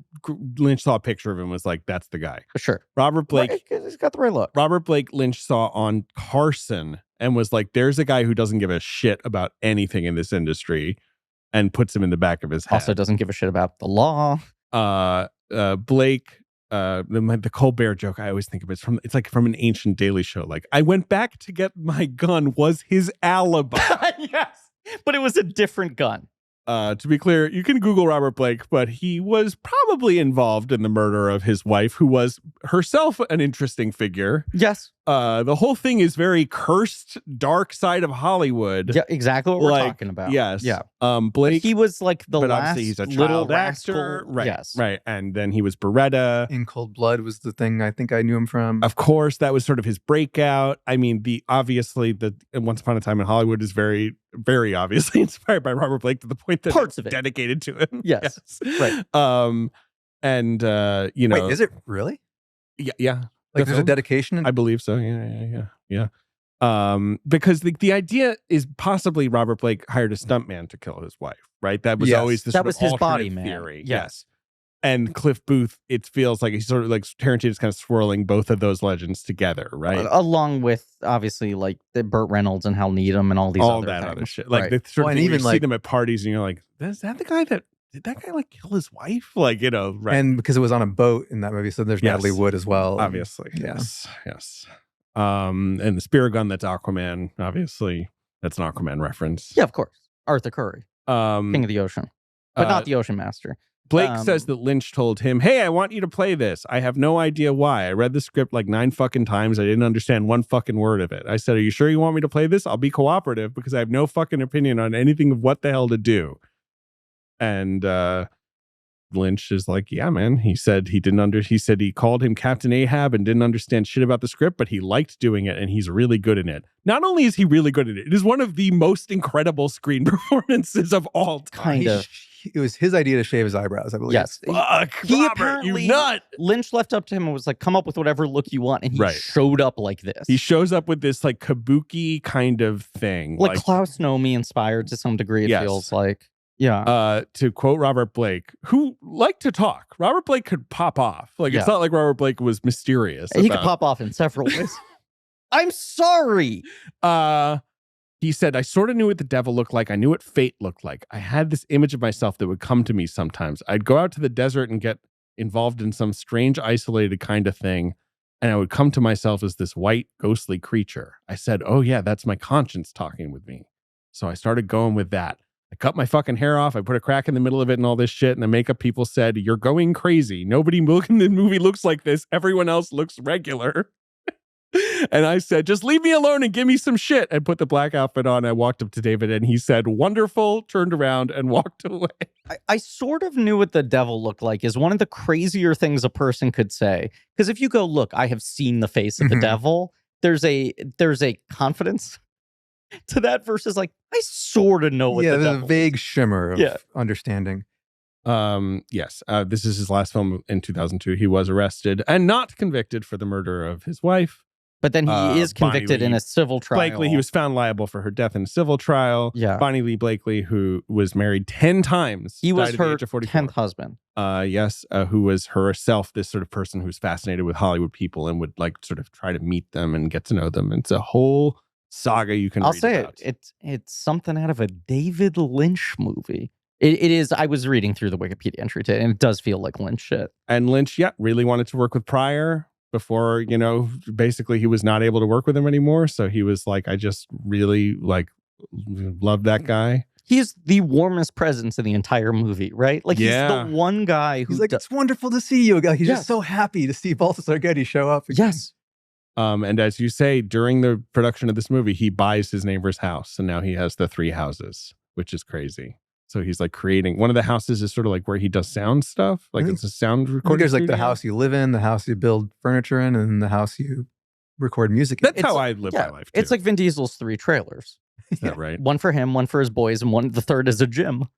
Lynch saw a picture of him, was like, that's the guy. for sure. Robert Blake. Right, he's got the right look. Robert Blake Lynch saw on Carson and was like, there's a guy who doesn't give a shit about anything in this industry, and puts him in the back of his head. Also doesn't give a shit about the law. Blake, the Colbert joke I always think of, it's like from an ancient Daily Show. Like, I went back to get my gun was his alibi. Yes, but it was a different gun. To be clear, you can Google Robert Blake, but he was probably involved in the murder of his wife, who was herself an interesting figure. Yes. The whole thing is very cursed, dark side of Hollywood. Yeah, exactly what we're Like, talking about. Yes. Yeah. Blake, He was like the but last obviously he's a little child actor. rascal. Right. Yes. Right. And then he was Beretta. In Cold Blood was the thing I think I knew him from. Of course, that was sort of his breakout. I mean, obviously the Once Upon a Time in Hollywood is very, very obviously inspired by Robert Blake to the point that Parts it's of it. dedicated to him. Yes. Right. And Wait, is it really? yeah. Like there's a dedication? I believe so. Yeah. Because the idea is possibly Robert Blake hired a stuntman to kill his wife, right? That was Yes. always the That sort was of his alternate body man. theory. Yes. And Cliff Booth, it feels like he's sort of like Tarantino's kind of swirling both of those legends together, right? Along with obviously like the Burt Reynolds and Hal Needham and all these All other that things. other shit. Like Right. the sort Well, of and thing where even you see like- them at parties and you're like, is that the guy did that guy like kill his wife? Like, right. And because it was on a boat in that movie, so there's Yes. Natalie Wood as well. Obviously. Yeah. Yes. And the spear gun, that's Aquaman. Obviously, that's an Aquaman reference. Yeah, of course. Arthur Curry, Um, King of the Ocean. but not the Ocean Master. Blake says that Lynch told him, "Hey, I want you to play this. I have no idea why. I read the script like 9 fucking times. I didn't understand one fucking word of it." I said, "Are you sure you want me to play this? I'll be cooperative because I have no fucking opinion on anything of what the hell to do." And Lynch is like, "Yeah, man." He said he said he called him Captain Ahab and didn't understand shit about the script, but he liked doing it and he's really good in it. Not only is he really good at it, it is one of the most incredible screen performances of all time. Kind of. It was his idea to shave his eyebrows, I believe. Yes. Fuck, He Robert, apparently, you nut. Lynch left up to him and was like, come up with whatever look you want. And he Right. showed up like this. He shows up with this like kabuki kind of thing. like Klaus Nomi inspired to some degree, it Yes. feels like. Yeah. To quote Robert Blake, who liked to talk. Robert Blake could pop off. Like, Yeah. it's not like Robert Blake was mysterious. He could pop off in several ways. I'm sorry. He said, "I sort of knew what the devil looked like. I knew what fate looked like. I had this image of myself that would come to me sometimes. I'd go out to the desert and get involved in some strange, isolated kind of thing. And I would come to myself as this white, ghostly creature. I said, oh yeah, that's my conscience talking with me. So I started going with that. I cut my fucking hair off. I put a crack in the middle of it and all this shit. And the makeup people said, you're going crazy. Nobody in the movie looks like this. Everyone else looks regular." And I said, "Just leave me alone and give me some shit." And put the black outfit on. I walked up to David and he said, "Wonderful," turned around and walked away. I sort of knew what the devil looked like is one of the crazier things a person could say. Because if you go, look, I have seen the face of the Mhm. devil, there's a confidence to that versus like, I sort of know what the there's devil a vague shimmer of Yeah. understanding. Yes, this is his last film in 2002. He was arrested and not convicted for the murder of his wife. But then he is Bonnie convicted in Lee a civil trial. Blakely, he was found liable for her death in a civil trial. Yeah. Bonnie Lee Blakely, who was married 10 times. He was died at the her age of 44. 10th husband. Yes, who was herself this sort of person who's fascinated with Hollywood people and would like sort of try to meet them and get to know them. It's a whole saga you can I'll read say about. it's something out of a David Lynch movie. It is. I was reading through the Wikipedia entry today, and it does feel like Lynch shit. And Lynch, really wanted to work with Pryor before, basically he was not able to work with him anymore. So he was like, I just really love that guy. He's the warmest presence in the entire movie, right? Like Yeah. he's the one guy who He's like, it's wonderful to see you. He's Yes. just so happy to see Balthazar Getty show up again. yes. And as you say, during the production of this movie, he buys his neighbor's house. And now he has the 3 houses, which is crazy. So he's like creating, one of the houses is sort of like where he does sound stuff. Like it's a sound I think recording there's like studio. the house you live in, the house you build furniture in, and the house you record music in. That's how I live my life too. It's like Vin Diesel's 3 trailers. Is that right? One for him, one for his boys, and the third is a gym.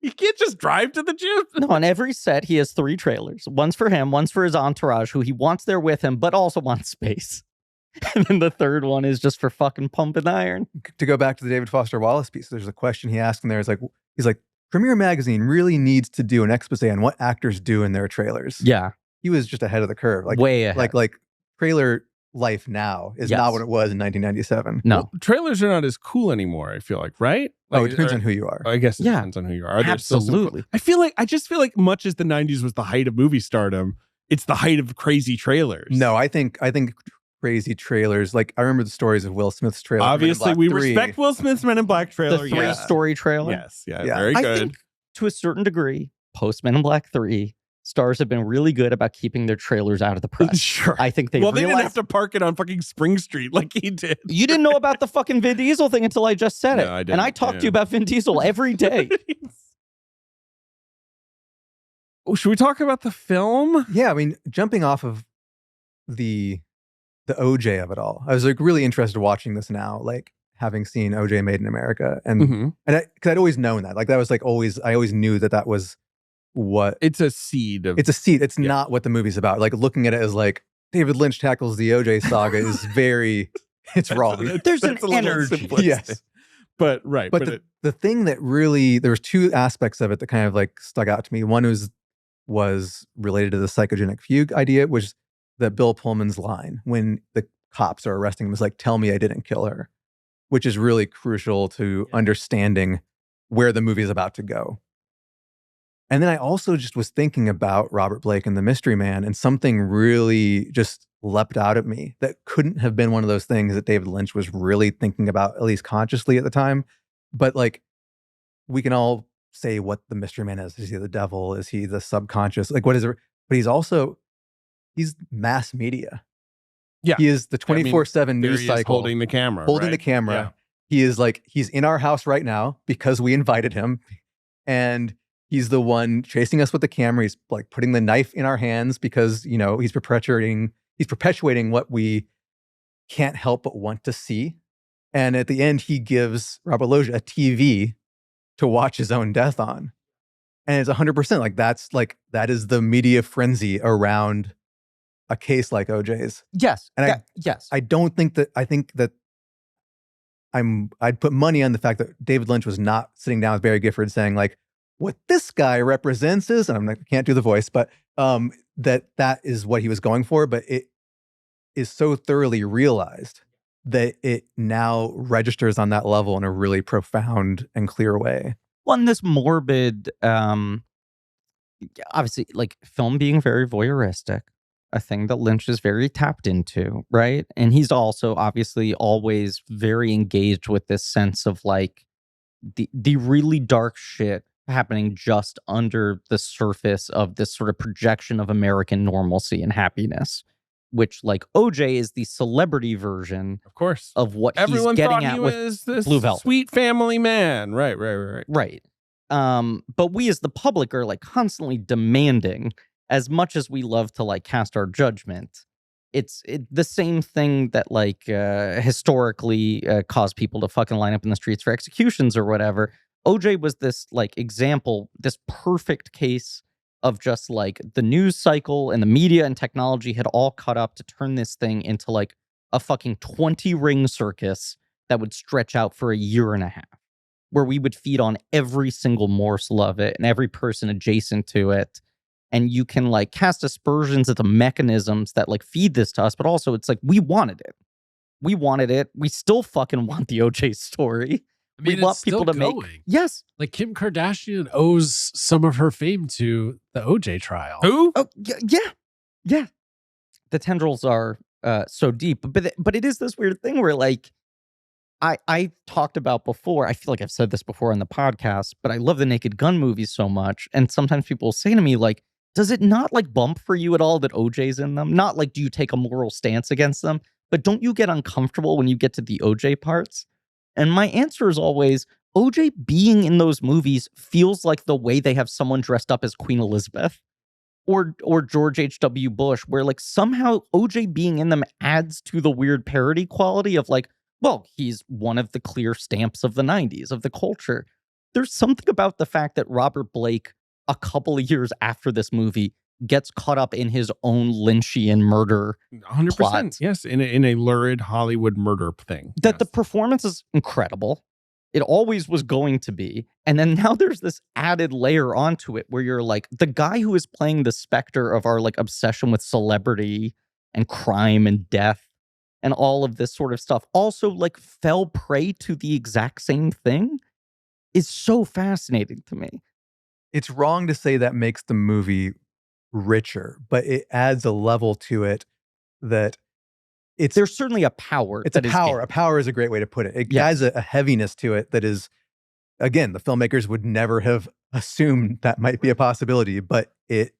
You can't just drive to the gym. No, on every set, he has 3 trailers. One's for him, one's for his entourage, who he wants there with him, but also wants space. And then the third one is just for fucking pumping iron. To go back to the David Foster Wallace piece, there's a question he asked in there. He's like, Premiere Magazine really needs to do an expose on what actors do in their trailers. Yeah, He was just ahead of the curve. way ahead. Like trailer life now is Yes. not what it was in 1997. No, Well, trailers are not as cool anymore, I feel like, right? Oh, Like, it depends or- on who you are. I guess it Yeah. depends on who you are. There's still some- absolutely. I just feel like much as the 90s was the height of movie stardom, it's the height of crazy trailers. No, I think crazy trailers. Like I remember the stories of Will Smith's trailer. for Men in Obviously, Black we 3. respect Will Smith's Men in Black trailer. The yeah. 3-story trailer. Yes, yeah, Yeah. very I good. think to a certain degree, post Men in Black 3, stars have been really good about keeping their trailers out of the press. Sure. I think they Well, they didn't realized have to park it on fucking Spring Street like he did. you didn't know about the fucking Vin Diesel thing until I just said it. No, I and I didn't, talk to yeah. you about Vin Diesel every day. Oh, should we talk about the film? Yeah, I mean, jumping off of the OJ of it all, I was like really interested watching this now, like having seen OJ Made in America, and Mhm. because I'd always known that, like that was like I always knew that was what It's a seed of. it's a seed. It's Yeah. not what the movie's about. Like looking at it as like David Lynch tackles the OJ saga is very, it's wrong. There's an a little energy. simplistic. Yes. But right. But the thing that really, there was 2 aspects of it that kind of like stuck out to me. One was related to the psychogenic fugue idea, which that Bill Pullman's line when the cops are arresting him is like, "Tell me I didn't kill her," which is really crucial to understanding where the movie is about to go. And then I also just was thinking about Robert Blake and the Mystery Man, and something really just leapt out at me that couldn't have been one of those things that David Lynch was really thinking about, at least consciously at the time. But like, we can all say what the mystery man is. Is he the devil? Is he the subconscious? Like, what is it? But he's mass media. Yeah. He is the 24/7 There news he is cycle. holding the camera. Holding right? the camera. Yeah. He is like, he's in our house right now because we invited him. And he's the one chasing us with the camera. He's like putting the knife in our hands because, you know, he's perpetuating what we can't help but want to see. And at the end, he gives Robert Loggia a TV to watch his own death on. And it's 100% like that is the media frenzy around a case like OJ's. Yes. And yes. I think that I'd put money on the fact that David Lynch was not sitting down with Barry Gifford saying like, what this guy represents is, and I'm like, I can't do the voice, but that is what he was going for. But it is so thoroughly realized that it now registers on that level in a really profound and clear way. Well, and this morbid, obviously, like film being very voyeuristic, a thing that Lynch is very tapped into, right? And he's also obviously always very engaged with this sense of like the really dark shit happening just under the surface of this sort of projection of American normalcy and happiness, which like OJ is the celebrity version, Of course. of what Everyone he's getting thought at he with was this Blue Velvet. sweet family man. Right. Right. But we as the public are like constantly demanding, as much as we love to like cast our judgment, it's the same thing that like historically caused people to fucking line up in the streets for executions or whatever. OJ was this like example, this perfect case of just like the news cycle and the media and technology had all caught up to turn this thing into like a fucking 20-ring circus that would stretch out for a year and a half, where we would feed on every single morsel of it and every person adjacent to it. And you can like cast aspersions at the mechanisms that like feed this to us, but also it's like we wanted it. We wanted it. We still fucking want the OJ story. I mean, we want it's people still to going. make. Yes. Like Kim Kardashian owes some of her fame to the OJ trial. Who? Oh yeah. The tendrils are so deep, but it is this weird thing where like I talked about before. I feel like I've said this before on the podcast, but I love the Naked Gun movies so much, and sometimes people will say to me like, does it not like bump for you at all that OJ's in them? Not like do you take a moral stance against them, but don't you get uncomfortable when you get to the OJ parts? And my answer is always OJ being in those movies feels like the way they have someone dressed up as Queen Elizabeth or George H.W. Bush, where like somehow OJ being in them adds to the weird parody quality of like, well, he's one of the clear stamps of the 90s, of the culture. There's something about the fact that Robert Blake, a couple of years after this movie, gets caught up in his own Lynchian murder 100%. plot. Yes, in a lurid Hollywood murder thing. That Yes. the performance is incredible. It always was going to be. And then now there's this added layer onto it where you're like, the guy who is playing the specter of our like obsession with celebrity and crime and death and all of this sort of stuff also like fell prey to the exact same thing is so fascinating to me. It's wrong to say that makes the movie richer, but it adds a level to it that There's certainly a power. it's a that is power. gained. A power is a great way to put it. It Yes. adds a heaviness to it that is, again, the filmmakers would never have assumed that might be a possibility, but it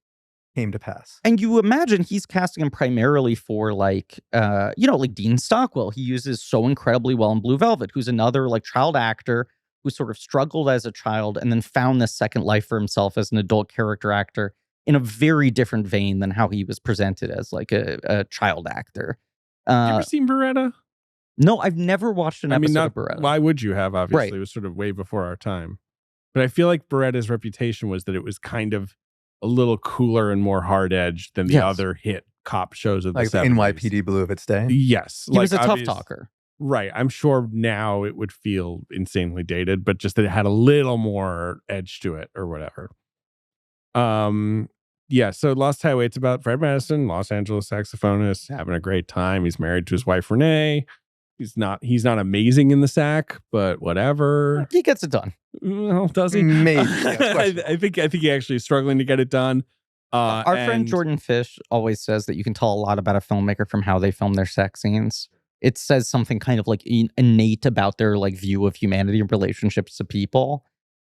came to pass. And you imagine he's casting him primarily for like, like Dean Stockwell. He uses so incredibly well in Blue Velvet, who's another like child actor who sort of struggled as a child and then found this second life for himself as an adult character actor in a very different vein than how he was presented as like a child actor. You ever seen Beretta? No, I've never watched an episode of Beretta. Why would you have? Obviously, Right. it was sort of way before our time. But I feel like Beretta's reputation was that it was kind of a little cooler and more hard edged than the Yes. other hit cop shows of the Like the 70s. NYPD Blue of its day. Yes, He was a tough talker. Right. I'm sure now it would feel insanely dated, but just that it had a little more edge to it or whatever. Yeah, so Lost Highway, it's about Fred Madison, Los Angeles saxophonist, having a great time. He's married to his wife Renee. He's not amazing in the sack, but whatever. He gets it done. Well, does he? Maybe. Yeah, it's questionable. I think he actually is struggling to get it done. Our friend and- Jordan Fish always says that you can tell a lot about a filmmaker from how they film their sex scenes. It says something kind of like innate about their like view of humanity and relationships to people.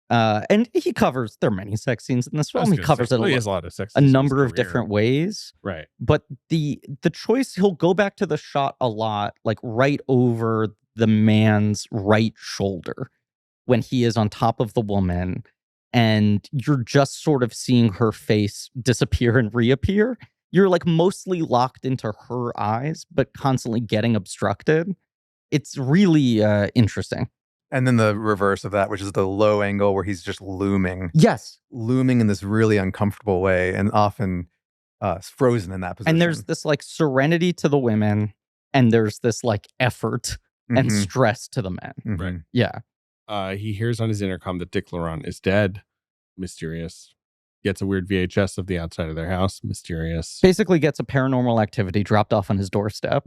And he covers, there are many sex scenes in this film. He covers it he has a lot of sex a scenes in his number of career. different ways. Right. But the choice, he'll go back to the shot a lot, like right over the man's right shoulder when he is on top of the woman, and you're just sort of seeing her face disappear and reappear. You're like mostly locked into her eyes, but constantly getting obstructed. It's really interesting. And then the reverse of that, which is the low angle where he's just looming in this really uncomfortable way, and often frozen in that position. And there's this like serenity to the women, and there's this like effort and stress to the men. Right. Yeah. He hears on his intercom that Dick Laurent is dead. Mysterious. Gets a weird VHS of the outside of their house. Mysterious. Basically gets a paranormal activity dropped off on his doorstep.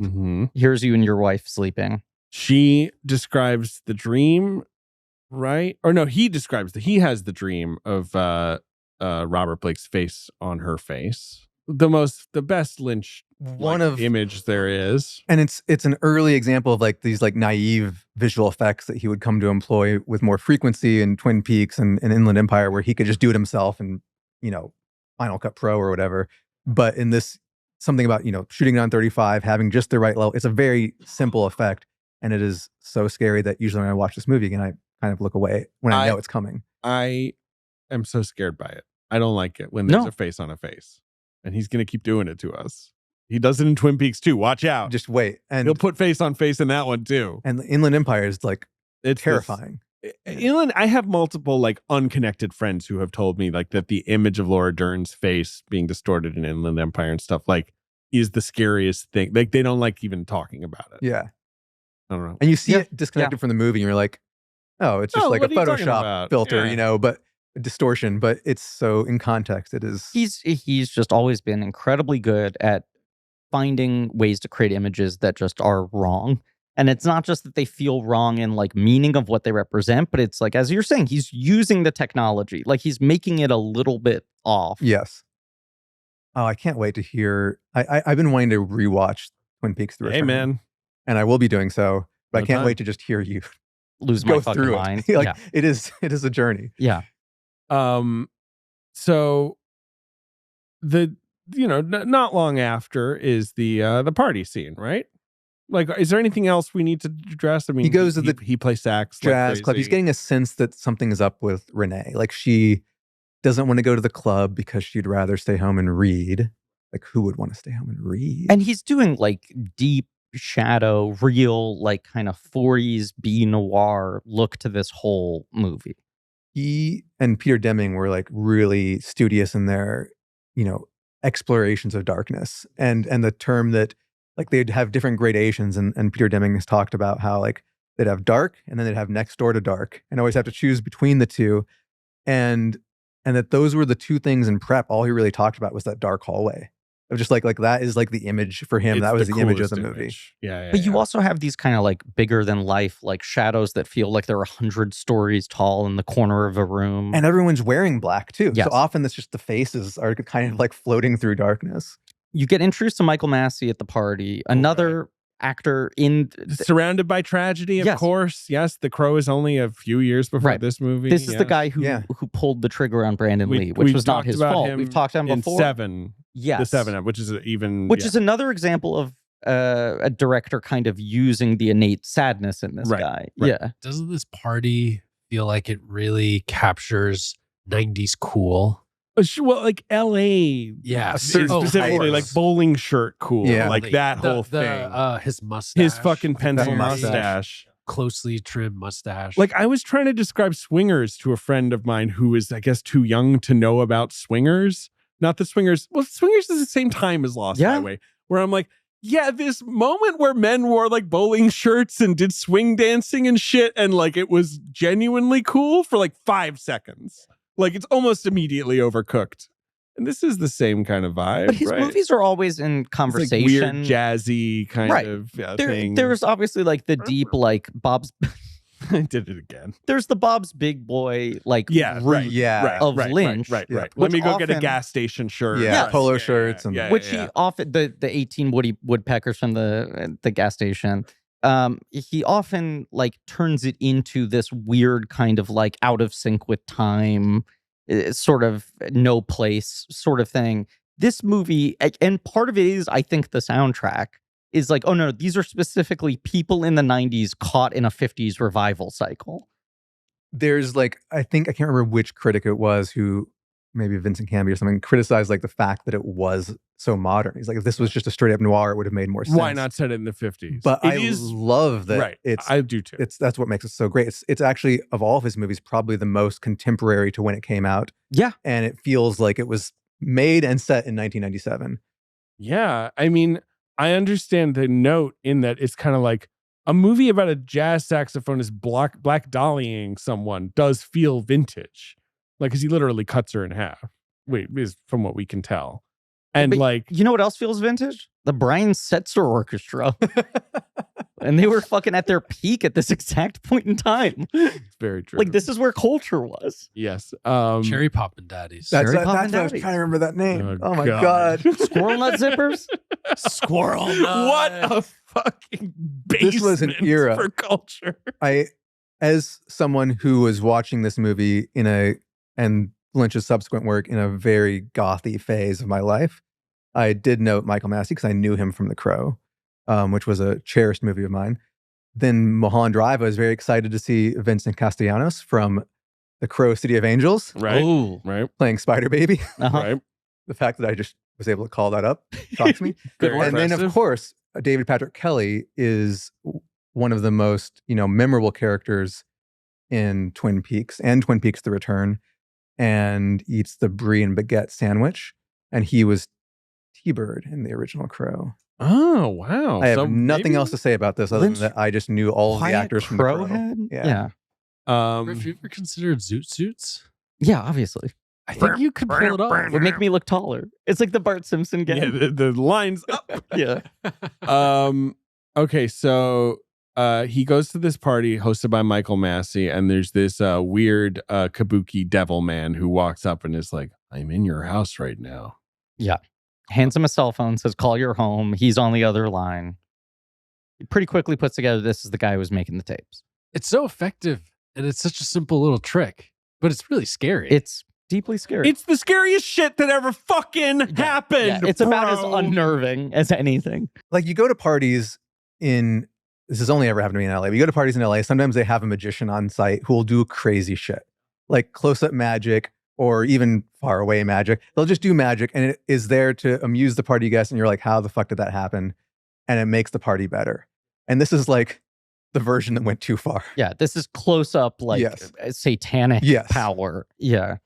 Here's you and your wife sleeping. She describes the dream, right? Or no, he describes he has the dream of Robert Blake's face on her face. The best Lynch image there is. And it's an early example of like these like naive visual effects that he would come to employ with more frequency in Twin Peaks and Inland Empire, where he could just do it himself and, Final Cut Pro or whatever. But in this, something about, shooting it on 35, having just the right level, it's a very simple effect. And it is so scary that usually when I watch this movie again, I kind of look away when I know it's coming. I am so scared by it. I don't like it when there's a face on a face. And he's going to keep doing it to us. He does it in Twin Peaks too. Watch out. Just wait. And he'll put face on face in that one too. And the Inland Empire is like, it's terrifying. Inland, I have multiple like unconnected friends who have told me like that the image of Laura Dern's face being distorted in Inland Empire and stuff like is the scariest thing. Like they don't like even talking about it. Yeah. I don't know. And you see it disconnected from the movie and you're like, oh, it's just like a Photoshop filter, but distortion, but it's so in context. It is. He's just always been incredibly good at finding ways to create images that just are wrong. And it's not just that they feel wrong in like meaning of what they represent, but it's like, as you're saying, he's using the technology, like he's making it a little bit off. Yes. Oh, I can't wait to hear. I've been wanting to rewatch Twin Peaks through. Hey, man. And I will be doing so, but I can't wait to just hear you lose go my fucking through mind. it. It is a journey. Yeah. So not long after is the party scene, right? Like, is there anything else we need to address? I mean, he goes to he plays sax, jazz like club. He's getting a sense that something is up with Renee. Like she doesn't want to go to the club because she'd rather stay home and read. Like who would want to stay home and read? And he's doing like deep shadow, real, like kind of 40s B noir look to this whole movie. He and Peter Deming were like really studious in their, explorations of darkness and the term that like they'd have different gradations. And Peter Deming has talked about how like they'd have dark and then they'd have next door to dark and always have to choose between the two. And that those were the two things in prep. All he really talked about was that dark hallway. Of just like that is like the image for him. That was the image of the movie. Yeah. But you also have these kind of like bigger than life, like shadows that feel like they're 100 stories tall in the corner of a room. And everyone's wearing black too. Yes. So often it's just the faces are kind of like floating through darkness. You get introduced to Michael Massey at the party, another actor in surrounded by tragedy, of course. Yes, The Crow is only a few years before this movie. This is the guy who pulled the trigger on Brandon Lee, which was not his fault. We've talked about him before. Seven. Yes. The 7, which is is another example of a director kind of using the innate sadness in this guy. Right. Yeah. Doesn't this party feel like it really captures 90s cool? Well, like LA, specifically like bowling shirt cool, like that whole thing. His mustache, his fucking pencil mustache, closely trimmed mustache. Like I was trying to describe Swingers to a friend of mine who is, I guess, too young to know about Swingers. Not the Swingers. Well, Swingers is the same time as Lost Highway, where I'm like, yeah, this moment where men wore like bowling shirts and did swing dancing and shit, and like it was genuinely cool for like 5 seconds. Like it's almost immediately overcooked. And this is the same kind of vibe. But his movies are always in conversation. It's like weird, jazzy kind of thing. There's obviously like the deep, like Bob's. I did it again. There's the Bob's Big Boy, like root of Lynch. Right. Let me go get a gas station shirt. Yeah, polo shirts. Which he often, the 18 woodpeckers from the gas station. he often like turns it into this weird kind of like out of sync with time, sort of no place sort of thing. This movie, and part of it is, I think, the soundtrack is like, oh no, these are specifically people in the 90s caught in a 50s revival cycle. There's like, I can't remember which critic it was who, maybe Vincent Canby or something, criticized like the fact that it was so modern. He's like, if this was just a straight up noir, it would have made more sense. Why not set it in the 50s? But I love that. Right. I do too. That's what makes it so great. It's actually, of all of his movies, probably the most contemporary to when it came out. Yeah. And it feels like it was made and set in 1997. Yeah. I mean, I understand the note in that it's kind of like a movie about a jazz saxophonist black dollying someone does feel vintage. Like, because he literally cuts her in half. Wait, is from what we can tell. And but like, you know what else feels vintage? The Brian Setzer Orchestra. And they were fucking at their peak at this exact point in time. it's very true. Like, this is where culture was. Yes. Cherry Poppin' Daddies. That's Cherry what I Poppin' was Daddies. trying to remember that name. Oh, Oh my God. God. Squirrel nut zippers? Squirrel what nut. a fucking basement This was an era. for culture. As someone who was watching this movie and Lynch's subsequent work in a very gothy phase of my life, I did note Michael Massey because I knew him from The Crow, which was a cherished movie of mine. Then Mulholland Drive, I was very excited to see Vincent Castellanos from The Crow, City of Angels, Right. Ooh. Right. playing Spider Baby. Uh-huh. Right. The fact that I just was able to call that up shocks me. Very And then, of impressive. course, David Patrick Kelly is one of the most, memorable characters in Twin Peaks and Twin Peaks: The Return, and eats the brie and baguette sandwich. And he was T-Bird in the original Crow. Oh, wow. I have So nothing maybe- else to say about this other Lynch- than that I just knew all of the Quiet actors from The Crow. Crowhead? Yeah. Yeah. Have you ever considered Zoot Suits? Yeah, obviously. I think you could pull it off. Would make me look taller. It's like the Bart Simpson Yeah, game. the lines up. Yeah. Okay, so he goes to this party hosted by Michael Massey, and there's this weird kabuki devil man who walks up and is like, I'm in your house right now. Hands him a cell phone, says, call your home. He's on the other line. He pretty quickly puts together, this is the guy who was making the tapes. It's so effective, and it's such a simple little trick, but it's really scary. It's deeply scary. It's the scariest shit that ever fucking happened. Yeah, it's about as bro. unnerving as anything. Like, you go to parties this has only ever happened to me in LA, but you go to parties in LA, sometimes they have a magician on site who will do crazy shit, like close-up magic or even far away magic. They'll just do magic, and it is there to amuse the party guests, and you're like, how the fuck did that happen? And it makes the party better. And this is like the version that went too far. Yeah, this is close up, like Yes. satanic Yes. power. Yeah.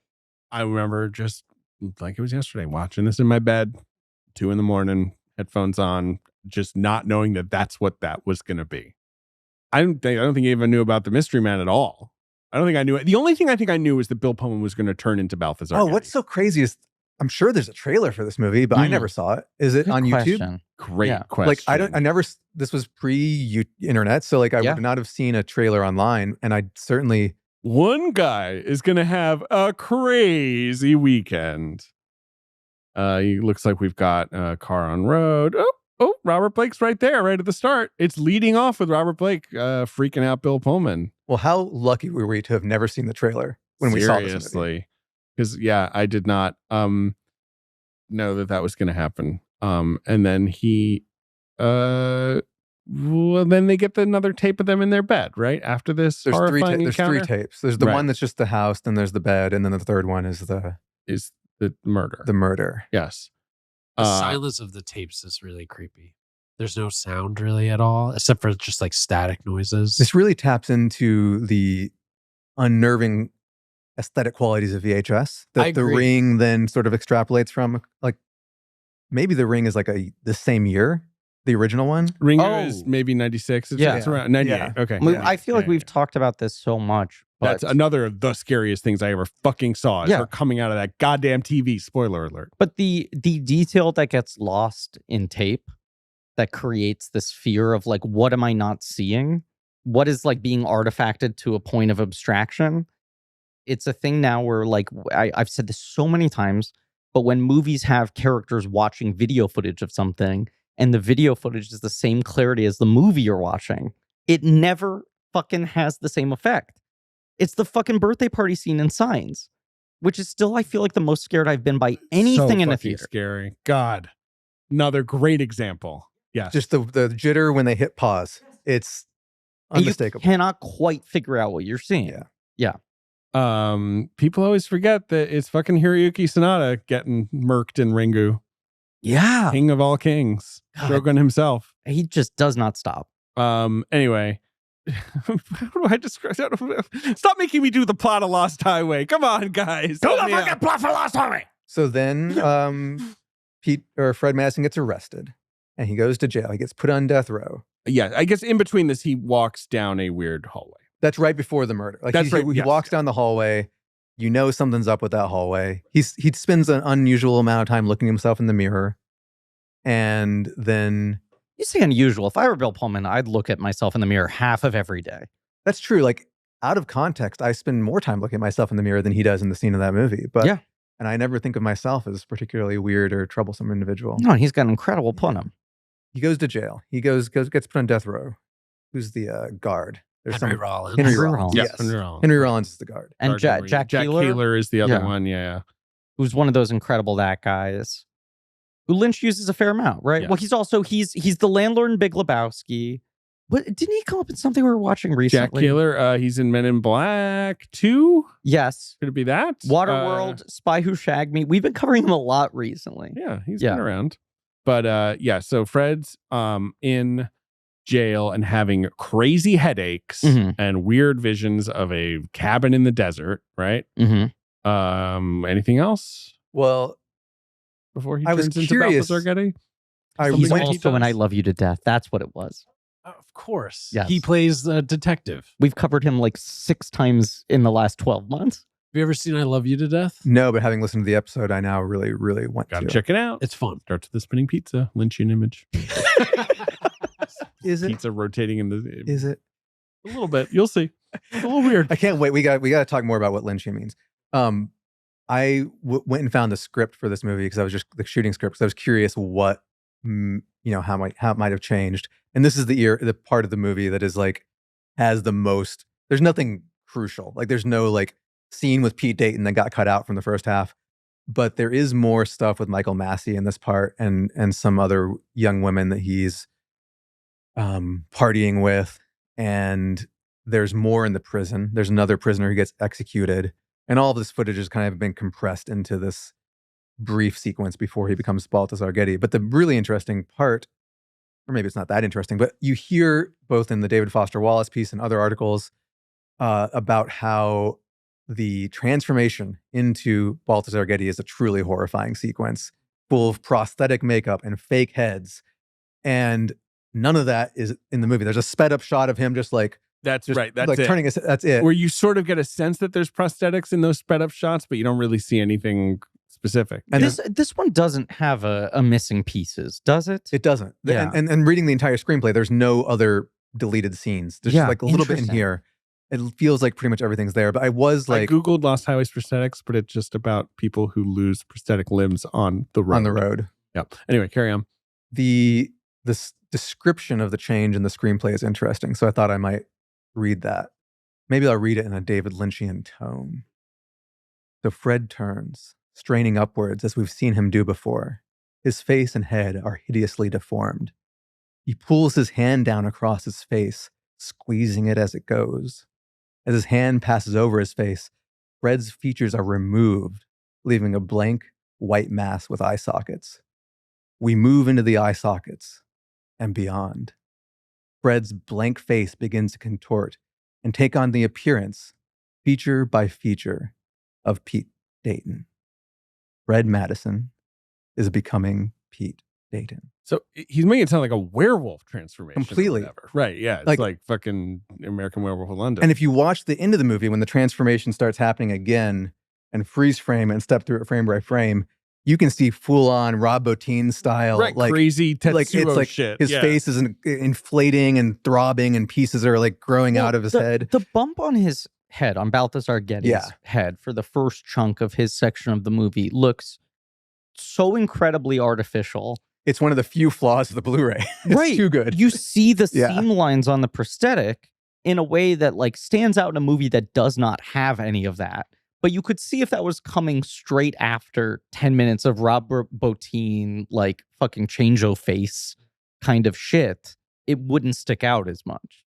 I remember just like it was yesterday, watching this in my bed, 2 a.m, headphones on, just not knowing that that's what that was going to be. I don't think I even knew about the Mystery Man at all. I don't think I knew it. The only thing I think I knew was that Bill Pullman was going to turn into Balthazar. Oh, Getty. what's so crazy is I'm sure there's a trailer for this movie, but I Mm. never saw it. Is it Good on YouTube? question. Great Yeah. question. Like, this was pre-internet, so like I Yeah. would not have seen a trailer online, and I certainly One guy is going to have a crazy weekend. He looks like we've got a car on road. Oh, Robert Blake's right there, right at the start. It's leading off with Robert Blake freaking out Bill Pullman. Well, how lucky were we to have never seen the trailer when we saw this movie? Seriously. Because, yeah, I did not know that was going to happen. And then then they get another tape of them in their bed, right? After this There's three horrifying there's three encounter tapes. There's the Right. one that's just the house, then there's the bed, and then the third one is the is the murder. murder. Yes. The silence of the tapes is really creepy. There's no sound really at all, except for just like static noises. This really taps into the unnerving aesthetic qualities of VHS I that The agree. Ring then sort of extrapolates from. Like, maybe The Ring is like the same year, the original one. Ringer Oh. is maybe 96. Yeah. It's around 98. Yeah. Okay. I feel like Yeah, we've yeah. talked about this so much. But, That's another of the scariest things I ever fucking saw is Yeah. her coming out of that goddamn TV. Spoiler alert. but the detail that gets lost in tape that creates this fear of like, what am I not seeing? What is like being artifacted to a point of abstraction? It's a thing now where like I've said this so many times, but when movies have characters watching video footage of something and the video footage is the same clarity as the movie you're watching, it never fucking has the same effect. It's the fucking birthday party scene in Signs, which is still, I feel like, the most scared I've been by anything in a theater. Scary. God. Another great example. Yes. Just the jitter when they hit pause. It's And you unmistakable. cannot quite figure out what you're seeing. Yeah. People always forget that it's fucking Hiroyuki Sanada getting murked in Ringu. Yeah. King of all kings. God. Shogun himself. He just does not stop. Anyway. How do I describe that? Stop making me do the plot of Lost Highway. Come on, guys. Do Help the me out. fucking plot for Lost Highway. So then Fred Madison gets arrested and he goes to jail. He gets put on death row. Yeah, I guess in between this, he walks down a weird hallway. That's right before the murder. Like That's right, he yes, walks yes. down the hallway. You know something's up with that hallway. He spends an unusual amount of time looking at himself in the mirror. And then You say unusual. If I were Bill Pullman, I'd look at myself in the mirror half of every day. that's true. Like out of context, I spend more time looking at myself in the mirror than he does in the scene of that movie. But Yeah. And I never think of myself as a particularly weird or troublesome individual. No, he's got an incredible punum. He goes to jail. He gets put on death row. Who's the guard? Henry Rollins. Henry Henry Rollins. Rollins. Yes. Henry Rollins. Henry Rollins is the guard. And Guard Jack Jack Keeler, Keeler is the other Yeah. one. Yeah. who's one of those incredible that guys who Lynch uses a fair amount, right? Yeah. Well, he's also he's the landlord in Big Lebowski. But didn't he come up in something we were watching Jack recently? Keeler, he's in Men in Black 2. Yes. Could it be that? Waterworld, Spy Who Shagged Me. We've been covering him a lot recently. Yeah, he's Yeah. been around. But yeah, so Fred's in jail and having crazy headaches Mhm. and weird visions of a cabin in the desert, right? Mm-hmm. Anything else Well, before he I was turns into curious. Balthazar Getty? I He's went, also in I does. Love You to Death. That's what it was. Of course. Yes. He plays a detective. We've covered him like 6 times in the last 12 months. Have you ever seen I Love You to Death? no, but having listened to the episode, I now really, really want Gotta to. check it out. It's fun. Starts with the spinning pizza, Lynchian image. Is it? Pizza rotating in the Is it? a little bit. You'll see. It's a little weird. I can't wait. We got to talk more about what Lynchian means. I went and found the script for this movie because I was just the shooting script because I was curious what how it might have changed. And this is the part of the movie that is like has the most. There's nothing crucial. Like there's no like scene with Pete Dayton that got cut out from the first half, but there is more stuff with Michael Massey in this part and some other young women that he's partying with, and there's more in the prison. There's another prisoner who gets executed, and all of this footage has kind of been compressed into this brief sequence before he becomes Balthazar Getty. But the really interesting part, or maybe it's not that interesting, but you hear both in the David Foster Wallace piece and other articles about how the transformation into Balthazar Getty is a truly horrifying sequence full of prosthetic makeup and fake heads. And none of that is in the movie. There's a sped up shot of him just right. That's like it. Turning his, that's it. Where you sort of get a sense that there's prosthetics in those sped up shots, but you don't really see anything specific. And This one doesn't have a missing pieces, does it? it doesn't. Yeah. And reading the entire screenplay, there's no other deleted scenes. There's Yeah, like a little bit in interesting. here. It feels like pretty much everything's there. But I was I like Googled Lost Highways prosthetics, but it's just about people who lose prosthetic limbs on the road. on the road. Yep. Anyway, carry on. This description of the change in the screenplay is interesting. So I thought I might read that. Maybe I'll read it in a David Lynchian tone. So Fred turns, straining upwards as we've seen him do before. His face and head are hideously deformed. He pulls his hand down across his face, squeezing it as it goes. As his hand passes over his face, Fred's features are removed, leaving a blank white mass with eye sockets. We move into the eye sockets and beyond. Fred's blank face begins to contort and take on the appearance, feature by feature, of Pete Dayton. Fred Madison is becoming Pete Dayton. So he's making it sound like a werewolf transformation. or Completely. whatever. Right. Yeah. It's Like- like fucking American Werewolf in London. And if you watch the end of the movie, when the transformation starts happening again and freeze frame and step through it frame by frame, you can see full on Rob Bottin style, right, like crazy Tetsuo like it's like shit. his Yeah. face is inflating and throbbing and pieces are like growing Well, out of his the, head. The bump on his head, on Balthazar Getty's Yeah. head for the first chunk of his section of the movie looks so incredibly artificial. it's one of the few flaws of the Blu-ray. It's Right. too good. You see the Yeah. seam lines on the prosthetic in a way that like stands out in a movie that does not have any of that. But you could see if that was coming straight after 10 minutes of Robert Bottin, like fucking change-o-face kind of shit, it wouldn't stick out as much.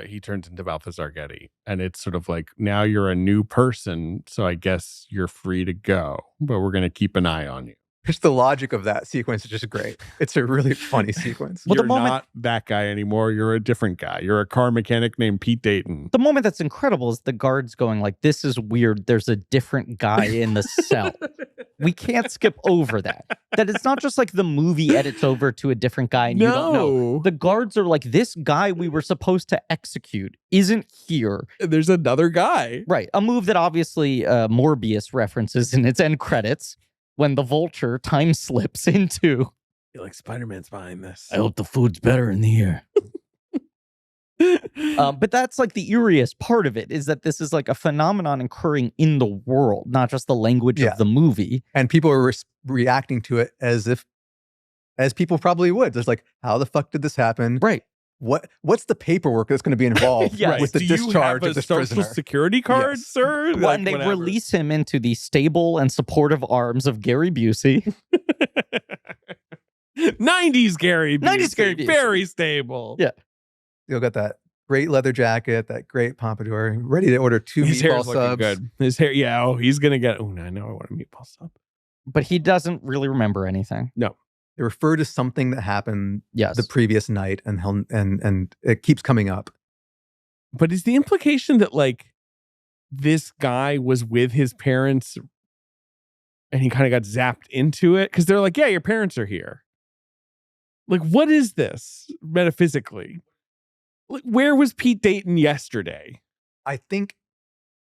He turns into Balthazar Getty, and it's sort of like, now you're a new person, so I guess you're free to go, but we're going to keep an eye on you. Just the logic of that sequence is just great. It's a really funny sequence. Well, the You're moment- not that guy anymore. You're a different guy. You're a car mechanic named Pete Dayton. The moment that's incredible is the guards going like, this is weird. There's a different guy in the cell. We can't skip over that. That it's not just like the movie edits over to a different guy and you don't know. The guards are like, this guy we were supposed to execute isn't here. There's another guy. Right. A move that obviously Morbius references in its end credits when the Vulture time slips into. You're like, Spider-Man's behind this. I hope the food's better in the air. But that's like the eeriest part of it, is that this is like a phenomenon occurring in the world, not just the language Yeah. of the movie. And people are reacting to it as people probably would. There's like, how the fuck did this happen? Right. What's the paperwork that's going to be involved Yes. with the Do discharge you have of this a social prisoner? security card, Yes. sir? When Like, they whatever. release him into the stable and supportive arms of Gary Busey. 90s Gary Busey. 90s Gary Busey. Very stable. Yeah. You'll get that great leather jacket, that great pompadour, ready to order 2 His meatball hair's looking subs. good. His hair, yeah. Oh, he's gonna get. Oh, I know. I want a meatball sub. But he doesn't really remember anything. They refer to something that happened Yes. the previous night, and it keeps coming up. But is the implication that like this guy was with his parents and he kind of got zapped into it? Because they're like, yeah, your parents are here. Like, what is this metaphysically? Like, where was Pete Dayton yesterday? I think,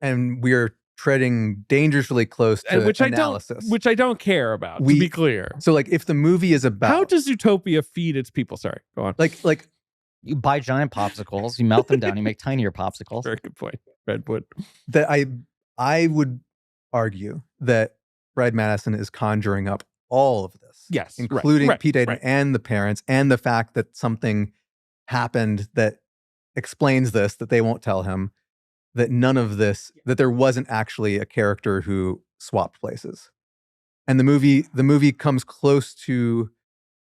and we're treading dangerously close to And which analysis. I don't care about, to We- be clear. So, like, if the movie is about How does Zootopia feed its people? Sorry, go on. like You buy giant popsicles, you melt them down, you make tinier popsicles. Very good point. Redwood. that I would argue that Fred Madison is conjuring up all of this. Yes, right, Including right, Pete Dayton right. and the parents, and the fact that something happened that explains this, that they won't tell him, that none of this, that there wasn't actually a character who swapped places. And the movie comes close to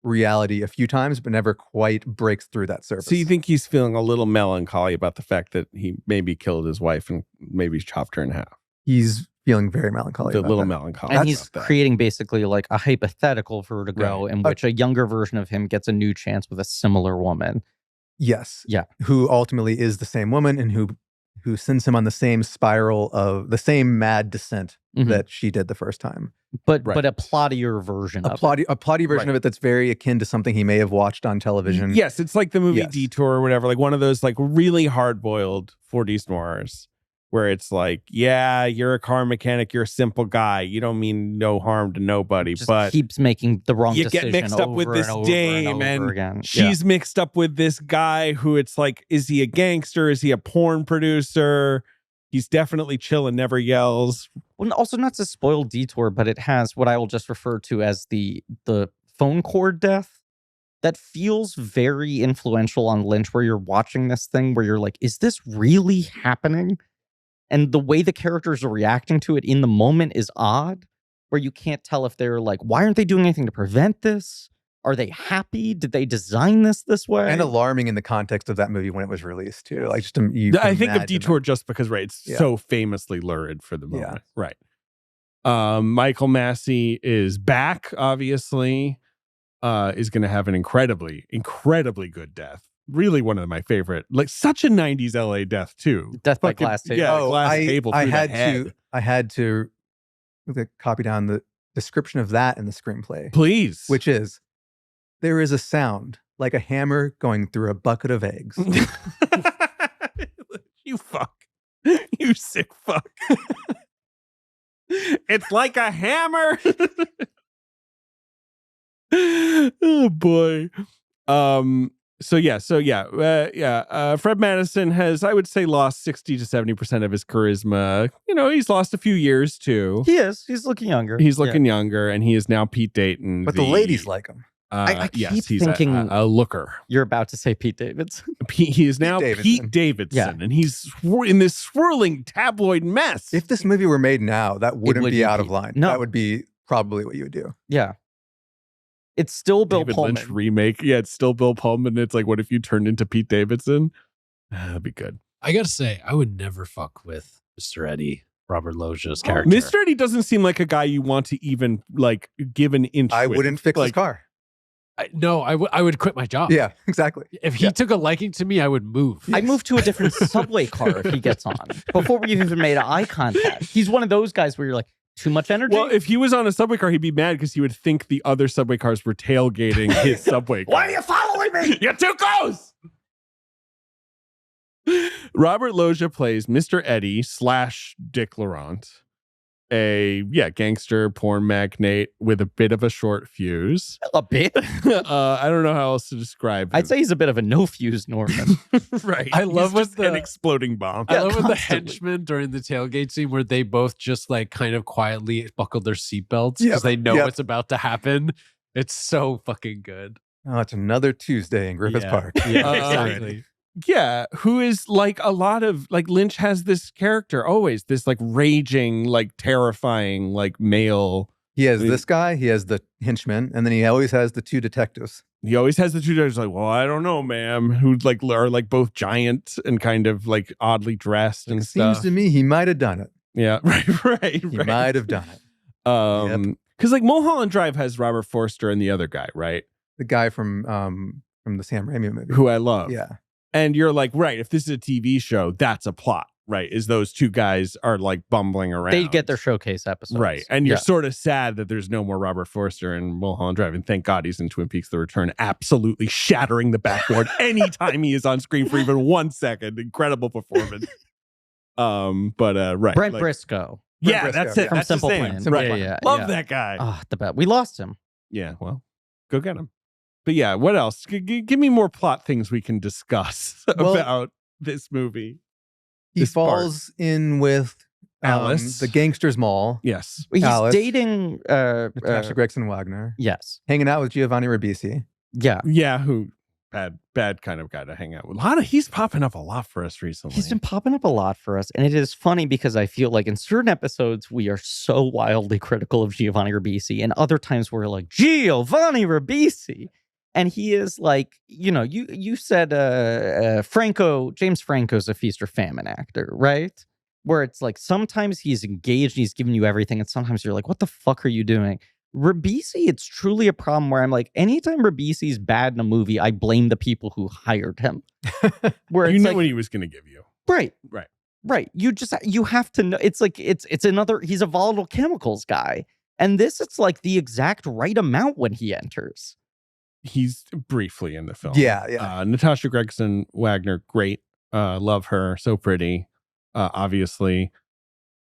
reality a few times, but never quite breaks through that surface. So you think he's feeling a little melancholy about the fact that he maybe killed his wife and maybe chopped her in half? he's feeling very melancholy. A about little that. melancholy. And about he's that. creating basically like a hypothetical vertigo Right. in which a younger version of him gets a new chance with a similar woman. Yes. Yeah. Who ultimately is the same woman and who sends him on the same spiral of the same mad descent Mhm. that she did the first time. But Right. but a plottier version A of it. plotty version Right. of it that's very akin to something he may have watched on television. Yes, it's like the movie Yes. Detour or whatever, like one of those like really hard-boiled 40s noirs where it's like, yeah, you're a car mechanic, you're a simple guy, you don't mean no harm to nobody, Just but keeps making the wrong you decision get mixed up with over this and over dame and, over and again. she's mixed up with this guy who it's like, is he a gangster? Is he a porn producer? He's definitely chill and never yells. Well, and also not to spoil Detour, but it has what I will just refer to as the phone cord death that feels very influential on Lynch, where you're watching this thing where you're like, is this really happening? And the way the characters are reacting to it in the moment is odd, where you can't tell if they're like, why aren't they doing anything to prevent this? Are they happy? Did they design this way? And alarming in the context of that movie when it was released too. Like just I think of Detour just because, right, it's Yeah. so famously lurid for the Yeah. moment. Right. Michael Massey is back, obviously. Is going to have an incredibly, incredibly good death. Really one of my favorite, like such a 90s LA death too. Death by Fucking- glass table. Yeah, glass table through I had to copy down the description of that in the screenplay, Please. which is, there is a sound like a hammer going through a bucket of eggs. You fuck. You sick fuck. It's like a hammer. Oh boy. Fred Madison has, I would say, lost 60 to 70% of his charisma. You know, he's lost a few years too. He is. He's looking younger. He's Yeah. looking younger, and he is now Pete Dayton. But the ladies like him. I yes, keep he's thinking a looker. you're about to say Pete Davidson. He is now Davidson. Pete Davidson, and he's in this swirling tabloid mess. If this movie were made now, that wouldn't would be be out of Pete. line. No. That would be probably what you would do. Yeah. It's still Bill David Pullman. Lynch remake. Yeah, it's still Bill Pullman. It's like, what if you turned into Pete Davidson? That'd be good. I gotta say, I would never fuck with Mr. Eddie, Robert Loggia's character. Mr. Eddie doesn't seem like a guy you want to even like give an inch. I with. wouldn't fix his Like, car. I would quit my job. Yeah, exactly. If he took a liking to me, I would move. I'd move to a different subway car if he gets on before we even made eye contact. He's one of those guys where you're like, too much energy. Well, if he was on a subway car, he'd be mad because he would think the other subway cars were tailgating his subway car. Why are you following me? You're too close. Robert Loggia plays Mr. Eddie / Dick Laurent, a gangster porn magnate with a bit of a short fuse. A bit. I don't know how else to describe him. I'd say he's a bit of a no fuse Norman. right. I love He's when just an the- exploding bomb. I Yeah, love when the constantly. henchmen during the tailgate scene where they both just like kind of quietly buckle their seatbelts because Yep, they know yep. what's about to happen. It's so fucking good. Oh, it's another Tuesday in Griffith Yeah. Park. Yeah, Uh, exactly. Yeah, who is like a lot of like Lynch has this character always, this like raging, like terrifying, like male. He has I mean- this guy, he has the henchman, and then he always has the two detectives. He always has the two guys like, well, I don't know, ma'am, who like are like both giant and kind of like oddly dressed and It seems stuff. to me he might have done it. Yeah, right. He might have done it. Because like Mulholland Drive has Robert Forster and the other guy, right? The guy from the Sam Raimi movie. Who I love. Yeah. And you're like, right, if this is a TV show, that's a plot, right? Is those two guys are like bumbling around. They get their showcase episodes. Right. And you're Yeah. sort of sad that there's no more Robert Forster in Mulholland Drive. And thank God he's in Twin Peaks The Return, absolutely shattering the backboard anytime he is on screen for even 1 second. Incredible performance. Right. Brent like- Briscoe Yeah, Briscoe, that's it. yeah. from That's his Simple name. Plan. Simple Right. Plan. Love yeah. that guy. Oh, the bet. We lost him. Yeah, well, go get him. But yeah, what else? Give me more plot things we can discuss Well- about this movie. He This part. falls in with Alice. the Gangsters Mall, Yes. He's Alice. dating. Natasha Gregson Wagner, Yes. hanging out with Giovanni Ribisi. Yeah. Yeah, who bad kind of guy to hang out with. He's popping up a lot for us recently. He's been popping up a lot for us. And it is funny because I feel like in certain episodes, we are so wildly critical of Giovanni Ribisi. And other times we're like, Giovanni Ribisi. And he is like, you said James Franco's a feast or famine actor, right? Where it's like sometimes he's engaged, he's giving you everything. And sometimes you're like, what the fuck are you doing? Ribisi, it's truly a problem where I'm like, anytime Ribisi's bad in a movie, I blame the people who hired him. Where you it's knew like, what he was going to give you. right. Right. You have to know. It's like, it's another, he's a volatile chemicals guy. And this, it's like the exact right amount when he enters. He's briefly in the film. Yeah. Natasha Gregson Wagner, great. Love her. So pretty. Obviously,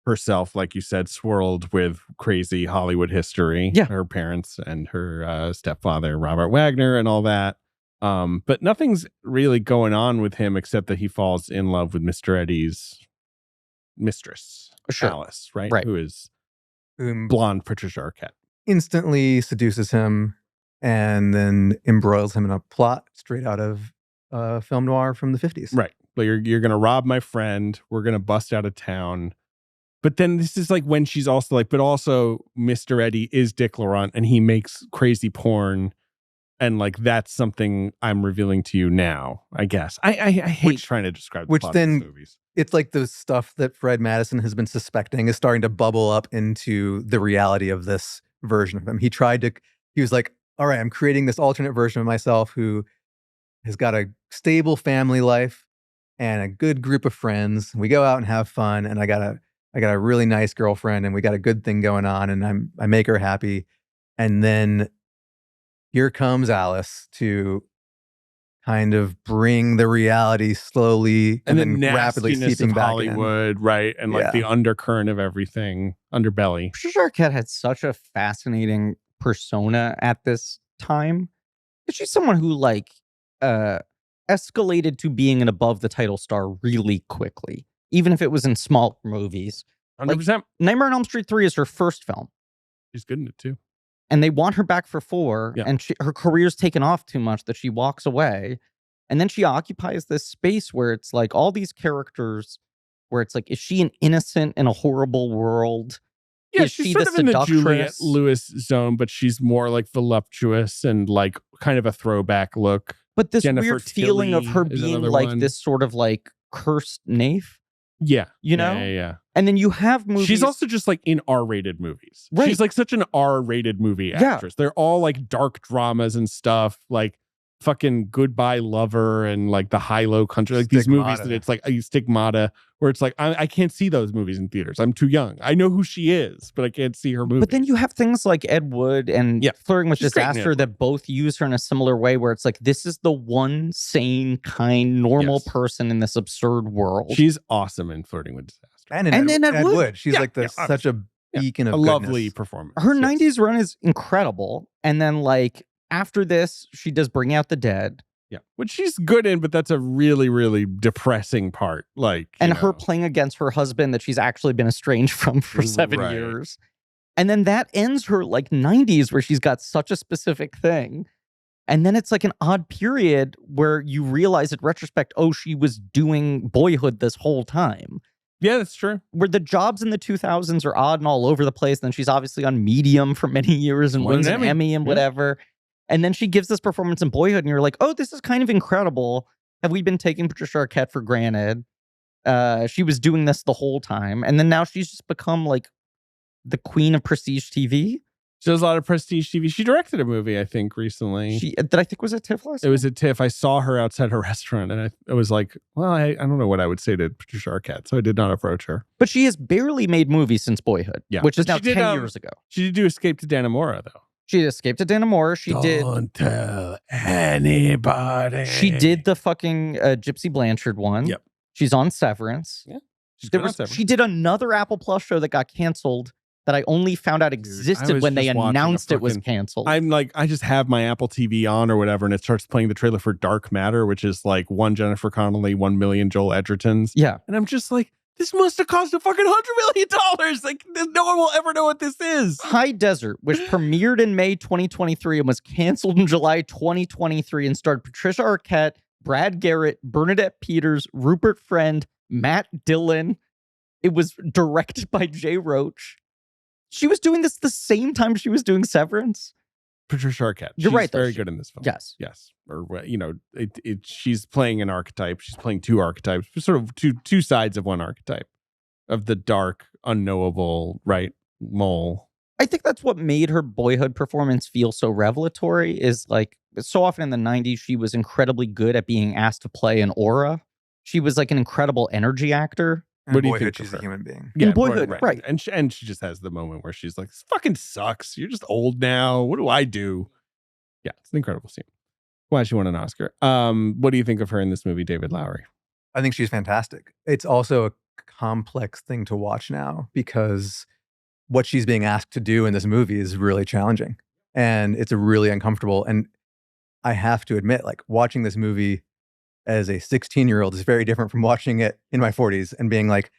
herself, like you said, swirled with crazy Hollywood history. Yeah. Her parents and her stepfather, Robert Wagner, and all that. But nothing's really going on with him except that he falls in love with Mr. Eddie's mistress, Sure. Alice, right? Right. Who is Whom blonde Patricia Arquette. instantly seduces him and then embroils him in a plot straight out of film noir from the 50s. Right. But you're gonna rob my friend. We're gonna bust out of town. But then this is like when she's also like, but also Mr. Eddie is Dick Laurent and he makes crazy porn. And like that's something I'm revealing to you now, I guess. I hate trying to describe the which plot then- of these movies. It's like the stuff that Fred Madison has been suspecting is starting to bubble up into the reality of this version of him. He was like, all right, I'm creating this alternate version of myself who has got a stable family life and a good group of friends. We go out and have fun, and I got a really nice girlfriend, and we got a good thing going on, and I make her happy. And then here comes Alice to kind of bring the reality slowly And then the rapidly nastiness seeping of back Hollywood, right? And like Yeah. the undercurrent of everything, underbelly. Patricia Arquette had such a fascinating persona at this time. She's someone who like escalated to being an above the title star really quickly, even if it was in small movies. 100%. Nightmare on Elm Street 3 is her first film. She's good in it too. and they want her back for 4, Yeah. and her career's taken off too much that she walks away. And then she occupies this space where it's like all these characters where it's like, is she an innocent in a horrible world? Yeah, Is she's she sort the of in the Juliette seductress? Lewis zone, but she's more like voluptuous and like kind of a throwback look. But this Jennifer weird feeling of her Tilly is being another like one. this sort of like cursed nymph, Yeah. you know? Yeah. And then you have movies. She's also just like in R-rated movies. Right. She's like such an R-rated movie Yeah. actress. They're all like dark dramas and stuff, like fucking Goodbye Lover and like the High-Low Country, like these movies that Stigmata. it's like a Stigmata, where it's like I can't see those movies in theaters. I'm too young. I know who she is, but I can't see her movie. But then you have things like Ed Wood and Yeah. Flirting with She's great in Ed Disaster Wood. that both use her in a similar way, where it's like, this is the one sane, kind, normal Yes. person in this absurd world. She's awesome in Flirting with Disaster. And in Ed Wood. She's Yeah, like such a beacon of a lovely goodness. performance. Her Yes. 90s run is incredible. And then like after this, she does Bring Out the Dead. Yeah, which she's good in, but that's a really, really depressing part. Like, you And her know. playing against her husband that she's actually been estranged from for 7 Right. years. And then that ends her like 90s where she's got such a specific thing. And then it's like an odd period where you realize in retrospect, oh, she was doing Boyhood this whole time. Yeah, that's true. Where the jobs in the 2000s are odd and all over the place. Then she's obviously on Medium for many years and Won an wins an Emmy. Emmy and Yeah. whatever. And then she gives this performance in Boyhood and you're like, oh, this is kind of incredible. Have we been taking Patricia Arquette for granted? She was doing this the whole time. And then now she's just become like the queen of prestige TV. She does a lot of prestige TV. She directed a movie, I think, recently. That I think was at TIFF last It year? was at TIFF. I saw her outside her restaurant, and I was like, well, I don't know what I would say to Patricia Arquette, so I did not approach her. But she has barely made movies since Boyhood, Yeah. which is But now she did, 10 years ago. She did do Escape to Dannemora, though. She escaped to Dannemora. She did. Don't tell anybody. She did the fucking Gypsy Blanchard one. Yep. She's on Severance. She's There good on was, Severance. she did another Apple Plus show that got canceled that I only found out existed was when they just watching a announced it was fucking- canceled. I'm like, I just have my Apple TV on or whatever, and it starts playing the trailer for Dark Matter, which is like 1 Jennifer Connelly, 1 million Joel Edgertons. Yeah. And I'm just like, this must have cost a fucking $100 million. Like, no one will ever know what this is. High Desert, which premiered in May 2023 and was canceled in July 2023 and starred Patricia Arquette, Brad Garrett, Bernadette Peters, Rupert Friend, Matt Dillon. It was directed by Jay Roach. She was doing this the same time she was doing Severance. Patricia Arquette. You're She's right, though. very good in this film. Yes. Yes. Or, you know, she's playing an archetype. She's playing two archetypes, sort of two sides of one archetype of the dark, unknowable, right, mole. I think that's what made her Boyhood performance feel so revelatory is like so often in the 90s, she was incredibly good at being asked to play an aura. She was like an incredible energy actor. And What do you Boyhood, think of she's a her? human being. In Boyhood, right. And she just has the moment where she's like, this fucking sucks. You're just old now. What do I do? Yeah, it's an incredible scene. Why she won an Oscar. What do you think of her in this movie, David Lowery? I think she's fantastic. It's also a complex thing to watch now because what she's being asked to do in this movie is really challenging and it's really uncomfortable. And I have to admit, like watching this movie as a 16-year-old is very different from watching it in my 40s and being like,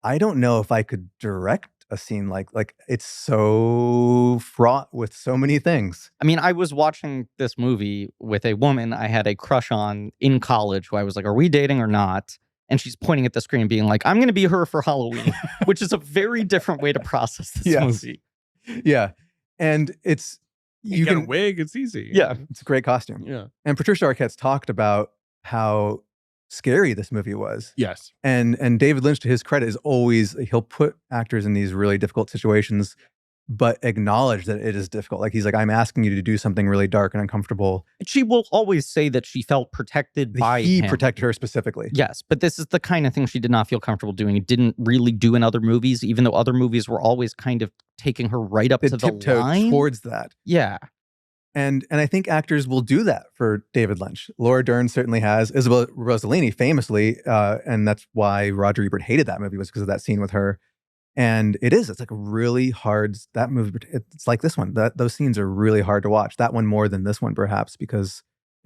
I don't know if I could direct a scene like it's so fraught with so many things. I mean, I was watching this movie with a woman I had a crush on in college who I was like, are we dating or not? And she's pointing at the screen being like, I'm going to be her for Halloween, which is a very different way to process this Yes. movie. Yeah. And it's, You get a wig, it's easy. Yeah. it's a great costume. Yeah. And Patricia Arquette's talked about how scary this movie was. Yes. And David Lynch, to his credit, is always, he'll put actors in these really difficult situations, but acknowledge that it is difficult. Like he's like, I'm asking you to do something really dark and uncomfortable. She will always say that she felt protected by He him. protected her specifically. Yes, but this is the kind of thing she did not feel comfortable doing. It didn't really do in other movies, even though other movies were always kind of taking her right up It to the tiptoed line. towards that. Yeah. And I think actors will do that for David Lynch. Laura Dern certainly has. Isabel Rossellini famously, and that's why Roger Ebert hated that movie, was because of that scene with her. And it's like a really hard, that movie, it's like this one. Those scenes are really hard to watch. That one more than this one, perhaps, because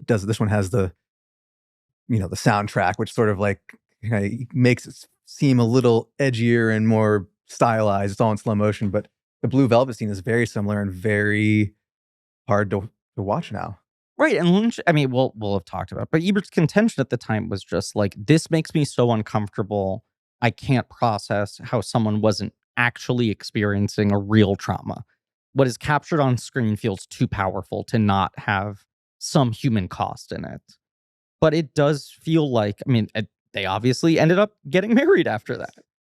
this one has the soundtrack, which sort of like makes it seem a little edgier and more stylized. It's all in slow motion, but the Blue Velvet scene is very similar and very hard to watch now. Right. And Lynch, I mean, we'll have talked about it, but Ebert's contention at the time was just like, this makes me so uncomfortable. I can't process how someone wasn't actually experiencing a real trauma. What is captured on screen feels too powerful to not have some human cost in it. But it does feel like, I mean, they obviously ended up getting married after that.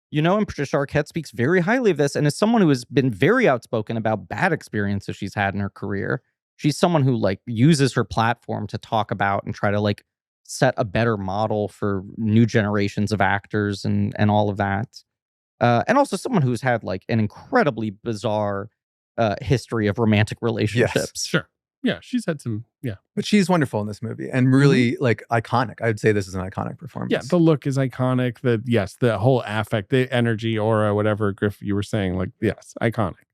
You know, and Patricia Arquette speaks very highly of this. And as someone who has been very outspoken about bad experiences she's had in her career, she's someone who like uses her platform to talk about and try to like set a better model for new generations of actors and all of that. And also someone who's had like an incredibly bizarre history of romantic relationships. Yes, sure. Yeah, she's had some, But she's wonderful in this movie and really like iconic. I would say this is an iconic performance. Yeah, the look is iconic. The whole affect, the energy, aura, whatever, Griff, you were saying, like, yes, iconic.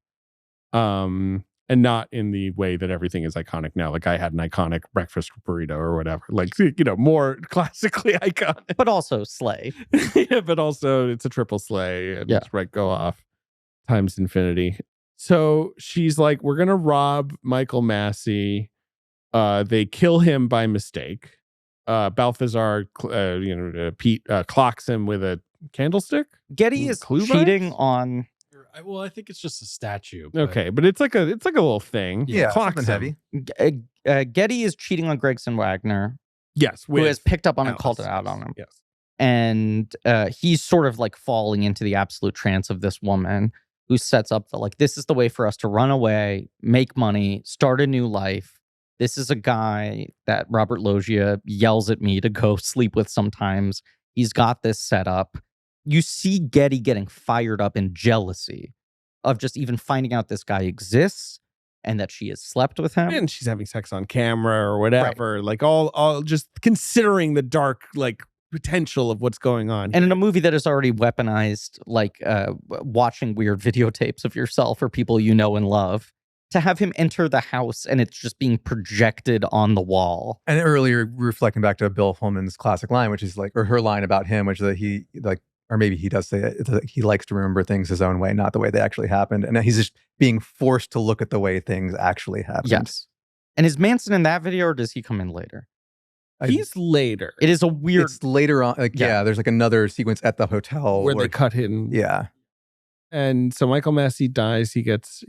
And not in the way that everything is iconic now. Like I had an iconic breakfast burrito or whatever. Like, you know, more classically iconic. But also slay. Yeah, but also it's a triple slay. And it's right, go off times infinity. So she's like, we're going to rob Michael Massey. They kill him by mistake. Balthazar, Pete clocks him with a candlestick. Getty is cheating on... Well, I think it's just a statue. Okay, but it's like a little thing. Yeah, clocks heavy. Getty is cheating on Gregson Wagner. Yes, who has picked up on and called it out on him. Yes, and he's sort of like falling into the absolute trance of this woman who sets up the like, this is the way for us to run away, make money, start a new life. This is a guy that Robert Loggia yells at me to go sleep with sometimes. He's got this set up. You see Getty getting fired up in jealousy of just even finding out this guy exists and that she has slept with him. And she's having sex on camera or whatever. Right. Like all just considering the dark, like, potential of what's going on. And in a movie that is already weaponized, like watching weird videotapes of yourself or people you know and love, to have him enter the house and it's just being projected on the wall. And earlier, reflecting back to Bill Pullman's classic line, which is like, or her line about him, which is that he like, or maybe he does say it, it's like he likes to remember things his own way, not the way they actually happened. And he's just being forced to look at the way things actually happened. Yes. And is Manson in that video or does he come in later? He's later. It is a weird... It's later on. Like, yeah, there's like another sequence at the hotel. Where they cut him. Yeah. And so Michael Massey dies. He gets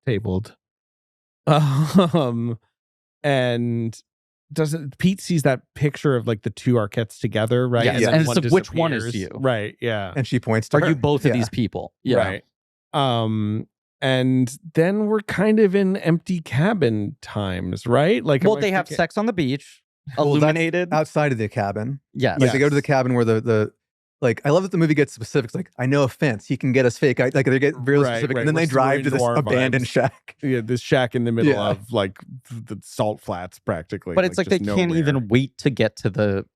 tabled. And Pete sees that picture of like the two Arquettes together, right? Yes. And it's like, which one is you? Right, yeah. And she points to her. Are you both of these people? Yeah. Right. And then we're kind of in empty cabin times, right? Like, well, they have sex on the beach, illuminated outside of the cabin. Yeah, like they go to the cabin where the like. I love that the movie gets specifics. Like, I know a fence. He can get us fake. Like they get really specific, and then they drive to this abandoned shack. Yeah, this shack in the middle of like the salt flats, practically. But it's like they can't even wait to get to the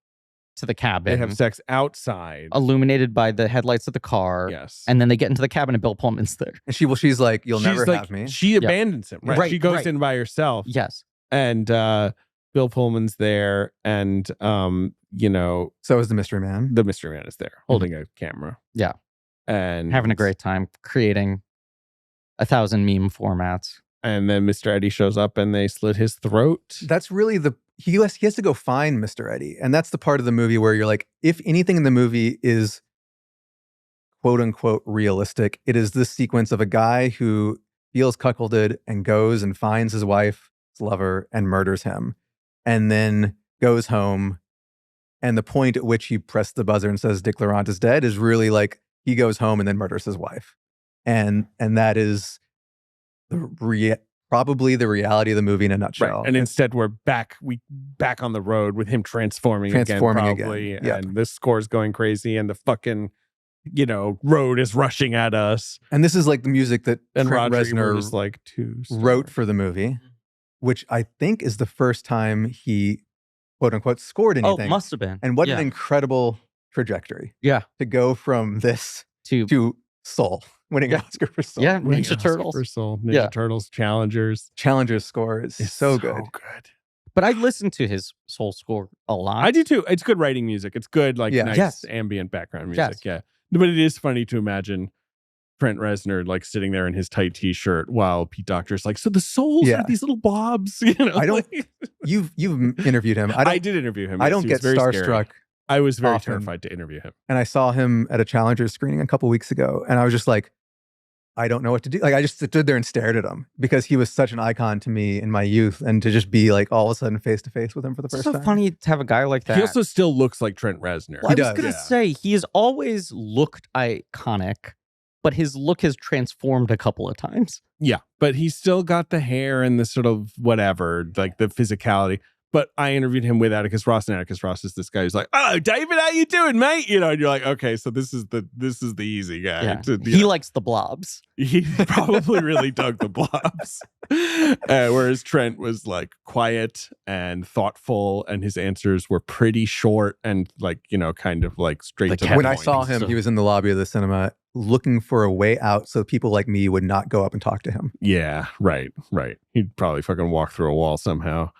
cabin. They have sex outside, illuminated by the headlights of the car. Yes, and then they get into the cabin, and Bill Pullman's there. And she's like, "You'll never have me." She abandons him. Right. She goes in by herself. Yes, and Bill Pullman's there, and so is the mystery man. The mystery man is there, holding a camera. Yeah, and having a great time creating 1,000 meme formats. And then Mr. Eddie shows up, and they slit his throat. That's really he has to go find Mr. Eddie, and that's the part of the movie where you're like, if anything in the movie is quote unquote realistic, it is this sequence of a guy who feels cuckolded and goes and finds his wife's lover and murders him, and then goes home. And the point at which he pressed the buzzer and says Dick Laurent is dead is really like he goes home and then murders his wife, and that is probably the reality of the movie in a nutshell. Right. And instead we're back on the road with him transforming again, probably. Again. Yep. And this score's going crazy, and the fucking road is rushing at us. And this is like the music that Trent Reznor is like wrote for the movie, which I think is the first time he quote unquote scored anything. Oh, must have been. And what an incredible trajectory. Yeah. To go from this to Soul, winning an Oscar for Soul. Yeah, Ninja Turtles. For Soul. Ninja Turtles, Challengers score is so good. But I listen to his Soul score a lot. I do too. It's good writing music. It's good, like nice ambient background music. Yeah. But it is funny to imagine Trent Reznor like sitting there in his tight t-shirt while Pete Docter's like, so the souls Yeah. are these little blobs. You know, I don't- like- You've interviewed him. I did interview him. I yes. don't He get was very scary. starstruck. I was very often. terrified to interview him. And I saw him at a Challenger screening a couple weeks ago, and I was just like, I don't know what to do. Like, I just stood there and stared at him because he was such an icon to me in my youth, and to just be like all of a sudden face to face with him for the It's first so time. funny to have a guy like that. He also still looks like Trent Reznor. Well, I He was does. gonna Yeah. say he has always looked iconic, but his look has transformed a couple of times. Yeah, but he's still got the hair and the sort of whatever, like the physicality. But I interviewed him with Atticus Ross, and Atticus Ross is this guy who's like, "Oh, David, how you doing, mate?" You know, and you're like, "Okay, so this is the easy guy." Yeah. To- you He know. likes the blobs. He probably really dug the blobs. Whereas Trent was like quiet and thoughtful, and his answers were pretty short and like, you know, kind of like straight The to the cat When I point. saw him, he was in the lobby of the cinema looking for a way out so people like me would not go up and talk to him. Yeah, right. He'd probably fucking walk through a wall somehow.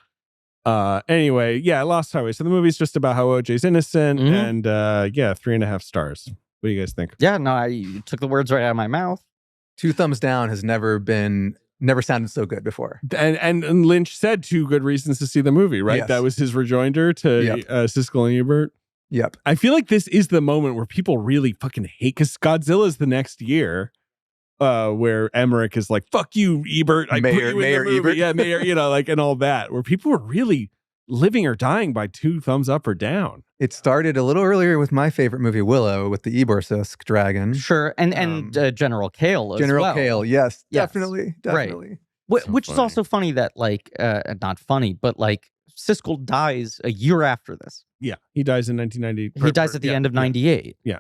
Anyway, yeah, Lost Highway. So the movie's just about how OJ's innocent, Mhm. and 3.5 stars. What do you guys think? Yeah, no, you took the words right out of my mouth. 2 thumbs down has never sounded so good before. And Lynch said 2 good reasons to see the movie, right? Yes. That was his rejoinder to Yep. Siskel and Ebert. Yep. I feel like this is the moment where people really fucking hate, because Godzilla's the next year, where Emmerich is like, "Fuck you, Ebert." I put Mayor- you in Mayor the movie. Ebert. Yeah, Mayor, you know, like, and all that, where people were really living or dying by 2 thumbs up or down. It started a little earlier with my favorite movie, Willow, with the Eborsisk dragon. Sure, and General Kale as General well. Kale, yes, Yes. definitely. So Which is funny. also funny that like not funny, but like Siskel dies a year after this. Yeah, he dies in 1990. He dies at the end of 98. Yeah.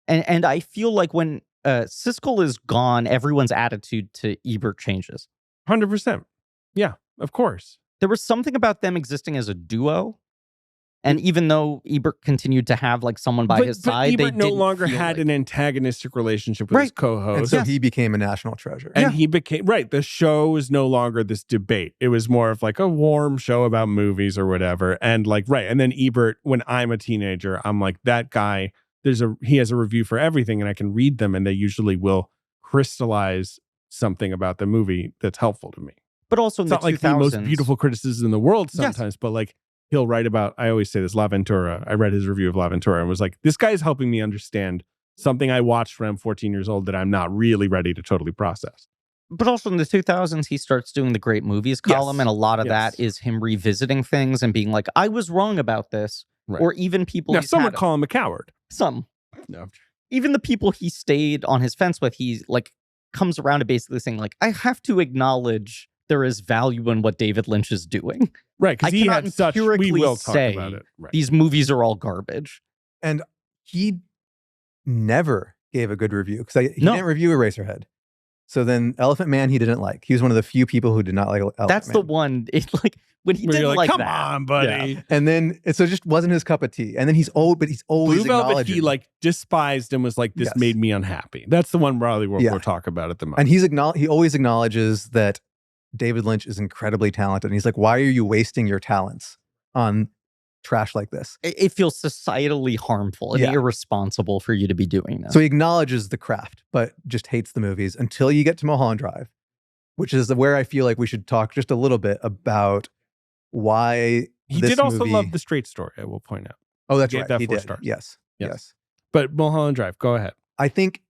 And I feel like when Siskel is gone, everyone's attitude to Ebert changes. 100%. Yeah, of course. There was something about them existing as a duo. And even though Ebert continued to have like someone by his side, Ebert they no didn't longer feel had like- an antagonistic relationship with his Right. co-host. And so Yes. he became a national treasure. And he became, right, the show is no longer this debate. It was more of like a warm show about movies or whatever. And like, right. And then Ebert, when I'm a teenager, I'm like, that guy, he has a review for everything, and I can read them, and they usually will crystallize something about the movie that's helpful to me. But also in It's the not like 2000s, the most beautiful criticism in the world Yes. sometimes, but like he'll write about, I always say this, La Ventura. I read his review of La Ventura and was like, this guy is helping me understand something I watched when I'm 14 years old that I'm not really ready to totally process. But also in the 2000s, he starts doing the great movies column, Yes. and a lot of Yes. that is him revisiting things and being like, I was wrong about this. Right. Or even people Now, he's some had- would call him a coward. some. No. Even the people he stayed on his fence with, he like comes around to basically saying, like, I have to acknowledge there is value in what David Lynch is doing. Right, because I he cannot had such, we empirically will talk say about it. Right. These movies are all garbage. And he never gave a good review because he No. didn't review Eraserhead. So then Elephant Man, he didn't like. He was one of the few people who did not like Elephant That's the Man. one. It's like when he Where didn't you're like come that. on, buddy. And then so it just wasn't his cup of tea. And then he's always Blue Velvet, acknowledging. he like despised and was like, this Yes. made me unhappy. That's the one probably we'll Yeah. talk about at the moment. And he always acknowledges that David Lynch is incredibly talented. And he's like, why are you wasting your talents on trash like this? It feels societally harmful and Yeah. irresponsible for you to be doing this. So he acknowledges the craft, but just hates the movies until you get to Mulholland Drive, which is where I feel like we should talk just a little bit about why he this did also movie- love The Straight Story, I will point out. Oh, that's gave right. that He 4 did. stars. Yes. Yes. Yes. But Mulholland Drive, go ahead. I think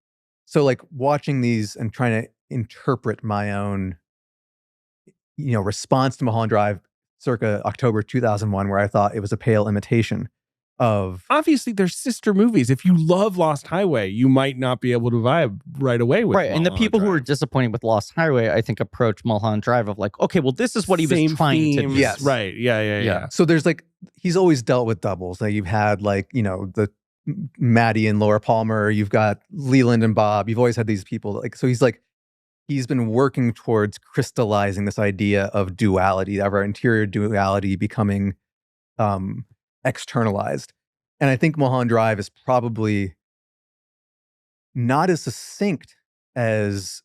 so. Like watching these and trying to interpret my own, response to Mulholland Drive, circa October 2001, where I thought it was a pale imitation of. Obviously, they're sister movies. If you love Lost Highway, you might not be able to vibe right away with right. And the Mulholland people who Drive. are disappointed with Lost Highway, I think, approach Mulholland Drive of like, okay, well, this is what he was Same trying to themes. do. Yes. Right. Yeah. So there's like he's always dealt with doubles. Like you've had like the Maddie and Laura Palmer. You've got Leland and Bob. You've always had these people. Like so he's been working towards crystallizing this idea of duality, of our interior duality becoming externalized. And I think Mulholland Drive is probably not as succinct as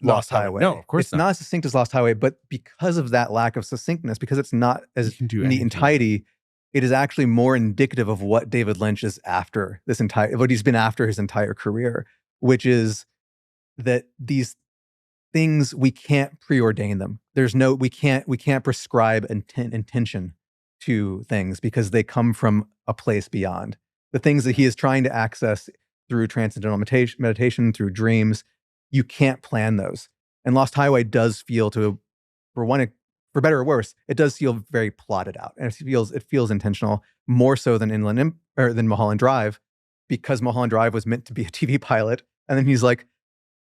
Lost Highway. No, of course it's not as succinct as Lost Highway, but because of that lack of succinctness, because it's not You as can do neat anything. and tidy, it is actually more indicative of what David Lynch is after what he's been after his entire career, which is that these things, we can't preordain them. We can't prescribe intention to things because they come from a place beyond. The things that he is trying to access through transcendental meditation, through dreams, you can't plan those. And Lost Highway does feel for better or worse, it does feel very plotted out, and it feels intentional, more so than than Mulholland Drive, because Mulholland Drive was meant to be a TV pilot, and then he's like,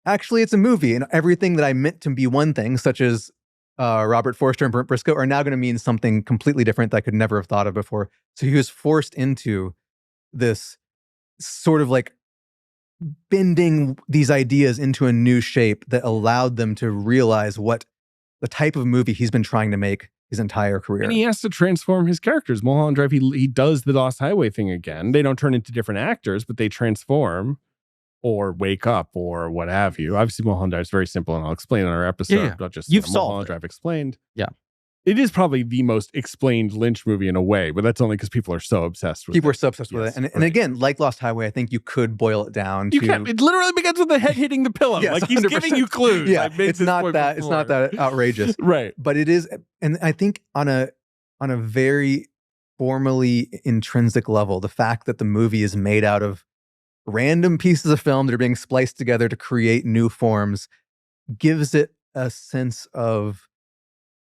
actually, it's a movie, and everything that I meant to be one thing, such as Robert Forster and Brent Briscoe, are now going to mean something completely different that I could never have thought of before. So he was forced into this sort of like bending these ideas into a new shape that allowed them to realize what the type of movie he's been trying to make his entire career. And he has to transform his characters. Mulholland Drive, he does the Lost Highway thing again. They don't turn into different actors, but they transform or wake up or what have you. Obviously, Mulholland Drive is very simple, and I'll explain in our episode. Yeah. About just You've Mulholland solved it. Drive explained. Yeah. It is probably the most explained Lynch movie in a way, but that's only because people are so obsessed with People it. are so obsessed with Yes, it. And right. again, like Lost Highway, I think you could boil it down You to... can't. It literally begins with the head hitting the pillow. Yes, like he's 100%. giving you clues. Yeah, I've made it's this not point that before. it's not that outrageous. Right. But it is, and I think on a very formally intrinsic level, the fact that the movie is made out of random pieces of film that are being spliced together to create new forms gives it a sense of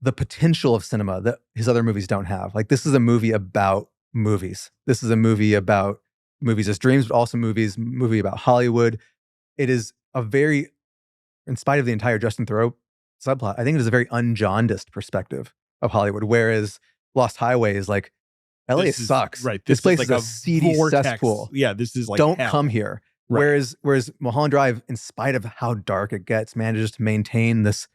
the potential of cinema that his other movies don't have. Like, this is a movie about movies. This is a movie about movies as dreams, but also movie about Hollywood. It is a very, in spite of the entire Justin Theroux subplot, I think it is a very unjaundiced perspective of Hollywood. Whereas Lost Highway is like, LA sucks. Right. This place like is a seedy vortex. cesspool. Yeah, this is like Don't hell. come here. Right. Whereas Mulholland Drive, in spite of how dark it gets, manages to maintain this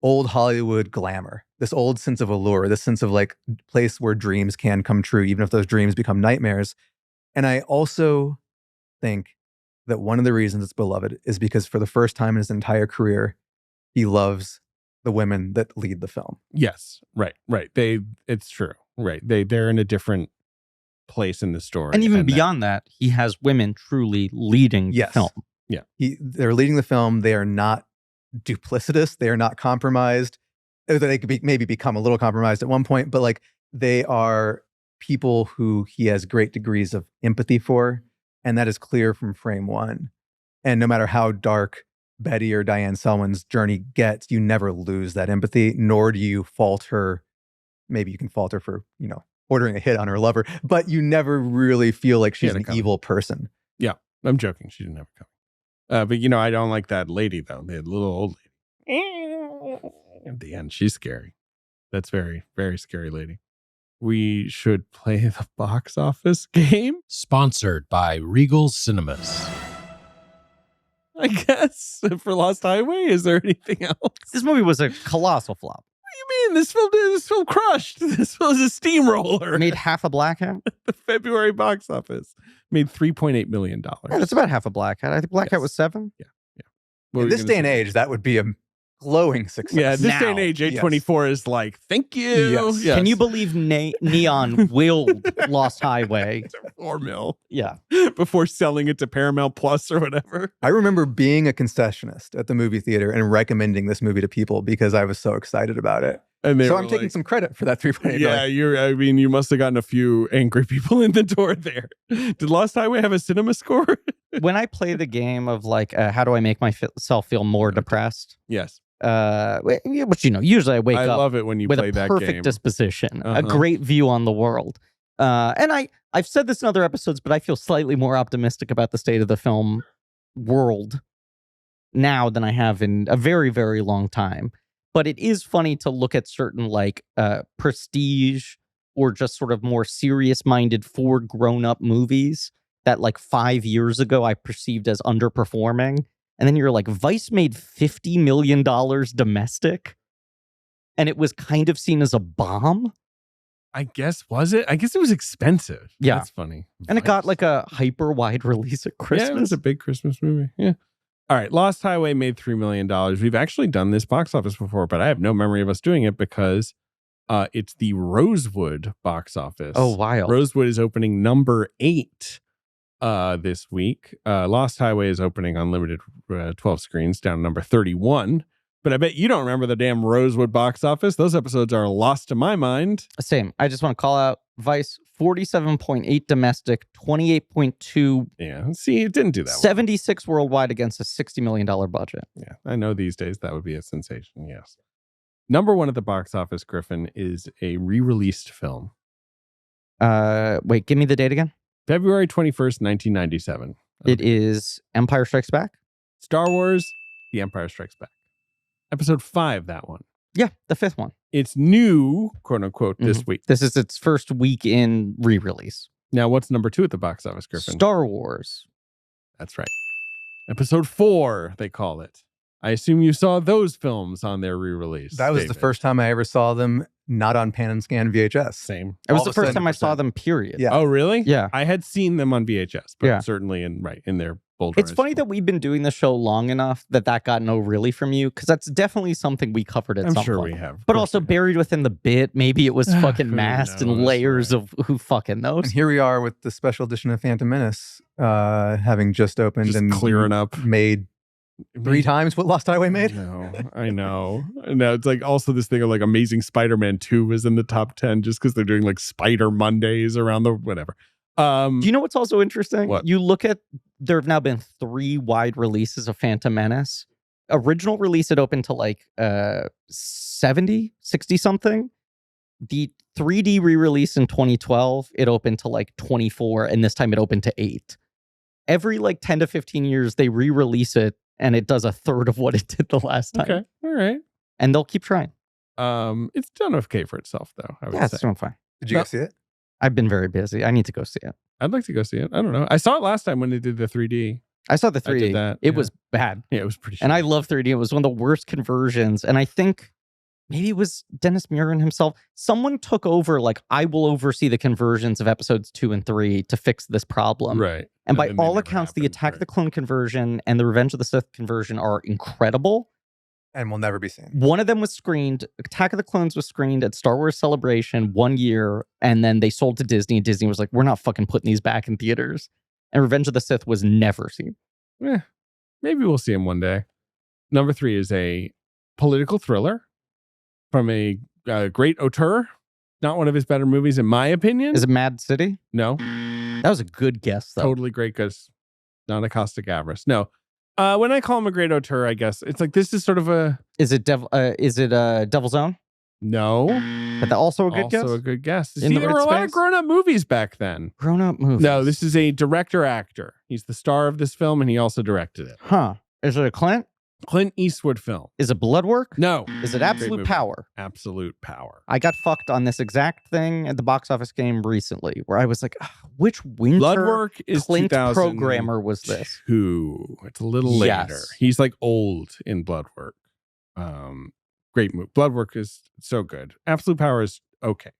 old Hollywood glamour, this old sense of allure, this sense of like place where dreams can come true, even if those dreams become nightmares. And I also think that one of the reasons it's beloved is because for the first time in his entire career, he loves the women that lead the film. Yes. Right. It's true. Right. They're in a different place in the story. And even beyond that, he has women truly leading the film. Yeah. They're leading the film. They are not duplicitous. They are not compromised. They could maybe become a little compromised at one point, but like, they are people who he has great degrees of empathy for. And that is clear from frame one. And no matter how dark Betty or Diane Selwyn's journey gets, you never lose that empathy, nor do you fault her. Maybe you can fault her for, ordering a hit on her lover, but you never really feel like she's an evil person. Yeah. I'm joking. She didn't have it coming. But I don't like that lady though. The little old lady. At the end, she's scary. That's very, very scary lady. We should play the box office game. Sponsored by Regal Cinemas. I guess for Lost Highway. Is there anything else? This movie was a colossal flop. What do you mean? This film crushed. This was a steamroller. Made half a Black Hat. The February box office made $3.8 million. Yeah, that's about half a Black Hat. I think Black Hat was 7. Yeah. In this day and age, that would be a glowing success. Yeah, this day and age, A24 is like, thank you. Yes. Can you believe Neon willed Lost Highway? $4 million. Yeah. Before selling it to Paramount Plus or whatever. I remember being a concessionist at the movie theater and recommending this movie to people because I was so excited about it. And so I'm taking some credit for that 3.8 million. Yeah, you must have gotten a few angry people in the door there. Did Lost Highway have a cinema score? When I play the game of like, how do I make myself feel more depressed? Yes. Which, usually I wake up. I love it when you with play a that perfect game. disposition, a great view on the world. And I've said this in other episodes, but I feel slightly more optimistic about the state of the film world now than I have in a very, very long time. But it is funny to look at certain like prestige or just sort of more serious-minded for grown-up movies that like 5 years ago I perceived as underperforming. And then you're like, Vice made $50 million domestic, and it was kind of seen as a bomb. I guess, was it? I guess it was expensive. Yeah. That's funny. And it got like a hyper wide release at Christmas. Yeah, it was a big Christmas movie. Yeah. All right. Lost Highway made $3 million. We've actually done this box office before, but I have no memory of us doing it because it's the Rosewood box office. Oh, wild. Rosewood is opening number 8 this week. Lost Highway is opening on limited 12 screens, down to number 31. But I bet you don't remember the damn Rosewood box office. Those episodes are lost to my mind. Same. I just want to call out Vice, 47.8 domestic, 28.2. Yeah, see, it didn't do that 76 worldwide against a $60 million budget. well. Yeah, I know these days that would be a sensation, yes. Number one at the box office, Griffin, is a re-released film. Wait, give me the date again. February 21st, 1997. It is Empire Strikes Back. Star Wars, The Empire Strikes Back. Episode 5, that one. Yeah, the 5th one. It's new, quote unquote, this week. This is its first week in re-release. Now, what's number 2 at the box office, Griffin? Star Wars. That's right. Episode 4, they call it. I assume you saw those films on their re-release. That was the David. first time I ever saw them not on pan and scan VHS. Same. It was All the of a first sudden, time I saw 100%. them, period. Yeah. Oh, really? Yeah. I had seen them on VHS, but Yeah. certainly in their bold. It's funny that we've been doing the show long enough that got no really from you, because that's definitely something we covered at I'm some sure point. we have. But also buried within the bit, maybe it was fucking Who masked in knows, layers right. of who fucking knows. And here we are with the special edition of Phantom Menace, having just opened Just and clearing up. made 3 times what Lost Highway made. I know. No, it's like also this thing of like Amazing Spider-Man 2 is in the top 10 just because they're doing like Spider Mondays around the whatever. Do you know what's also interesting? What? You look at, there have now been 3 wide releases of Phantom Menace. Original release, it opened to like 60 something. The 3D re-release in 2012, it opened to like 24, and this time it opened to 8. Every like 10 to 15 years, they re-release it, and it does a third of what it did the last time. Okay. All right. And they'll keep trying. It's done okay for itself though, I would Yeah, say. it's doing fine. Did you No. guys see it? I've been very busy. I need to go see it. I'd like to go see it. I don't know. I saw it last time when they did the 3D. I saw the I did 3D. that, It yeah. was bad. Yeah, it was pretty And I shitty. love 3D. It was one of the worst conversions. And I think maybe it was Dennis Muren himself. Someone took over, like, I will oversee the conversions of episodes 2 and 3 to fix this problem. Right. And by then they all never accounts, the happened, Attack of right. the Clone conversion and the Revenge of the Sith conversion are incredible. And will never be seen. One of them was screened. Attack of the Clones was screened at Star Wars Celebration 1 year, and then they sold to Disney. And Disney was like, "We're not fucking putting these back in theaters." And Revenge of the Sith was never seen. Maybe we'll see him one day. Number 3 is a political thriller from a great auteur. Not one of his better movies, in my opinion. Is it Mad City? No, That was a good guess, though. totally great because not a Costa Gavras. No. When I call him a great auteur, I guess it's like this is sort of a Is it Devil's Own? no. But also a good guess. Also a good guess. In See, the there right were a lot of space? grown-up movies back then. Grown up movie. No, this is a director-actor. He's the star of this film, and he also directed it. Huh? Is it a Clint? Clint Eastwood film. Is it Bloodwork? No. Is it Great Absolute movie. Power? Absolute Power. I got fucked on this exact thing at the box office game recently, where I was like, "Ugh, which winter Bloodwork is Clint 2002. programmer was this?" It's a little later. Yes. He's like old in Bloodwork. Great movie. Bloodwork is so good. Absolute Power is okay.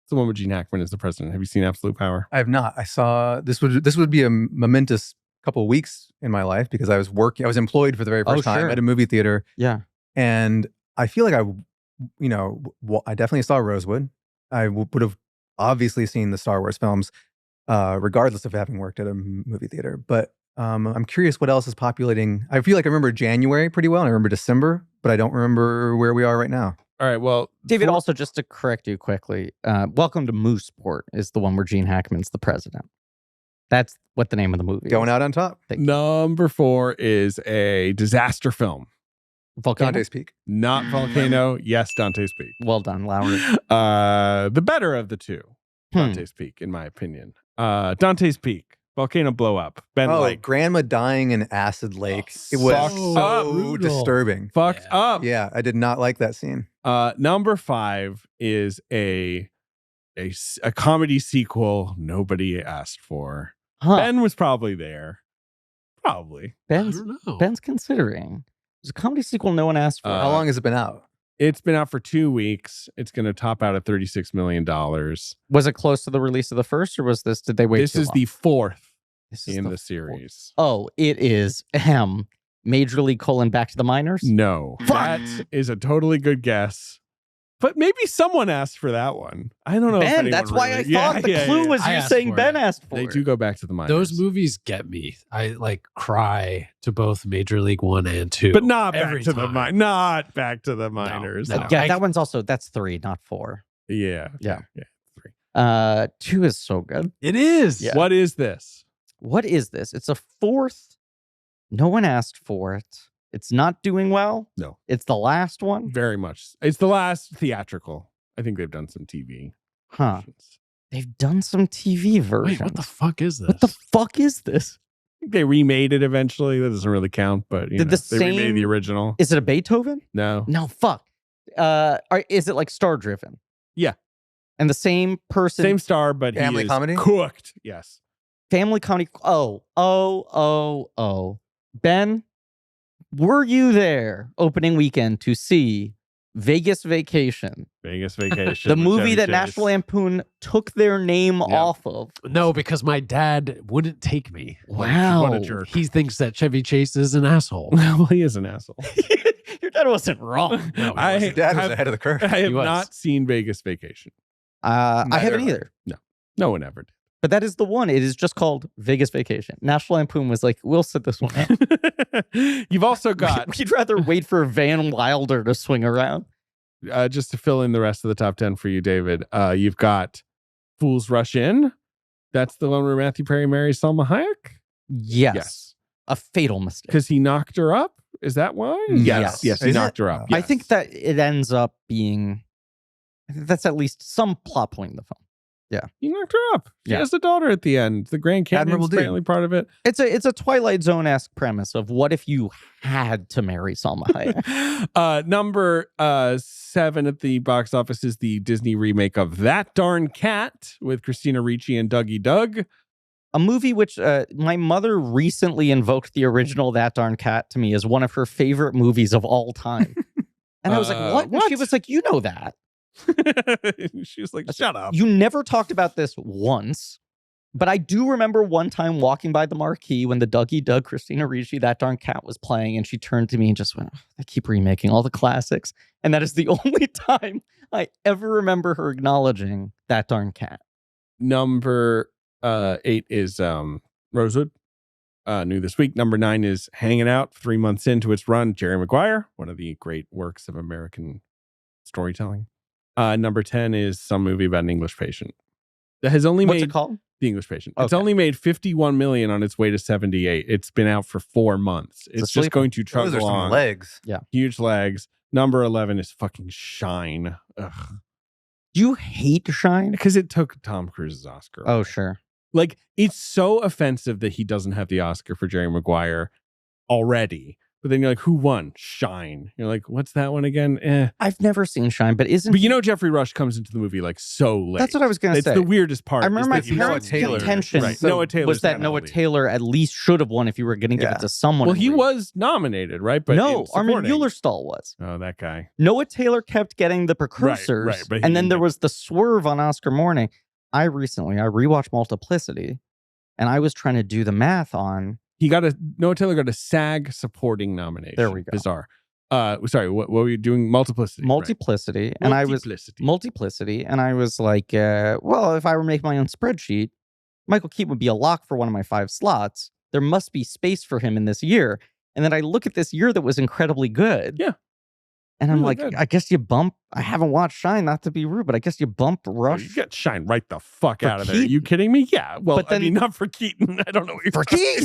It's the one with Gene Hackman as the president. Have you seen Absolute Power? I have not. I saw this would be a momentous couple of weeks in my life because I was employed for the very first time sure. at a movie theater. Yeah. And I feel like I definitely saw Rosewood. I would have obviously seen the Star Wars films, regardless of having worked at a movie theater. But I'm curious what else is populating. I feel like I remember January pretty well, and I remember December, but I don't remember where we are right now. All right. Well, David, also just to correct you quickly, Welcome to Mooseport is the one where Gene Hackman's the president. That's what the name of the movie Going is. out on top. number 4 is a disaster film. Volcano. Dante's Peak. Not Volcano. Yes, Dante's Peak. Well done, Lowery. The better of the two. Dante's Peak, in my opinion. Dante's Peak. Volcano blow up. Ben Lake. Grandma dying in Acid Lake. It was fucked so up. Brutal. disturbing. Fucked up. Yeah, I did not like that scene. Number 5 is a comedy sequel nobody asked for. Huh. Ben was probably there. Probably. I Ben's don't know. Ben's considering. There's a comedy sequel no one asked for. How long has it been out? It's been out for 2 weeks. It's going to top out at $36 million. Was it close to the release of the first, or was this? Did they wait? This too is long? the 4th This is in the fourth. series. Oh, it is Major League: Back to the Minors. No, that is a totally good guess. But maybe someone asked for that one. I don't know. if Ben, anyone that's why I really- thought the clue was I you asked saying for Ben it. asked for They it. do go back to the minors. Those movies get me. I like cry to both Major League 1 and 2. but not back every to the time. Not back to the minors. no. Yeah, that one's also, that's 3, not 4. Yeah. Yeah. 3. 2 is so good. It is. Yeah. What is this? What is this? It's a 4th. No one asked for it. It's not doing well. No. It's the last one. Very much. It's the last theatrical. I think they've done some TV. Huh. versions. They've done some TV versions. Wait, what the fuck is this? What the fuck is this? They remade it eventually. That doesn't really count, but Did the they remade same- the original. Is it a Beethoven? No. No, fuck. Is it like Star Driven? Yeah. And the same person, Same star, but Family he is comedy? cooked. Yes. family comedy. Ben, were you there opening weekend to see Vegas Vacation, Vegas Vacation. the with movie Chevy that Chase. National Lampoon took their name Yep. off of? No, because my dad wouldn't take me. Wow. What a jerk. He thinks that Chevy Chase is an asshole. Well, he is an asshole. Your dad wasn't wrong. No, he I- wasn't. Dad was I've- ahead of the curve. I have was. not seen Vegas Vacation. I Neither haven't have I. either. No one ever But that is the one. It is just called Vegas Vacation. National Lampoon was like, we'll sit this one out. did. You've also got, We'd rather wait for Van Wilder to swing around. just to fill in the rest of the top 10 for you, David, you've got Fools Rush In. That's the one where Matthew Perry marries Salma Hayek? Yes. A fatal mistake. Because he knocked her up? Is that why? Yes. Yes, he Is it? knocked her up. I Yes. think that it ends up being, that's at least some plot point in the film. He knocked her up. She Yeah. has a daughter at the end. The Grand Admirable Canyon's dude. apparently part of it. It's a Twilight Zone-esque premise of what if you had to marry Salma Hayek? Number 7 at the box office is the Disney remake of That Darn Cat with Christina Ricci and Dougie Doug. A movie which my mother recently invoked the original That Darn Cat to me as one of her favorite movies of all time. And I was like, what? And she what? was like, you know that. She was like, shut up. You never talked about this once. But I do remember one time walking by the marquee when the Dougie Doug, Christina Ricci, That Darn Cat was playing, and she turned to me and just went, "Oh, they keep remaking all the classics." And that is the only time I ever remember her acknowledging That Darn Cat. Number 8 is Rosewood. New this week. Number 9 is Hanging Out, 3 months into its run. Jerry Maguire, one of the great works of American storytelling. Number 10 is some movie about an English patient that has only What's made it called? The English Patient. It's Okay. only made 51 million on its way to 78. It's been out for 4 months. It's a It's just sleeper. going to chug Those are some along. legs. Huge legs. Number 11 is fucking Shine. Ugh. Do you hate Shine? Because it took Tom Cruise's Oscar. Oh, sure. Like, it's so offensive that he doesn't have the Oscar for Jerry Maguire already. But then you're like, who won? Shine. You're like, what's that one again? Eh. I've never seen Shine, but isn't But you know, Jeffrey Rush comes into the movie like so late. that's what I was going to It's say. the weirdest part. I is remember my that he's- Noah parents' Taylor. contention Right. So- Noah Taylor's was that not Noah lead. Taylor at least should have won if you were going to give Yeah. it to someone. Well, he weird. was nominated, right? But no, in Armin supporting- Mueller-Stahl was. Oh, that guy. Noah Taylor kept getting the precursors, right, but he and then didn't there get- was the swerve on Oscar morning. I rewatched Multiplicity, and I was trying to do the math on. Noah Taylor got a SAG supporting nomination. There we go. Bizarre. Sorry, what were you doing? Multiplicity. right. Multiplicity, and I was Multiplicity, and I was like, well, if I were making my own spreadsheet, Michael Keaton would be a lock for one of my 5 slots. There must be space for him in this year. And then I look at this year that was incredibly good. Yeah. And I'm Really like, good. I guess you bump. I haven't watched Shine, not to be rude, but I guess you bump Oh, Rush. you get Shine right the fuck For out of there. Are Keaton. you kidding me? Yeah. Well, But I then- mean, not for Keaton. I don't know what you're For he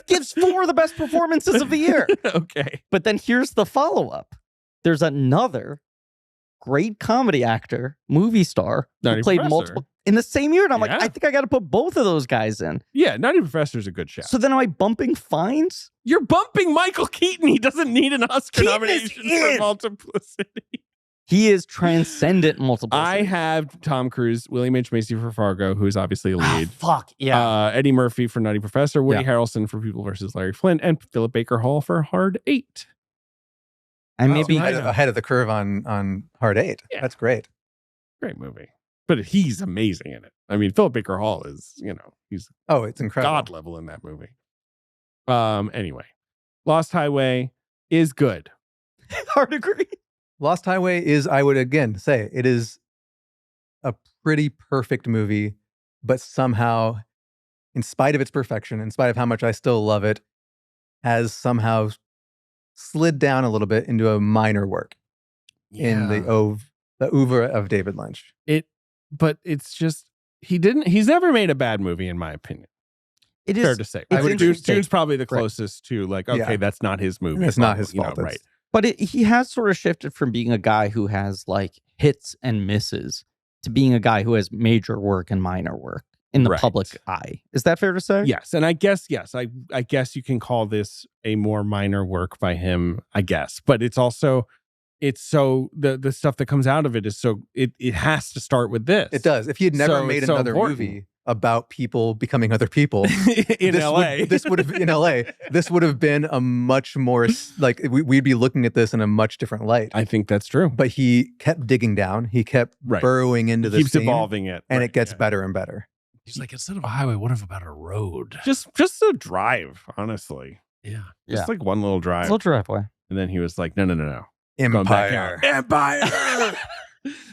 gives 4 of the best performances of the year. Okay. But then here's the follow-up. There's another great comedy actor, movie star, who Nutty played Professor. multiple in the same year. And I'm like, Yeah. I think I got to put both of those guys in. Yeah, Nutty Professor's a good shout. So then am I bumping Fines? You're bumping Michael Keaton. He doesn't need an Oscar Keaton is nomination for in. Multiplicity. He is transcendent multiplicity. I have Tom Cruise, William H. Macy for Fargo, who is obviously a lead. Fuck, yeah. Eddie Murphy for Nutty Professor, Woody Yeah. Harrelson for People versus Larry Flynn, and Philip Baker Hall for Hard 8. and Oh, maybe ahead of the curve on Hard 8. Yeah. That's great. Great movie. But he's amazing in it. I mean, Philip Baker Hall is, he's Oh, it's incredible. God level in that movie. Anyway, Lost Highway is good. hard agree. Lost Highway is, I would again say, it is a pretty perfect movie, but somehow, in spite of its perfection, in spite of how much I still love it, has somehow slid down a little bit into a minor work in the oeuvre of David Lynch. But it's just he's never made a bad movie in my opinion. It Fair is to say. it's interesting. Dune's probably the closest to like, okay, Yeah. that's not his movie. It's not his you know, fault. right? But he has sort of shifted from being a guy who has like hits and misses to being a guy who has major work and minor work in the Right. public eye. Is that fair to say? Yes, and I guess I guess you can call this a more minor work by him, I guess. But it's so the stuff that comes out of it is so it has to start with this. It does. If he had never So made it's so another important. movie about people becoming other people in LA. this would have in LA. This would have been a much more like we'd be looking at this in a much different light. I think that's true. But he kept digging down. He kept Right. burrowing into He this keeps theme, evolving it. and Right, it gets yeah. better and better. He's like, instead of a highway, what if about a road? Just a drive, honestly. Yeah. Just like one little drive. Little driveway. And then he was like, no. Going back out. Empire.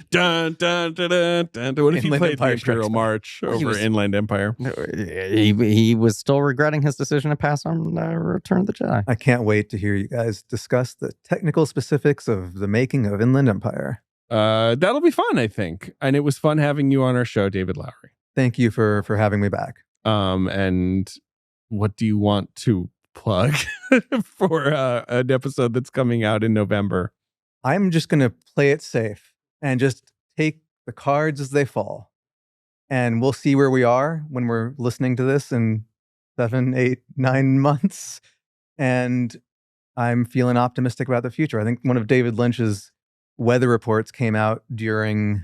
Dun, dun, dun, dun, dun. What if he Inland played Empire the Strikes Imperial Back. March Well, he over was- Inland Empire? He was still regretting his decision to pass on Return of the Jedi. I can't wait to hear you guys discuss the technical specifics of the making of Inland Empire. That'll be fun, I think. And it was fun having you on our show, David Lowery. Thank you for having me back. And what do you want to plug for an episode that's coming out in November? I'm just going to play it safe and just take the cards as they fall. And we'll see where we are when we're listening to this in 7, 8, 9 months. And I'm feeling optimistic about the future. I think one of David Lynch's weather reports came out during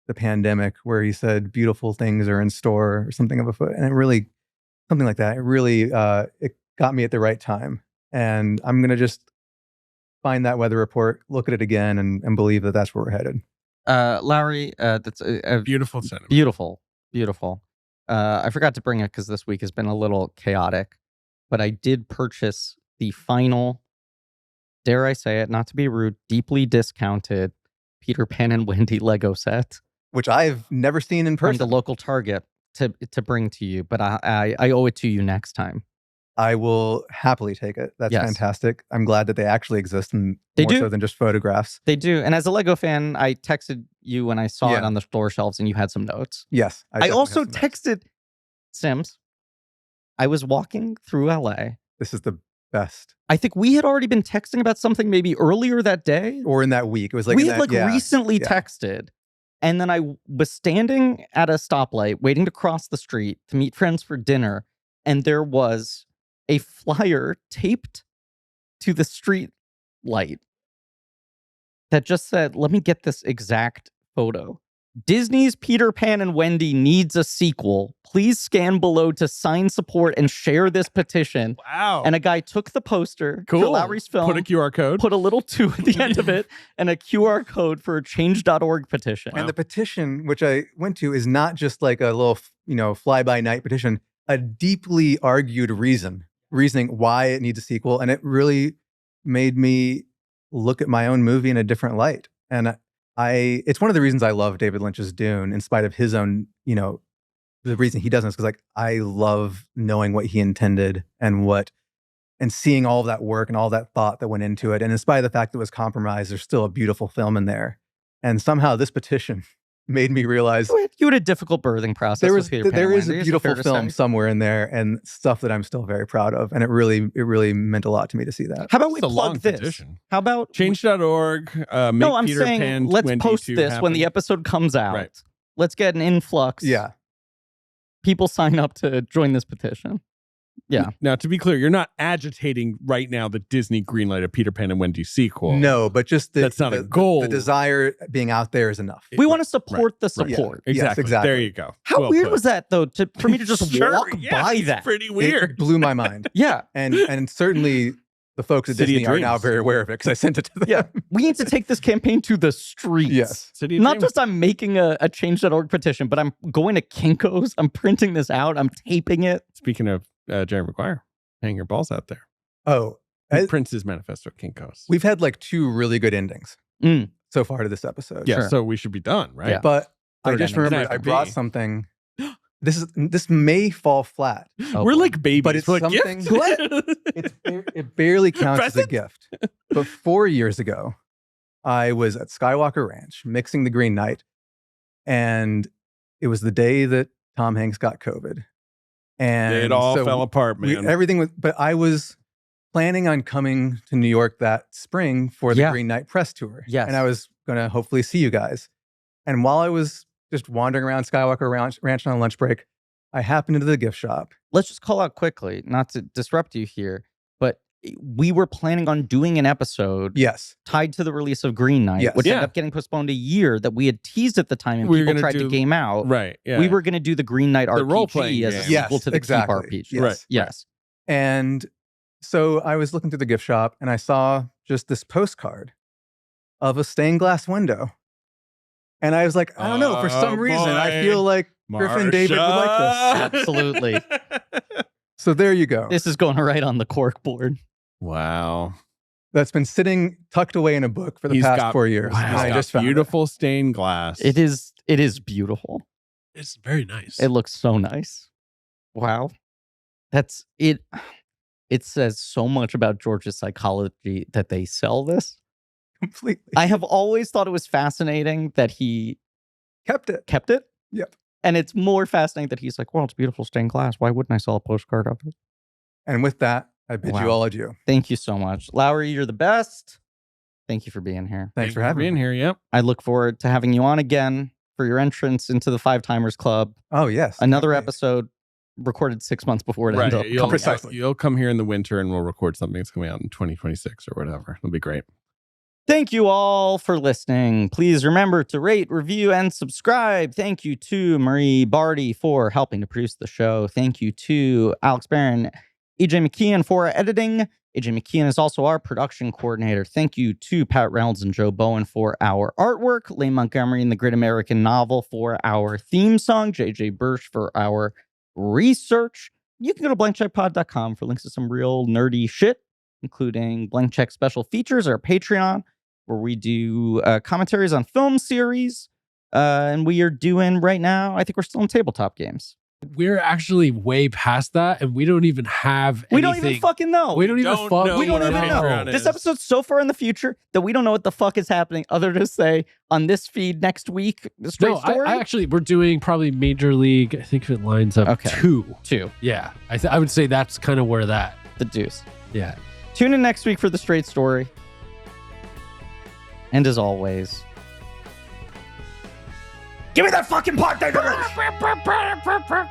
the pandemic where he said beautiful things are in store or something of a foot. And it really, something like that. It really, it got me at the right time. And I'm going to just find that weather report, look at it again, and believe that that's where we're headed. Lowery, that's a Beautiful sentiment. beautiful. I forgot to bring it because this week has been a little chaotic, but I did purchase the final, dare I say it, not to be rude, deeply discounted Peter Pan and Wendy Lego set Which I've never seen in from person. the local Target to bring to you, but I owe it to you next time. I will happily take it. That's Yes. fantastic. I'm glad that they actually exist and They more do. so than just photographs. They do, and as a Lego fan, I texted you when I saw it Yeah. on the store shelves, and you had some notes. Yes. I definitely also have some notes. texted Sims. I was walking through LA. This is the best. I think we had already been texting about something maybe earlier that day. Or in that week. It was like we in had that- like yeah, recently yeah. texted. And then I was standing at a stoplight waiting to cross the street to meet friends for dinner. And there was a flyer taped to the street light that just said, let me get this exact photo. Disney's Peter Pan and Wendy needs a sequel. Please scan below to sign support and share this petition. Wow. And a guy took the poster for cool. Lowry's film, Put a QR code. put a little 2 at the end of it, and a QR code for a change.org petition. Wow. And the petition, which I went to, is not just like a little, fly-by-night petition, a deeply argued reasoning why it needs a sequel. And it really made me look at my own movie in a different light. And it's one of the reasons I love David Lynch's Dune, in spite of his own, the reason he doesn't is because like I love knowing what he intended and seeing all of that work and all that thought that went into it. And in spite of the fact that it was compromised, there's still a beautiful film in there. And somehow this petition made me realize You had a difficult birthing process. there with Peter Pan there and is a Wendy, beautiful fair to film say? somewhere in there and stuff that I'm still very proud of. And it really meant a lot to me to see that. How about we It's a long plug this? petition. How about Change.org. Make No, I'm Peter saying Pan let's 22 post this when the happen. episode comes out. Right. Let's get an influx. Yeah. People sign up to join this petition. Yeah. Now, to be clear, you're not agitating right now that Disney greenlight a Peter Pan and Wendy sequel. No, but just That's not a goal. The desire being out there is enough. It- We right, want to support the right. support. Yes, Exactly. exactly. There you go. How Well weird put. was that, though, for me to just Sure, walk yeah, by it's that? pretty weird. It blew my mind. Yeah. And certainly the folks at City of Disney are now Dreams. very aware of it because I sent it to them. Yeah. We need to take this campaign to the streets. Yes. City of Not Dreams. just I'm making a change.org petition, but I'm going to Kinko's. I'm printing this out. I'm taping it. Speaking of Jerry Maguire, hang your balls out there. Oh, He I- prints his manifesto at Kinko's. we've had like 2 really good endings. so far to this episode. Yeah, Sure. so we should be done, right? Yeah. But I Third just ending. remembered Doesn't I have to brought be. something. This may fall flat. Oh, We're boy. like babies. But it's We're like, something- "Gift?" It barely counts as a Present? gift. But 4 years ago, I was at Skywalker Ranch mixing the Green Knight, and it was the day that Tom Hanks got COVID, and It all so fell apart, man. everything was. But I was planning on coming to New York that spring for the Yeah. Green Knight press tour. Yes. And I was going to hopefully see you guys. And while I was just wandering around Skywalker Ranch on a lunch break, I happened into the gift shop. Let's just call out quickly, not to disrupt you here, but we were planning on doing an episode Yes. tied to the release of Green Knight, Yes. which Yeah. ended up getting postponed a year that we had teased at the time and We were people gonna tried to do- game out. Right. Yeah. We were going to do the Green Knight RPG role-playing as a game. sequel Yes, to the exactly. Keep RPG. Yes. Right. Yes. And so I was looking through the gift shop and I saw just this postcard of a stained glass window. And I was like, I don't know, for Oh, some reason, I boy. feel like Griffin David would like this. Absolutely. So there you go. This is going right on the cork board. Wow. That's been sitting tucked away in a book for the He's past got- 4 years. Wow. And I just found it. Beautiful stained glass. It is beautiful. It's very nice. It looks so nice. Wow. That's it. It says so much about George's psychology that they sell this. Completely. I have always thought it was fascinating that he kept it. kept it. Yep. And it's more fascinating that he's like, well, it's beautiful stained glass. Why wouldn't I sell a postcard of it? And with that, I bid you Wow. all adieu. Thank you so much. Lowery, you're the best. Thank you for being here. Thanks for Thank you having being me. here. Yep. I look forward to having you on again for your entrance into the Five Timers Club. Oh, yes. Another Can't wait. episode recorded 6 months before it Right. ended up You'll, coming out. Precisely. you'll come here in the winter and we'll record something that's coming out in 2026 or whatever. It'll be great. Thank you all for listening. Please remember to rate, review, and subscribe. Thank you to Marie Barty for helping to produce the show. Thank you to Alex Barron, AJ McKeon for editing. AJ McKeon is also our production coordinator. Thank you to Pat Reynolds and Joe Bowen for our artwork. Lane Montgomery and the Great American Novel for our theme song. JJ Birch for our research. You can go to blankcheckpod.com for links to some real nerdy shit, including Blank Check special features, our Patreon, where we do commentaries on film series. And we are doing right now, I think we're still in tabletop games. We're actually way past that, and we don't even have We anything. don't even fucking know. We don't even Don't fuck. know We don't what even our know. Patreon This is. episode's so far in the future that we don't know what the fuck is happening other to say on this feed next week. The straight No, story. I actually, we're doing probably Major League. I think if it lines up Okay. 2. Two. Yeah, I would say that's kind of where that. The deuce. Yeah. Tune in next week for the straight story. And as always, give me that fucking part, David Lynch!